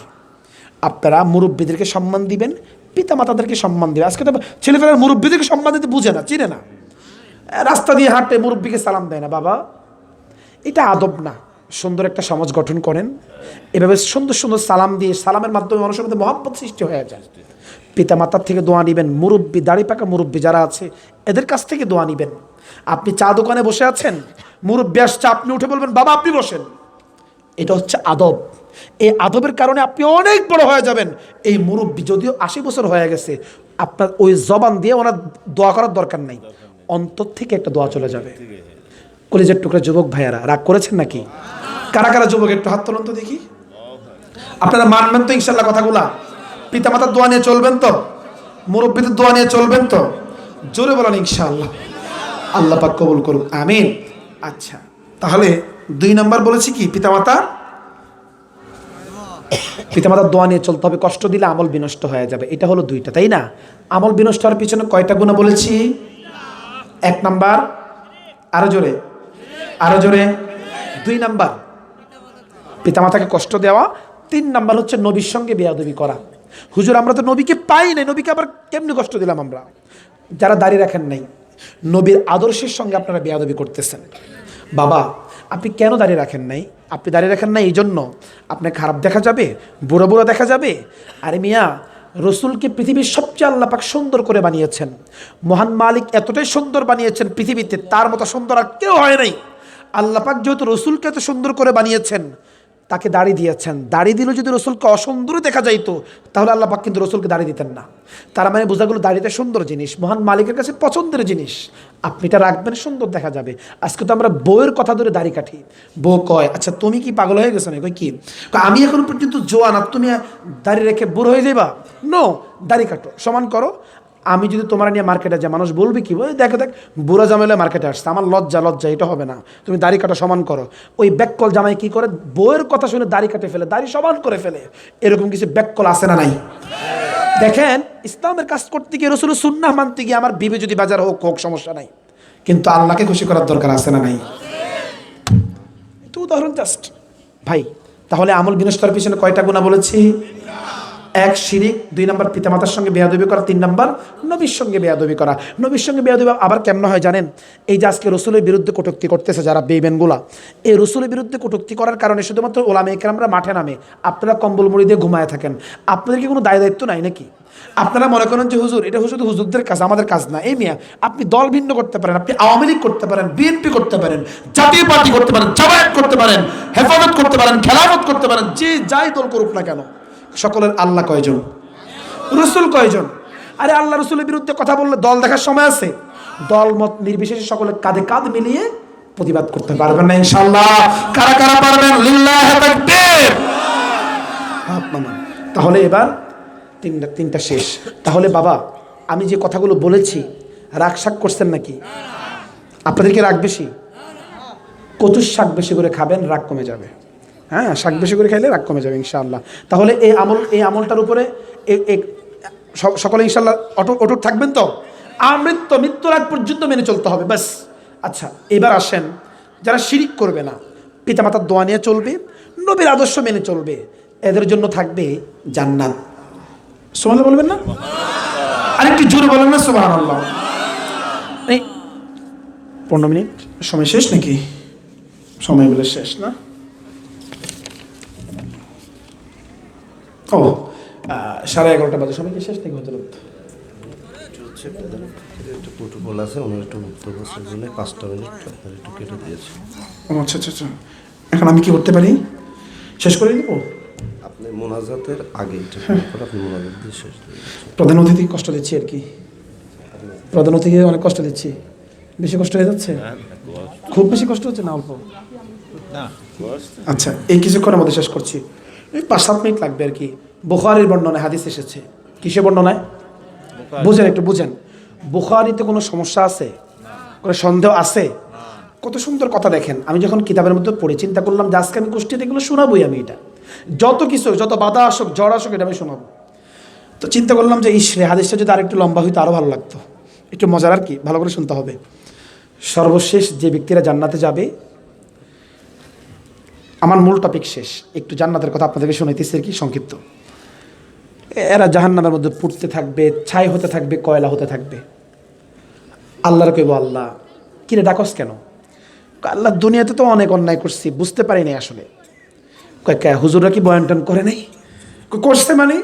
আপনারা মুরব্বীদেরকে সম্মান দিবেন, পিতামাতাদেরকে সম্মান দিবেন। আজকে তো ছেলেফেলার মুরব্বীদেরকে সম্মান দিতে বুঝে না, চিনে না, রাস্তা দিয়ে হাঁটে মুরব্বীকে সালাম দেয় না। বাবা, এটা আদব না। সুন্দর একটা সমাজ গঠন করেন, এভাবে সুন্দর সুন্দর সালাম দিয়ে, সালামের মাধ্যমে মানুষের মধ্যে মহব্বত সৃষ্টি হয়ে যায়। পিতামাতার থেকে দোয়া নিবেন, মুরব্বী, দাড়ি পাকা মুরব্বী যারা আছে এদের কাছ থেকে দোয়া নিবেন। আপনি চা দোকানে বসে আছেন, মুরব্বী আসছে, আপনি উঠে বলবেন বাবা আপনি বসেন, এটা হচ্ছে আদব। এই আদবের কারণে আপনি অনেক বড় হয়ে যাবেন। এই মুরব্বী যদিও 80 বছর হয়ে গেছে, আপনার ওই জবান দিয়ে ওনার দোয়া করার দরকার নাই, অন্তর থেকে একটা দোয়া চলে যাবে। কলেজের টুকরা যুবক ভাইয়ারা, রাগ করেছেন নাকি? কারা কারা যুবক একটু হাত তোলেন তো দেখি। আপনারা মানবেন তো ইনশাল্লাহ কথাগুলা? পিতামাতার দোয়া নিয়ে চলবেন তো? মুরব্বীদের দোয়া নিয়ে চলবেন তো? জোরে বলেন ইনশাআল্লাহ। আল্লাহ পাক কবুল করুন, আমিন। আচ্ছা, তাহলে 2 নাম্বার বলেছি কি? পিতামাতার দোয়া নিয়ে চলতে হবে। কষ্ট দিলে আমল বিনষ্ট হয়ে যাবে, এটা হলো 2টা, তাই না? আমল বিনষ্ট হওয়ার পিছনে কয়টা গুনাহ বলেছি? 1 নাম্বার, আরো জোরে, আরো জোরে। 2 নাম্বার পিতামাতাকে কষ্ট দেওয়া। 3 নাম্বার হচ্ছে নবীর সঙ্গে বেয়াদবি করা। হুজুর আমরা তো নবীকে পাই নাই, নবীকে আবার কেমনি কষ্ট দিলাম আমরা? যারা দাঁড়িয়ে রাখেন নাই, নবীর আদর্শের সঙ্গে আপনারা বেয়াদবি করতেছেন। বাবা, আপনি কেন দাঁড়িয়ে রাখেন নাই? আপনি দাঁড়িয়ে রাখেন নাই এই জন্য আপনাকে খারাপ দেখা যাবে, বুড়ো বুড়ো দেখা যাবে? আরে মিয়া, রসুলকে পৃথিবীর সবচেয়ে আল্লাহ পাক সুন্দর করে বানিয়েছেন। মহান মালিক এতটাই সুন্দর বানিয়েছেন, পৃথিবীতে তার মতো সুন্দর আর কেউ হয় নাই। আল্লাহ পাক যেহেতু রসুলকে এত সুন্দর করে বানিয়েছেন, তাকে দাড়ি দিয়েছেন। দাড়ি দিলে যদি রসুলকে অসুন্দর দেখা যাইতো, তাহলে আল্লাহ পাক কিন্তু রসুলকে দাড়ি দিতেন না। তার মানে বোঝা গেল দাড়িটা সুন্দর জিনিস, মহান মালিকের কাছে পছন্দের জিনিস। আপনি এটা রাখবেন, সুন্দর দেখা যাবে। আজকে তো আমরা বউয়ের কথা ধরে দাড়ি কাটি। বউ কয়, আচ্ছা তুমি কি পাগল হয়ে গেছো না? কই কি, আমি এখন পর্যন্ত জোয়ান আর তুমি দাড়ি রেখে বুড়ো হয়ে যাবা? নো, দাড়ি কাটো, সমান করো। আমি যদি তোমার নিয়ে মার্কেটে যাই, মানুষ বলবে কি, ওই দেখো দেখ বুড়া জামাইলে মার্কেটে আসছে, আমার লজ্জা, এটা হবে না। তুমি দাড়ি কাটা সমান করো। ওই ব্যাককল জামাই কি করে, বউয়ের কথা শুনে দাড়ি কাটে ফেলে, দাড়ি সমান করে ফেলে। এরকম কিছু ব্যাককল আছে না নাই? দেখেন, ইসলামের কাজ করতে গিয়ে, রসুলের সুন্নাহ মানতে গিয়ে আমার বিবি যদি বাজার হোক সমস্যা নাই, কিন্তু আল্লাহকে খুশি করার দরকার আছে না নাই? তো উদাহরণ জাস্ট ভাই। তাহলে আমল বিনষ্ট করার পিছনে কয়টা গুনাহ বলেছি? 1 শিরিক, 2 নম্বর পিতামাতার সঙ্গে বেয়াদবি করা, 3 নম্বর নবীর সঙ্গে বেয়াদবি করা। নবীর সঙ্গে বেয়াদবি আবার কেমন হয় জানেন? এই যে আজকে রসুলের বিরুদ্ধে কটূক্তি করতেছে যারা বেইমানগুলা, এই রসুলের বিরুদ্ধে কটূক্তি করার কারণে শুধুমাত্র ওলামায়ে কেরামরা মাঠে নামে, আপনারা কম্বল মুড়ি দিয়ে ঘুমায় থাকেন। আপনাদের কি কোনো দায়িত্ব নাই নাকি? আপনারা মনে করেন যে হুজুর, এটা শুধু হুজুরদের কাজ, আমাদের কাজ না। এই মিয়া, আপনি দল ভিন্ন করতে পারেন, আপনি আওয়ামী লীগ করতে পারেন, বিএনপি করতে পারেন, জাতীয় পার্টি করতে পারেন, জামায়াত করতে পারেন, হেফাজত করতে পারেন, খেলাফত করতে পারেন, যে যাই দল করুক না কেন, সকলের আল্লাহ কয়জন? রসুল কয়জন? আরে আল্লাহ রসুলের বিরুদ্ধে কথা বললে দল দেখার সময় আছে? দল মত নির্বিশেষে সকলে কাঁধে কাঁধ মিলিয়ে প্রতিবাদ করতে পারবেন না ইনশাআল্লাহ? কারা কারা পারবেন? লিল্লাহি তাকবীর। তাহলে এবার তিনটা শেষ। তাহলে বাবা, আমি যে কথাগুলো বলেছি, রাগ শাক করছেন নাকি? আপনাদেরকে রাগ বেশি? কচুর শাক বেশি করে খাবেন, রাগ কমে যাবে। হ্যাঁ, শাক বেশি করে খাইলে রাগ কমে যাবে ইনশাআল্লাহ। তাহলে এই আমলটার উপরে সকলে ইনশাআল্লাহ অটুট থাকবেন তো? মৃত্যুর আগ পর্যন্ত মেনে চলতে হবে, ব্যাস। আচ্ছা, এবার আসেন, যারা শিরিক করবে না, পিতামাতার দোয়া নিয়ে চলবে, নবীর আদর্শ মেনে চলবে, এদের জন্য থাকবে জান্নাত। সুবহানাল্লাহ বলবেন না? আরেকটু জোরে বলেন না সুবহানাল্লাহ। 15 মিনিট সময় শেষ নাকি? সময় বলে শেষ না? ও, 11:30 বাজে, সময় কি শেষ নাকি? একটু প্রোটোকল আছে, ওনার একটু বক্তব্য আছে বলে 5টা মিনিট আপনার একটু কেটে দিয়েছে। আচ্ছা। এখন আমি কি করতে পারি? শেষ করে দিব? আপনি মোনাজাতের আগে আপনি মোনাজাত দিয়ে শেষ দিয়ে প্রধান অতিথি কষ্ট দিচ্ছি আর কি, প্রধান অতিথিকে অনেক কষ্ট দিচ্ছি। বেশি কষ্ট হয়ে যাচ্ছে? খুব বেশি কষ্ট হচ্ছে না অল্প? আচ্ছা, এই কিছুক্ষণের মধ্যে শেষ করছি, 5-7 মিনিট লাগবে আর কি। বুখারীর বর্ণনায় হাদিস এসেছে। কিসে বর্ণনায়? বুঝেন, একটু বুঝেন। বুখারীতে কোনো সমস্যা আছে? কোনো সন্দেহ আছে? কত সুন্দর কথা দেখেন। আমি যখন কিতাবের মধ্যে পড়ে চিন্তা করলাম যে আজকে আমি গোষ্ঠীতে এগুলো শোনাবোই। আমি এটা যত কিছু, যত বাধা আসুক, জ্বর আসুক, এটা আমি শোনাবো। তো চিন্তা করলাম যে ইসরে হাদিসটা যদি আরেকটু লম্বা হইতো আরও ভালো লাগতো, একটু মজার আর কি, ভালো করে শুনতে হবে। সর্বশেষ যে ব্যক্তিরা জান্নাতে যাবে, আমার মূল টপিক শেষ, একটু জান্নাতের কথা আপনাদেরকে শোনাইতেছি আর কি, সংক্ষিপ্ত। এরা জাহান্নামের মধ্যে পুড়তে থাকবে, ছাই হতে থাকবে, কয়লা হতে থাকবে। আল্লাহর কইব, আল্লাহ কিরে ডাকস কেন? আল্লাহ দুনিয়াতে তো অনেক অন্যায় করছি, বুঝতে পারি নাই আসলে। হুজুররা কি বয়ান টন করে নাই? করছে মানে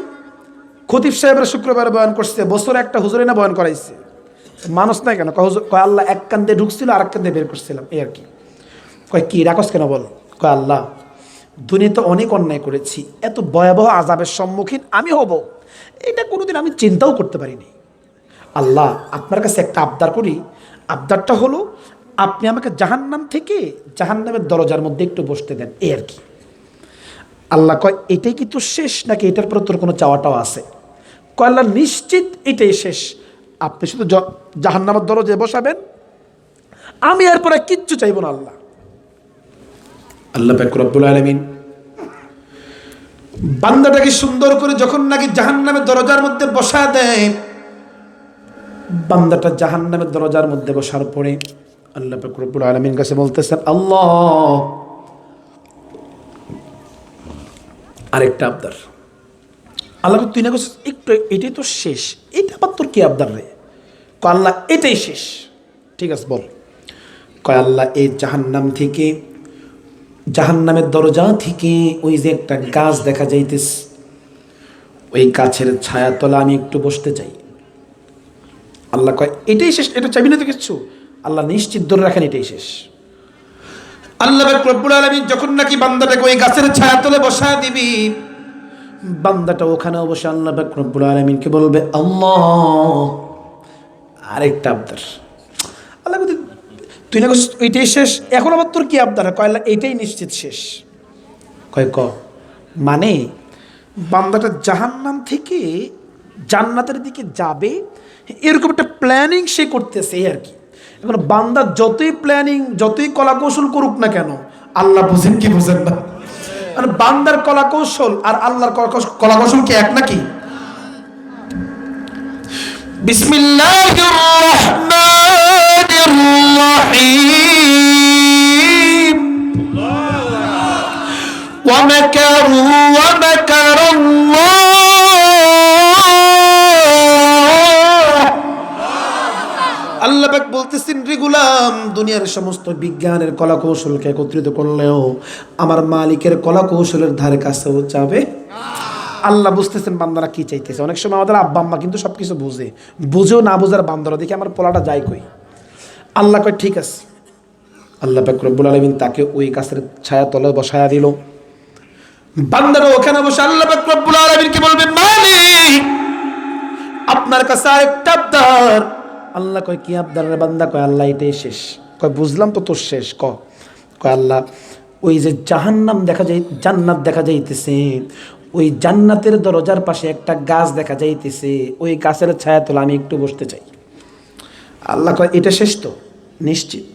খতিব সাহেবরা শুক্রবার বয়ান করছে, বছরে একটা হুজুরে না বয়ান করাইছে, মানুষ নাই কেন? আল্লাহ এক কান্দে ঢুকছিল, আর এক কান্দে বের করছিলাম, এই আর কি। কি ডাকস কেন বল? আল্লাহ দুনিয়াতে অনেক অন্যায় করেছি, এত ভয়াবহ আযাবের সম্মুখীন আমি হব, এটা কোনোদিন আমি চিন্তাও করতে পারিনি। আল্লাহ আপনার কাছে একটা আবদার করি, আবদারটা হলো আপনি আমাকে জাহান্নাম থেকে জাহান্নামের দরজার মধ্যে একটু বসতে দেন, এই আর কি। আল্লাহ কয়, এটাই কি তোর শেষ নাকি এটার পর তোর কোনো চাওয়াটাও আছে? কয় আল্লাহ নিশ্চিত এটাই শেষ, আপনি শুধু জাহান্নামের দরজায় বসাবেন, আমি এরপরে কিচ্ছু চাইব না। আল্লাহ পাক রব্বুল আলামিন বান্দাটাকে সুন্দর করে যখন নাকি জাহান্নামের দরজার মধ্যে বসা দেয়, বান্দাটা জাহান্নামের দরজার মধ্যে বসার পরে আল্লাহ পাক রব্বুল আলামিন কাছে বলতেছেন, আল্লাহ আরেকটা আবদার। আল্লাহ তুই না করছিস একটু, এটাই তো শেষ, এটা আবার তোর কি আবদার রে? কয় আল্লাহ এটাই শেষ। ঠিক আছে বল। কয় আল্লাহ এই জাহান্নাম থেকে, জাহান্নামের দরজা থেকে ওই যে একটা গাছ দেখা যাইতেছে, ওই গাছের ছায়াতলা আমি একটু বসতে চাই। আল্লাহ কয় এটাই শেষ, এটা চাইবি না তো কিচ্ছু। আল্লাহ নিশ্চিত ধরে রাখেন এটাই শেষ। আল্লাহ রব্বুল আলামিন যখন নাকি বান্দাটাকে ওই গাছের ছায়াতলে বসায় দিবি, বান্দাটা ওখানে বসে আল্লাহ রব্বুল আলামিনকে বলবে আল্লাহ আরেকটা আবদার। আল্লাহ বলতে তুই না এইটাই শেষ, এখন আবার তোর কি আবদার? কয় আল্লাহ এইটাই নিশ্চিত শেষ। কয় মানে বান্দাটা জাহান্নাম থেকে জান্নাতের দিকে যাবে এরকম একটা প্ল্যানিং সে করতেছে আর কি। এখন বান্দা যতই প্ল্যানিং যতই কলা কৌশল করুক না কেন, আল্লাহ বুঝেন কি বুঝেন না? মানে বান্দার কলা কৌশল আর আল্লাহর কলা কৌশল কি এক নাকি? বিসমিল্লাহির রহমানির রহিম। ওয়া মাকারু ওয়া মাকারাল্লাহ। আল্লাহ পাক বলতেছেন রে গোলাম, দুনিয়ার সমস্ত বিজ্ঞানের কলা কৌশলকে একত্রিত করলেও আমার মালিকের কলা কৌশলের ধারে কাছেও যাবে। আল্লাহ বুঝতেছেন বান্দারা কি চাইতেছে। অনেক সময় আমাদের আব্বা আম্মা কিন্তু সবকিছু বুঝেও না বুঝার বান্দারা দেখে আমার পোলাটা যায় কই। আল্লাহ কয় ঠিক আছে। আল্লাহ পাক রব্বুল আলামিন তাকে ওই গাছের ছায়া তলে বসায়া দিল। বান্দারা ওখানে বসে আল্লাহ পাক রব্বুল আলামিনকে বলবে মালিক আপনার কাছে আরেকটা আবদার। আল্লাহ কয় কি আবদার রে বান্দা? কয় আল্লাহ এটাই শেষ। কয় বুঝলাম তো তোর শেষ। কয় আল্লাহ ওই যে জাহান্নাম দেখা যায়, জান্নাত দেখা যাইতেছে, ওই জান্নাতের দরজার পাশে একটা গাছ দেখা যাইতেছে, ওই গাছের ছায়া তোলা আমি একটু বসতে চাই। আল্লাহ কয় এটা শেষ তো? নিশ্চিত।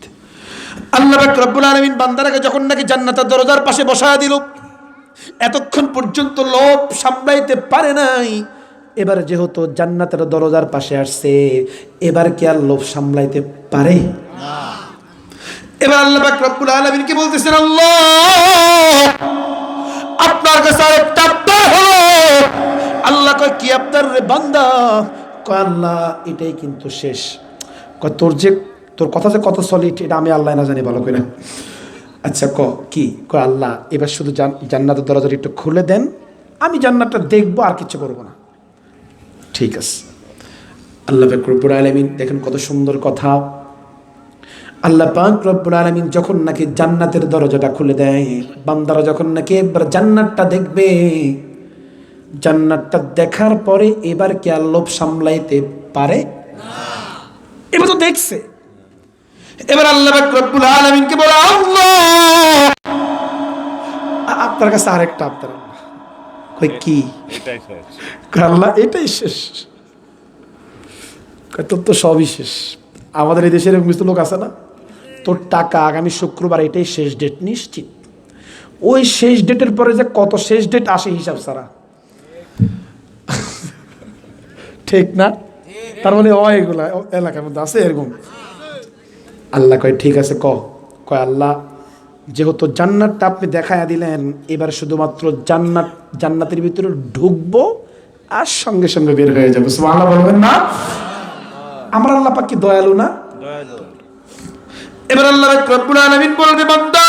আল্লাহ পাক রব্বুল আলামিন বান্দারাকে যখন নাকি জান্নাতের দরজার পাশে বসায়া দিল, এতক্ষণ পর্যন্ত লোভ সামলাইতে পারে নাই। এবার যেহেতু জান্নাতের দরজার পাশে আসছে, এবার কি আর লোভ সামলাইতে পারে? এবার আল্লাহ পাক রব্বুল আলামিন কি বলতেছেন, আল্লাহ আপনার কাছে আরেকটা আবদার হলো। আল্লাহ কয় কি আবদার রে বান্দা? কয় আল্লাহ এটাই কিন্তু শেষ। কয় তোর কথা যে কত সলিড এটা আমি আল্লাহ না জানি ভালো করে। আচ্ছা কি? কয় আল্লাহ এবার শুধু জান্নাতের দরজাটা একটু খুলে দেন, আমি জান্নাতটা দেখবো আর কিছু করবো না। ঠিক আছে। আল্লাহ পাক রব্বুল আলামিন দেখেন কত সুন্দর কথা। আল্লাহ পাক রব্বুল আলামিন যখন নাকি জান্নাতের দরজাটা খুলে দেয়, বান্দারা যখন নাকি এবার জান্নাতটা দেখবে, জান্নাতটা দেখার পরে এবার কি আর লোভ সামলাইতে পারে? এবার তো দেখছে। এবার আল্লাহ পাক রব্বুল আলামিনকে বলে আল্লাহ আপনার কাছে আরেকটা আবদার। কই কি? এটাই শেষ। আল্লাহ এটাই শেষ। তোর তো সবই শেষ। আমাদের এই দেশের এরকম লোক আছে না, তোর টাকা আগামী শুক্রবার এটাই শেষ ডেট নিশ্চিত। ওই শেষ ডেটের পরে যে কত শেষ ডেট আসে হিসাব ছাড়া, ঠিক না? তার মানে এগুলা এলাকার মধ্যে আছে এরকম। আল্লাহ কয় ঠিক আছে। কয় আল্লাহ যেহেতু জান্নাতটা আপনি দেখায়া দিলেন, এবার শুধুমাত্র জান্নাতের ভিতরে ঢুকবো আর সঙ্গে সঙ্গে বের হয়ে যাবো। সুবহানাল্লাহ বলবেন না? আমরা আল্লাহ পাক কি দয়ালু না? এবার আল্লাহ রব্বুল আলামিন বলবে বান্দা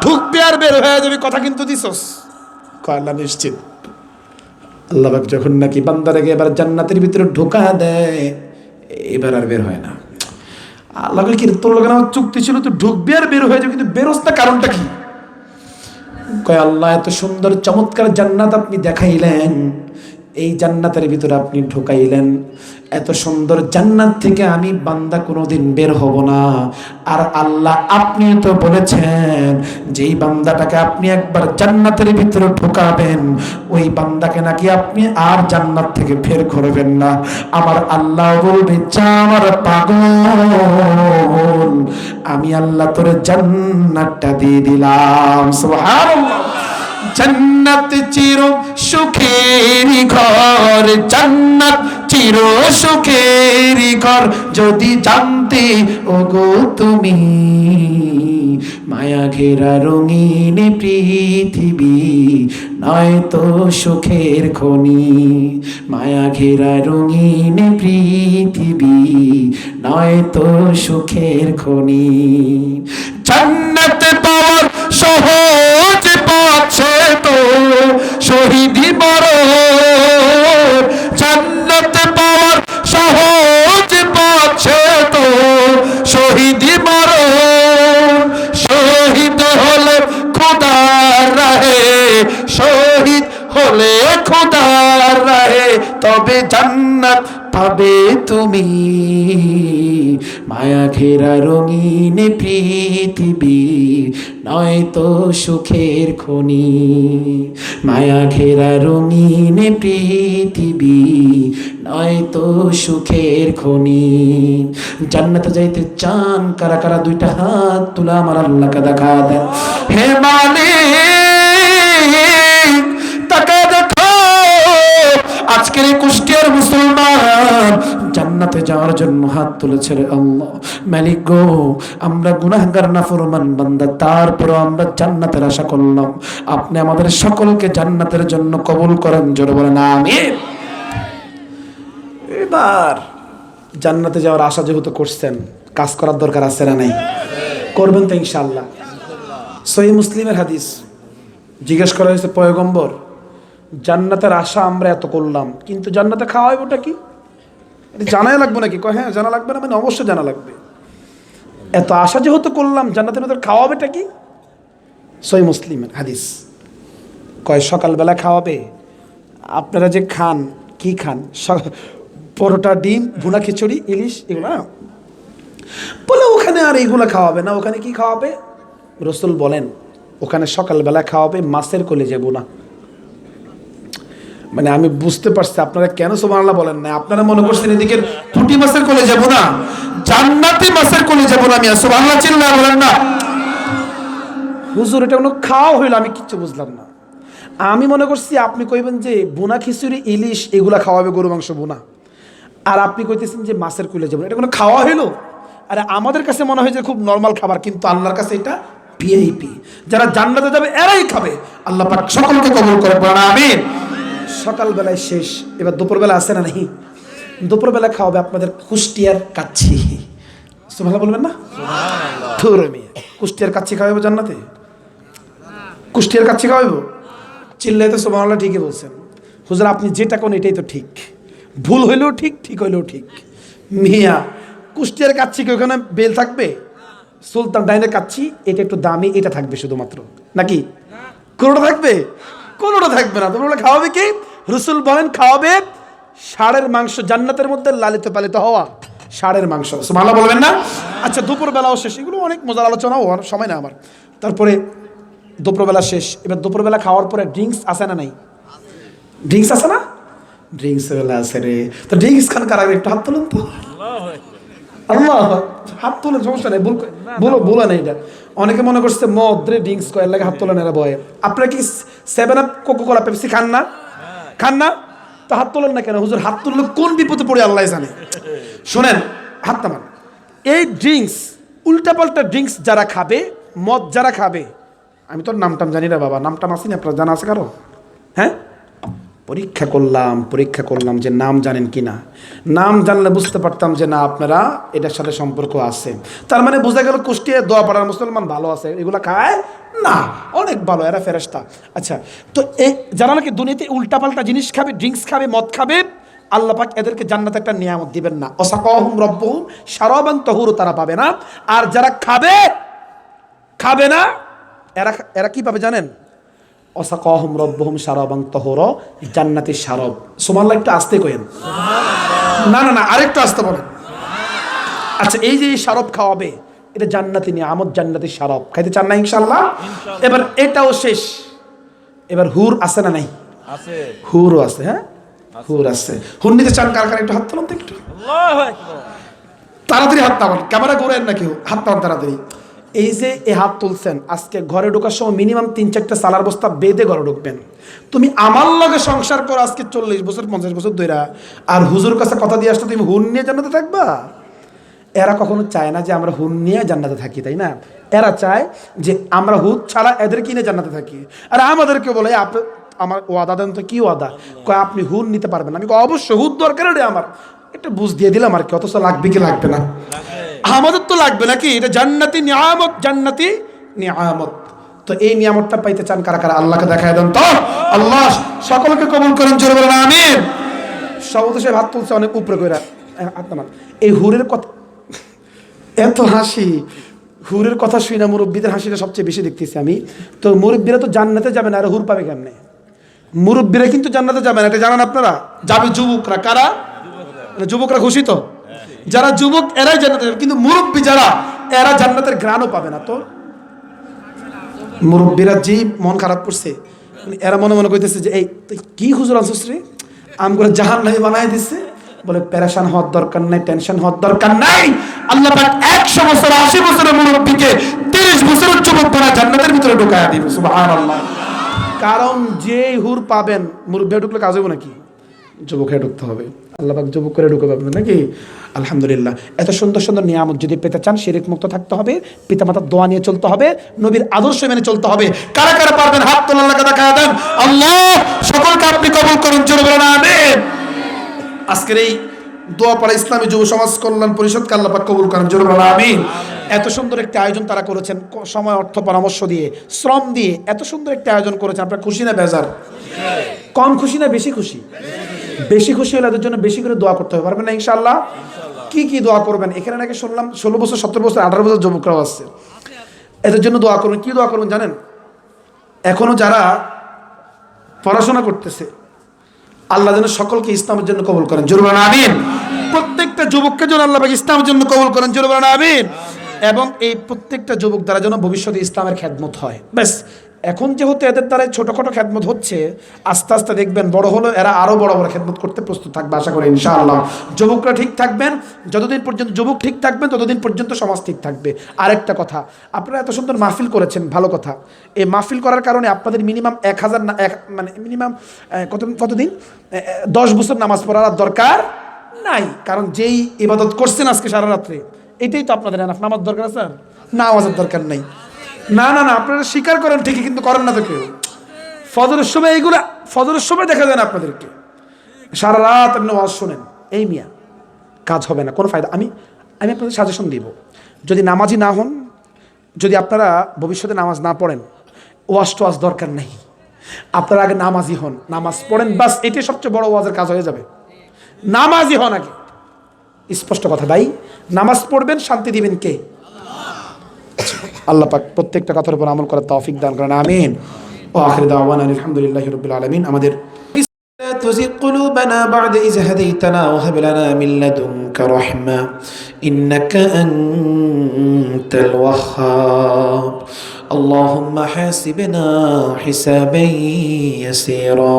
ঢুকবে আর বের হয়ে যাবে, কথা কিন্তু দিছস? কয় আল্লাহ নিশ্চিত। আল্লাহ পাক যখন নাকি বান্দাটাকে এবার জান্নাতের ভিতরে ঢোকা দেয়, এবার আর বের হয় না। আল্লাহ কি তোর লোকের আমার চুক্তি ছিল তো ঢুকবে আর বের হয়ে যাবে, কিন্তু বেরোস্তা কারণটা কি? কয় আল্লাহ এত সুন্দর চমৎকার জান্নাত আপনি দেখাইলেন, এই জান্নাতের ভিতরে আপনি ঢুকাইলেন, এত সুন্দর জান্নাত থেকে আমি বান্দা কোনোদিন বের হব না। আর আল্লাহ আপনি তো বলেছেন যেই বান্দাটাকে আপনি একবার জান্নাতের ভিতরে ঢুকাবেন, ওই বান্দাকে নাকি আপনি আর জান্নাত থেকে বের করবেন না। আমার আল্লাহ বলবে যা আমার পাগল, আমি আল্লাহ তোর জান্নাতটা দিয়ে দিলাম। সুবহানাল্লাহ। জান্নাত চির সুখের ঘর, জান্নাত চির সুখের ঘর, যদি জানতে ওগো তুমি মায়া ঘেরা রঙিন পৃথিবী নয় তো সুখের খনি। মায়া ঘেরা রঙিন পৃথিবী নয় তো সুখের খনি। জান্নাত পাওয়ার সহজ পথে তো শহীদি মরণ জান্নাত পাওয়ার সহজ পথে তো শহীদি মরণ শহীদ হলে খোদার রাহে শহীদ হলে খোদার রাহে তবে জান্নাত পাবে তুমি মায়া ঘেরা রঙিন পৃথিবী নয়তো সুখের খনি মায়া ঘেরা রঙিন পৃথিবী নয়তো সুখের খনি জান্নাতে যাইতে চান কারা কারা দুইটা হাত তুলে আমার আল্লাহকে দেখা দেন হে মালিক তাকা দেখো আজকের এই কুষ্টিয়ার মুসলমান জান্নাতে যাওয়ার জন্য হাত তুলেছে রে আল্লাহ মালিক গো আমরা গুনাহগার নাফরমান বান্দা তারপর আমরা জান্নাতের আশা করলাম আপনি আমাদের সকলকে জান্নাতের জন্য কবুল করেন জোরে বলেন আমিন এবার জান্নাতে যাওয়ার আশা যেহেতু করছেন কাজ করার দরকার আছে না নাই করবেন তো ইনশাআল্লাহ সহিহ মুসলিমের হাদিস জিজ্ঞেস করা হয়েছে পয়গম্বর জান্নাতের আশা আমরা এত করলাম কিন্তু জান্নাতে খাওয়া হবে ওটা কি এটা জানাই লাগবে নাকি কয় হ্যাঁ জানা লাগবে না মানে অবশ্যই জানা লাগবে এত আশা যেহেতু করলাম জান্নাতের মধ্যে খাওয়াবেটা কি সহিহ মুসলিমের হাদিস কয় সকালবেলা খাওয়াবে আপনারা যে খান কি খান পরোটা ডিম ভুনা খিচুড়ি ইলিশ এগুলো বলে ওখানে আর এইগুলো খাওয়াবে না ওখানে কি খাওয়াবে রসুল বলেন ওখানে সকালবেলা খাওয়াবে মাছের কলিজা বোনা মানে আমি বুঝতে পারছি আপনারা কেন সুবহানাল্লাহ বলেন না আপনারা মনে করছেন এদিকে পুঁটি মাছের কলিজা বোনা জান্নাতি মাছের কলিজা বোনা আমি সুবহানাল্লাহ চিল্লায় বলেন না হুজুর এটা কোনো খাওয়া হইলো আমি কিচ্ছু বুঝলাম না আমি মনে করছি আপনি কইবেন যে বোনা খিচুড়ি ইলিশ এগুলা খাওয়াবে গরু মাংস বোনা আর আপনি কইতেছেন যে মাছের কলিজা বোনা এটা কোনো খাওয়া হইলো আরে আমাদের কাছে মনে হয় যে খুব নরমাল খাবার কিন্তু আল্লাহর কাছে এটা ভিআইপি যারা জান্নাতে যাবে এরাই খাবে আল্লাহ পাক সকলকে কবুল করে বলেন আমিন সকালবেলায় শেষ এবার দুপুরবেলা আসে না নাকি দুপুরবেলা খাওয়াবে আপনাদের কুষ্টিয়ার কাচ্ছি সুবহানাল্লাহ বলবেন না কুষ্টিয়ার কাচ্ছি খাওয়াবো জান্নাতে কুষ্টিয়ার কাচ্ছি খাওয়াবো চিল্লাই তো সুবহানাল্লাহ ঠিকই বলছেন হুজুর আপনি যেটা কোন এটাই তো ঠিক ভুল হইলেও ঠিক ঠিক হইলেও ঠিক মিয়া কুষ্টিয়ার কাচ্ছি কি ওখানে বেল থাকবে সুলতান ডাইনের কাচ্ছি এটা একটু দামি এটা থাকবে শুধুমাত্র নাকি কোনোটা থাকবে কোনোটা থাকবে না তোমরা খাওয়াবে কি রসুল বলেন খাওয়াবে ষাঁড়ের মাংস জান্নাতের মধ্যে লালিত পালিত হওয়া ষাঁড়ের মাংস সুবহানাল্লাহ বলবেন না আচ্ছা দুপুরবেলাও শেষ এগুলো অনেক মজার আলোচনা হওয়ার সময় না আমার তারপরে দুপুরবেলা শেষ এবার দুপুরবেলা খাওয়ার পরে ড্রিঙ্কস আসে না নাই ড্রিঙ্কস আসে না ড্রিঙ্কস আছে রে তো ড্রিঙ্কস খান কার আগে একটু হাত তুলুন তো আল্লাহ হাত তোলেন সমস্যা নেই বলো না এটা অনেকে মনে করছে মদ রে ড্রিঙ্কস কয়ের লাগে হাত তোলেন এরা বয়ে আপনারা কি 7 আপ কোকা-কোলা পেপসি খান না তো হাত তোলেন না কেন হুজুর হাত তুললে কোন বিপদে পড়ে আল্লাহ জানে শোনেন হাত নামান এই ড্রিঙ্কস উল্টাপাল্টা ড্রিঙ্কস যারা খাবে মদ যারা খাবে আমি তোর নামটাম জানি না বাবা নামটাম আসেনি আপনার জানা আছে কারো হ্যাঁ পরীক্ষা করলাম যে নাম জানেন কি না নাম জানলে বুঝতে পারতাম যে না আপনারা এটার সাথে সম্পর্ক আছে তার মানে বোঝা গেল কুষ্টিয়া দোয়াপাড়ার মুসলমান ভালো আছে এগুলা খায় না অনেক ভালো এরা ফেরেশতা আচ্ছা তো এই যারা নাকি দুনিয়াতে উল্টাপাল্টা জিনিস খাবে ড্রিঙ্কস খাবে মদ খাবে আল্লাহ পাক এদেরকে জান্নাতে একটা নিয়ামত দিবেন না ওয়াসাকাহুম রাব্বুহুম শারাবান তাহুর তারা পাবে না আর যারা খাবে না এরা কি পাবে জানেন ওয়াসাকাহুম রাব্বুহুম শারাবান তাহুরা জান্নাতি শারাব সুবহানাল্লাহ একটু আস্তে কইেন না আরেকটু আস্তে বলেন আচ্ছা এই যে শারাব খাওয়াবে এটা জান্নাতি নিয়ামত জান্নাতি শারাব খাইতে চান না ইনশাআল্লাহ এবার এটাও শেষ এবার হুর আছে না নাই আছে হুরও আছে হ্যাঁ হুর আছে হুর নিতে চান কার একটু হাত তোলেন তো একটু আল্লাহু আকবার তাড়াতাড়ি হাত তাবান ক্যামেরা ঘোরেন না কেউ হাত তাবান তাড়াতাড়ি এই যে এই হাত তুলছেন আজকে ঘরে ঢোকার সময় মিনিমাম 3-4টা সালার বস্তা বেঁধে ঘরে ঢুকবেন তুমি আমার লগে সংসার করো আজকে 40 বছর 50 বছর ধরে আর হুজুর কাছে কথা দিয়ে আসলে তুমি হুন নিয়ে জান্নাতে থাকবা এরা কখনো চায় না যে আমরা হুন নিয়ে জান্নাতে থাকি তাই না এরা চায় যে আমরা হুদ ছাড়া এদের কিনে জান্নাতে থাকি আর আমাদেরকে বলে আমার ওয়াদা দেন তো কি ওয়াদা কয় আপনি হুন নিতে পারবেন না আমি অবশ্যই হুদ দরকার রে আমার একটা বুঝ দিয়ে দিলাম আর কি অথচ লাগবে কি লাগবে না আমাদের তো লাগবে নাকি এটা জান্নাতি নিয়ামত তো এই নিয়ামতটা পাইতে চান কারা কারা? আল্লাহকে দেখায় দেন তো। আল্লাহ সকলকে কবুল করেন, জোরে বলেন আমিন। সভাপতি সাহেব হাত তুলছে অনেক উপরে করে, হাত নামান। এই হুরের কথা, এত হাসি, হুরের কথা শুই না, মুরব্বীদের হাসিটা সবচেয়ে বেশি দেখতেছি আমি। তো মুরব্বীরা তো জান্নাতে যাবে না, আর হুর পাবে কেমনে? মুরব্বীরা কিন্তু জান্নাতে যাবে না, এটা জানান আপনারা? যাবে যুবকরা। কারা? যুবকরা খুশি তো? যারা যুবক এরাই জান্নাতে যাবে, কিন্তু মুরব্বী যারা, এরা জান্নাতের ঘ্রাণও পাবে না। তো মুরব্বীরা যেই মন খারাপ করছে, এরা মনে মনে কইতেছে যে এই তুই কি হুজুর আনছিস রে, আমগুলো জাহান্নামী বানায় দিচ্ছে। বলে পেরেশান হওয়ার দরকার নাই, টেনশন হওয়ার দরকার নাই। আল্লাহ পাক 100 বছর 80 বছরের মুরব্বীকে 30 বছরের যুবক দ্বারা জান্নাতের ভিতরে ঢুকায়া দিবে। সুবহানাল্লাহ। কারণ যেই হুর পাবেন, মুরব্বী ঢুকলে কাজ হবে নাকি? যুবকে ঢুকতে হবে। আল্লাহ পাক যুবক করে ঢুকে পাবেন নাকি? আলহামদুলিল্লাহ। এত সুন্দর সুন্দর নিয়ামত যদি পেতে চান, শিরক মুক্ত থাকতে হবে, পিতামাতার দোয়া নিয়ে চলতে হবে, নবীর আদর্শ মেনে চলতে হবে। কারা কারা পারবেন হাত তোলা, আল্লাহকে দেখা দেন। আল্লাহ সকলকে আপনি কবুল করুন, জোরে বলেন আমিন। আজকের এই দোয়া পড়া ইসলামী যুব সমাজ কল্যাণ পরিষদকে আল্লাহ পাক কবুল করেন, জোরে বলেন আমিন। এত সুন্দর একটি আয়োজন তারা করেছেন, সময় অর্থ পরামর্শ দিয়ে, শ্রম দিয়ে এত সুন্দর একটি আয়োজন করেছেন। আপনারা খুশি না বেজার? কম খুশি না বেশি খুশি? বেশি খুশি হলে এদের জন্য বেশি করে দোয়া করতে হবে, পারবেন না ইনশাআল্লাহ? কি কি দোয়া করবেন? এখানে নাকি শুনলাম 16 বছর 17 বছর 18 বছর যুবকরাও আসছে, এদের জন্য দোয়া করবেন। কি দোয়া করবেন জানেন? এখনো যারা পড়াশোনা করতেছে, আল্লাহ যেন সকলকে ইসলামের জন্য কবুল করেন, জোরে বলেন আমিন। প্রত্যেকটা যুবককে যেন আল্লাহ পাক ইসলামের জন্য কবুল করেন, জোরে বলেন আমিন। এবং এই প্রত্যেকটা যুবক দ্বারা যেন ভবিষ্যতে ইসলামের খেদমত হয়। ব্যাস, এখন যেহেতু এদের দ্বারা ছোটখাটো খেদমত হচ্ছে, আস্তে আস্তে দেখবেন বড় হলো এরা আরো বড় বড় খেদমত করতে প্রস্তুত থাকবে, আশা করি ইনশাআল্লাহ। যুবকরা ঠিক থাকবেন, যতদিন পর্যন্ত যুবক ঠিক থাকবেন ততদিন পর্যন্ত সমাজ ঠিক থাকবে। আরেকটা কথা, আপনারা এত সুন্দর মাহফিল করেছেন, ভালো কথা। এই মাহফিল করার কারণে আপনাদের মিনিমাম 1000 না, মানে মিনিমাম কতদিন 10 বছর নামাজ পড়ার দরকার নাই। কারণ যেই ইবাদত করছেন আজকে সারা রাত্রে, এটাই তো আপনাদের এনাফ। নামাজ দরকার আছে? নামাজের দরকার নাই। না না না, আপনারা স্বীকার করেন ঠিকই, কিন্তু করেন না তো কেউ। ফজরের সময় এইগুলা, ফজরের সময় দেখা যায় না আপনাদেরকে, সারা রাত আপনি ওয়াজ শোনেন। এই মিয়া কাজ হবে না, কোনো ফায়দা। আমি আপনাদের সাজেশন দিব, যদি নামাজি না হন, যদি আপনারা ভবিষ্যতে নামাজ না পড়েন, ওয়াজ টোয়াজ দরকার নেই। আপনারা আগে নামাজি হন, নামাজ পড়েন, বাস এটাই সবচেয়ে বড় ওয়াজের কাজ হয়ে যাবে। নামাজি হন আগে, স্পষ্ট কথা ভাই। নামাজ পড়বেন, শান্তি দিবেন কে? আল্লাহ পাক প্রত্যেকটা কথার উপর আমল করার তৌফিক দান করেন, আমিন। ওয়া আখিরু দাওয়ানা আলহামদুলিল্লাহি রাব্বিল আলামিন। আমাদের لا تزغ قلوبنا بعد إذ هديتنا وهب لنا من لدنك رحمة إنك أنت الوهاب اللهم حاسبنا حسابا يسيرا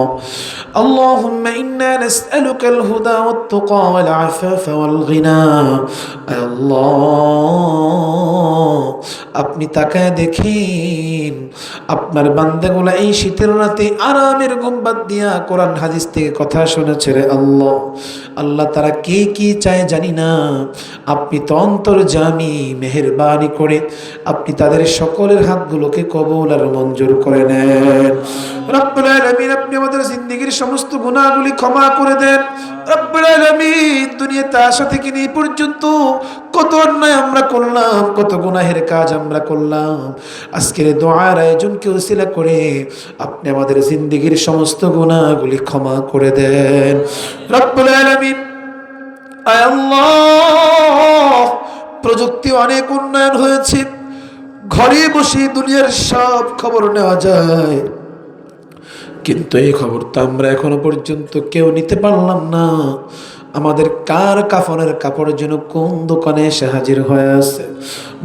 اللهم إنا نسألك الهدى والتقى والعفاف والغنى الله আপনি তাকায় দেখেন আপনার বান্দাগুলো এই শীতের রাতে আরামের ঘুম বাদ দিয়া কোরআন হাদিস থেকে কথা শুনেছে রে আল্লাহ। আল্লাহ তারা কি কি চায় জানি না, আপনি তো অন্তর্যামী, মেহেরবানি করে আপনি তাদের সকলের হাতগুলোকে কবুল আর মঞ্জুর করে নেন। রব্বুল আলামিন আপনি আমাদের জিন্দেগীর সমস্ত গুনাহগুলি ক্ষমা করে দেন। রব্বুল আলামিন দুনিয়াতে আসা থেকে এই পর্যন্ত কত অন্যায় আমরা করলাম, কত গুনাহের কাজ আমরা করলাম। আজকের দোয়ার আয়োজনকে উসিলা করে আপনি আমাদের জিন্দেগীর সমস্ত গুনাহগুলি ক্ষমা করে দেন। রব্বুল আলামিন আয় আল্লাহ, প্রযুক্তি অনেক উন্নয়ন হয়েছে, ঘরে বসে দুনিয়ার সব খবর নেওয়া যায়, কিন্তু এই খবর তো আমরা এখনো পর্যন্ত কেউ নিতে পারলাম না। আমাদের কার কাফনের কাপড়ের জন্য কোন দোকানে এসে হাজির হয়ে আছে,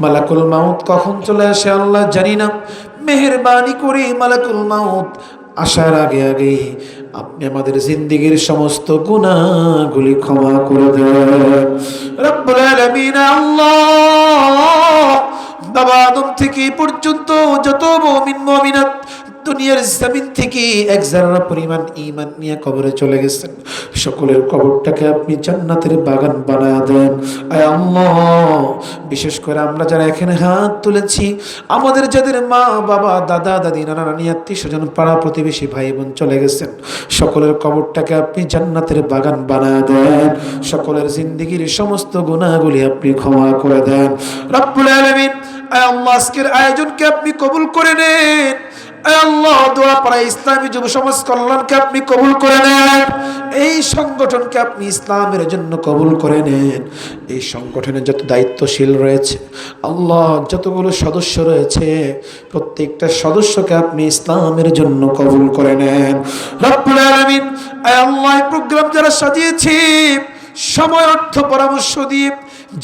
মালাকুল মাউত কখন চলে আসে আল্লাহ জানি না। মেহেরবানি করে মালাকুল মাউত আসার আগে আগে আপনি আমাদের জিন্দেগীর সমস্ত গুনাহগুলি ক্ষমা করে দেন। রব্বুল আলামিন আল্লাহ, বাবা আদম থেকে পর্যন্ত যত মুমিন মুমিনাত দুনিয়ার জমিন থেকে এক যারা পরিমাণ ঈমান নিয়ে কবরে চলে গেছেন, সকলের কবরটাকে আপনি জান্নাতের বাগান বানায় দেন। আয় আল্লাহ, বিশেষ করে আমরা যারা এখানে হাত তুলেছি, আমাদের যাদের মা বাবা দাদা দাদি নানা নানি আত্মীয় স্বজন পাড়া প্রতিবেশী ভাই বোন চলে গেছেন, সকলের কবরটাকে আপনি জান্নাতের বাগান বানায় দেন। সকলের জিন্দেগীর সমস্ত গুনাহগুলি আপনি ক্ষমা করে দেন। রব্বুল আলামিন আয় আল্লাহ আজকের আয়োজনকে আপনি কবুল করে নেন। আয় আল্লাহ দোয়াপাড়া ইসলামী যুব সমাজ কল্যাণকে আপনি কবুল করে নেন। এই সংগঠনকে আপনি ইসলামের জন্য কবুল করে নেন। এই সংগঠনে যত দায়িত্বশীল রয়েছে আল্লাহ, যতগুলো সদস্য রয়েছে প্রত্যেকটা সদস্যকে আপনি ইসলামের জন্য কবুল করে নেন রব্বুল আলামিন। আয় আল্লাহ এই প্রোগ্রাম যারা সাজিয়েছে সময় অর্থ পরামর্শ দিয়ে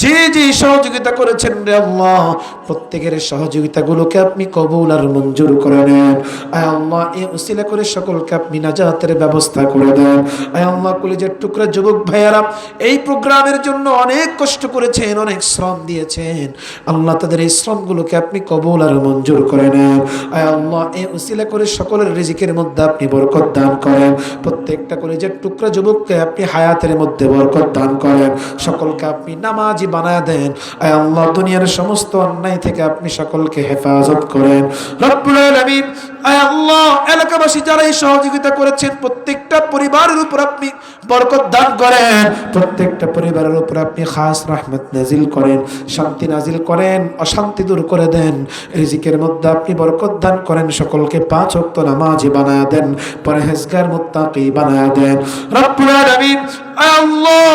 যে যে সহযোগিতা করেছেন রে আল্লাহ, প্রত্যেকের সহযোগিতাগুলোকে আপনি কবুল আর মঞ্জুর করে নেন। আয় আল্লাহ এই উসিলা করে সকলকে আপনি নাজাতের ব্যবস্থা করে দেন। আয় আল্লাহ কলিজার টুকরা যুবক ভাইয়ারা এই প্রোগ্রামের জন্য অনেক কষ্ট করেছেন, অনেক শ্রম দিয়েছেন আল্লাহ, তাদের এই শ্রমগুলোকে আপনি কবুল আর মঞ্জুর করে নেন। আয় আল্লাহ এই উসিলা করে সকলের রিজিকের মধ্যে আপনি বরকত দান করেন। প্রত্যেকটা কলিজার টুকরা যুবককে আপনি হায়াতের মধ্যে বরকত দান করেন। সকলকে আপনি নামাজি বানায় দেন। আয় আল্লাহ দুনিয়ার সমস্ত অন্যায় থেকে আপনি সকলকে হেফাজত করেন রব্বুল আলামিন। আয় আল্লাহ এলাকাবাসী যারা এই সহযোগিতা করেছেন প্রত্যেকটা পরিবারের উপর আপনি বরকত দান করেন। প্রত্যেকটা পরিবারের উপর আপনি খাস রহমত নাজিল করেন, শান্তি নাজিল করেন, অশান্তি দূর করে দেন। রিজিকের মধ্যে আপনি বরকত দান করেন। সকলকে 5 ওয়াক্ত নামাজি বানায় দেন, পরহেজগার মুত্তাকি বানায় দেন রব্বুল আলামিন। আয় আল্লাহ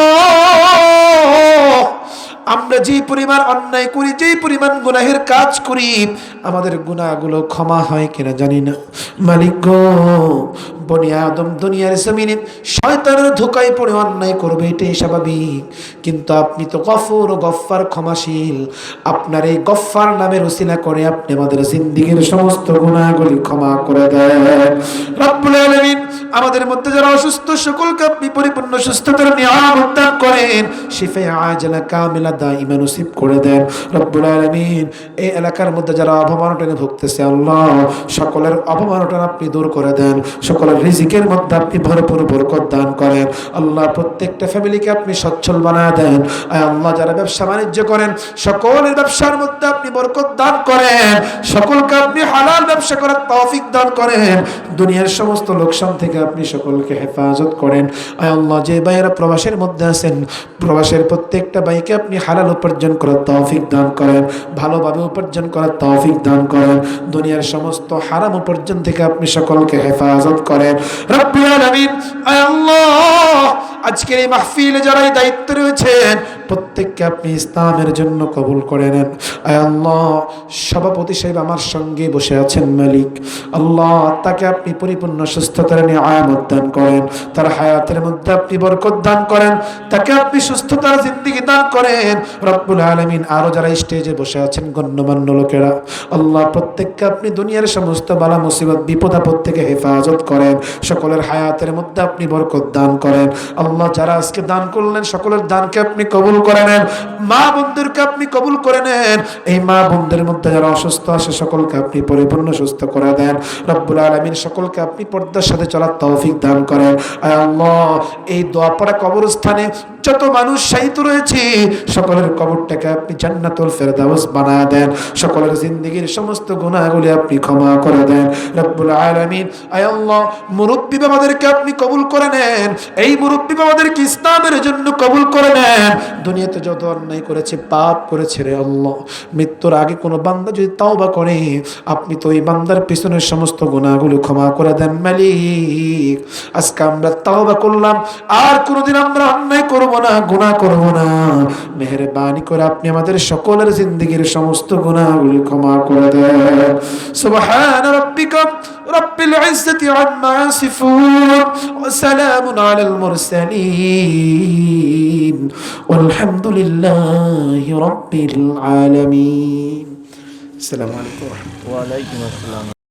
আমরা যে পরিমাণ অন্যায় করি, যে পরিমাণ গুনাহের কাজ করি, আমাদের গুনাহগুলো ক্ষমা হয় কিনা জানি না মালিক গো। বনি আদম দুনিয়ার জমিনে শয়তানের ধোঁকায় পড়ে অন্যায় করবে, এটাই স্বাভাবিক। কিন্তু আপনি তো গফুর ও গফফার, ক্ষমাশীল। আপনার এই গফফার নামের উসিলা করে আপনি আমাদের জিন্দেগীর সমস্ত গুনাহগুলি ক্ষমা করে দেন রব্বুল আলামিন। আমাদের মধ্যে যারা অসুস্থ সকলকে আপনি পরিপূর্ণ সুস্থতার নিয়ামত দান করেন, শিফায়ে আজলা কামিলা দাইমা নসিব করে দেন রব্বুল আলামিন। এই এলাকার মধ্যে যারা অভাব-অনটনে ভুগতেছে আল্লাহ, সকলের অভাব-অনটন আপনি দূর করে দেন। সকলের রিজিকের মধ্যে আপনি ভরপুর বরকত দান করেন আল্লাহ। প্রত্যেকটা ফ্যামিলিকে আপনি সচ্ছল বানায় দেন। আয় আল্লাহ যারা ব্যবসা বাণিজ্য করেন সকলের ব্যবসার মধ্যে আপনি বরকত দান করেন। সকলকে আপনি হালাল ব্যবসা করার তৌফিক দান করেন। দুনিয়ার সমস্ত লোকসান থেকে আপনি সকলকে হেফাজত করেন। আয় আল্লাহ যে ভাইয়েরা প্রবাসের মধ্যে আছেন, প্রবাসের প্রত্যেকটা ভাইকে আপনি হালাল উপার্জন করার তৌফিক দান করেন, ভালোভাবে উপার্জন করার তৌফিক দান করেন। দুনিয়ার সমস্ত হারাম উপার্জন থেকে আপনি সকলকে হেফাজত করেন রব্বুল আলামিন। আয় আল্লাহ আজকের এই মাহফিলে যারা এই দায়িত্ব রয়েছেন প্রত্যেককে আপনি ইসলামের জন্য কবুল করে নেন। আয় আল্লাহ সভাপতি সাহেব আমার সঙ্গে বসে আছেন মালিক আল্লাহ, তাকে আপনি পরিপূর্ণ সুস্থতার নিয়ামত দান করেন, তার হায়াতের মধ্যে আপনি বরকত দান করেন, তাকে আপনি সুস্থতার জিন্দেগি দান করেন রব্বুল আলামিন। আরো যারা স্টেজে বসে আছেন গণ্যমান্য লোকেরা আল্লাহ, প্রত্যেককে আপনি দুনিয়ার সমস্ত বালা মুসিবত বিপদ আপদ থেকে হেফাজত করেন। সকলের হায়াতের মধ্যে আপনি বরকত দান করেন আল্লাহ। যারা আজকে দান করলেন সকলের দানকে আপনি কবুল করে নেন। মা বোনদেরকে আপনি কবুল করে নেন। এই মা বোনদের মধ্যে যারা অসুস্থ আছে সকলকে আপনি পরিপূর্ণ সুস্থ করে দেন রব্বুল আলামিন। সকলকে আপনি পর্দার সাথে চলার তৌফিক দান করেন। আয় আল্লাহ এই দোয়াপাড়া কবরস্থানে যত মানুষ শায়িত রয়েছে সকলের কবরটাকে আপনি জান্নাতুল ফেরদাউস বানায় দেন। সকলের জিন্দেগীর সমস্ত গুনাহগুলি আপনি ক্ষমা করে দেন রব্বুল আলামিন। আয় আল্লাহ মুরব্বি বাবাদেরকে আপনি কবুল করে নেন। এই মুরব্বি বাবাদেরকে ইসলামের জন্য কবুল করে নেন। দুনিয়াতে যত অন্যায় করেছে, পাপ করেছে রে আল্লাহ, মৃত্যুর আগে কোনো বান্দা যদি তাওবা করে আপনি তো এই বান্দার পিছনের সমস্ত গুনাহগুলো ক্ষমা করে দেন মালিক। আজকে আমরা তাওবা করলাম, আর কোনোদিন আমরা অন্যায় করব না, গুনাহ করব না। মেহেরবানি করে আপনি আমাদের সকলের জিন্দেগীর সমস্ত গুনাহগুলো ক্ষমা করে দেন। সুবহান রাব্বিকা রাব্বিল ইজ্জাতি আম্মা ইয়াসিফুন ওয়া সালামুন আলাল মুরসালিন ওয়ালহামদুলিল্লাহি রাব্বিল আলামিন। আসসালামু আলাইকুম ওয়া রাহমাতুল্লাহ। ওয়ালাইকুম আসসালাম।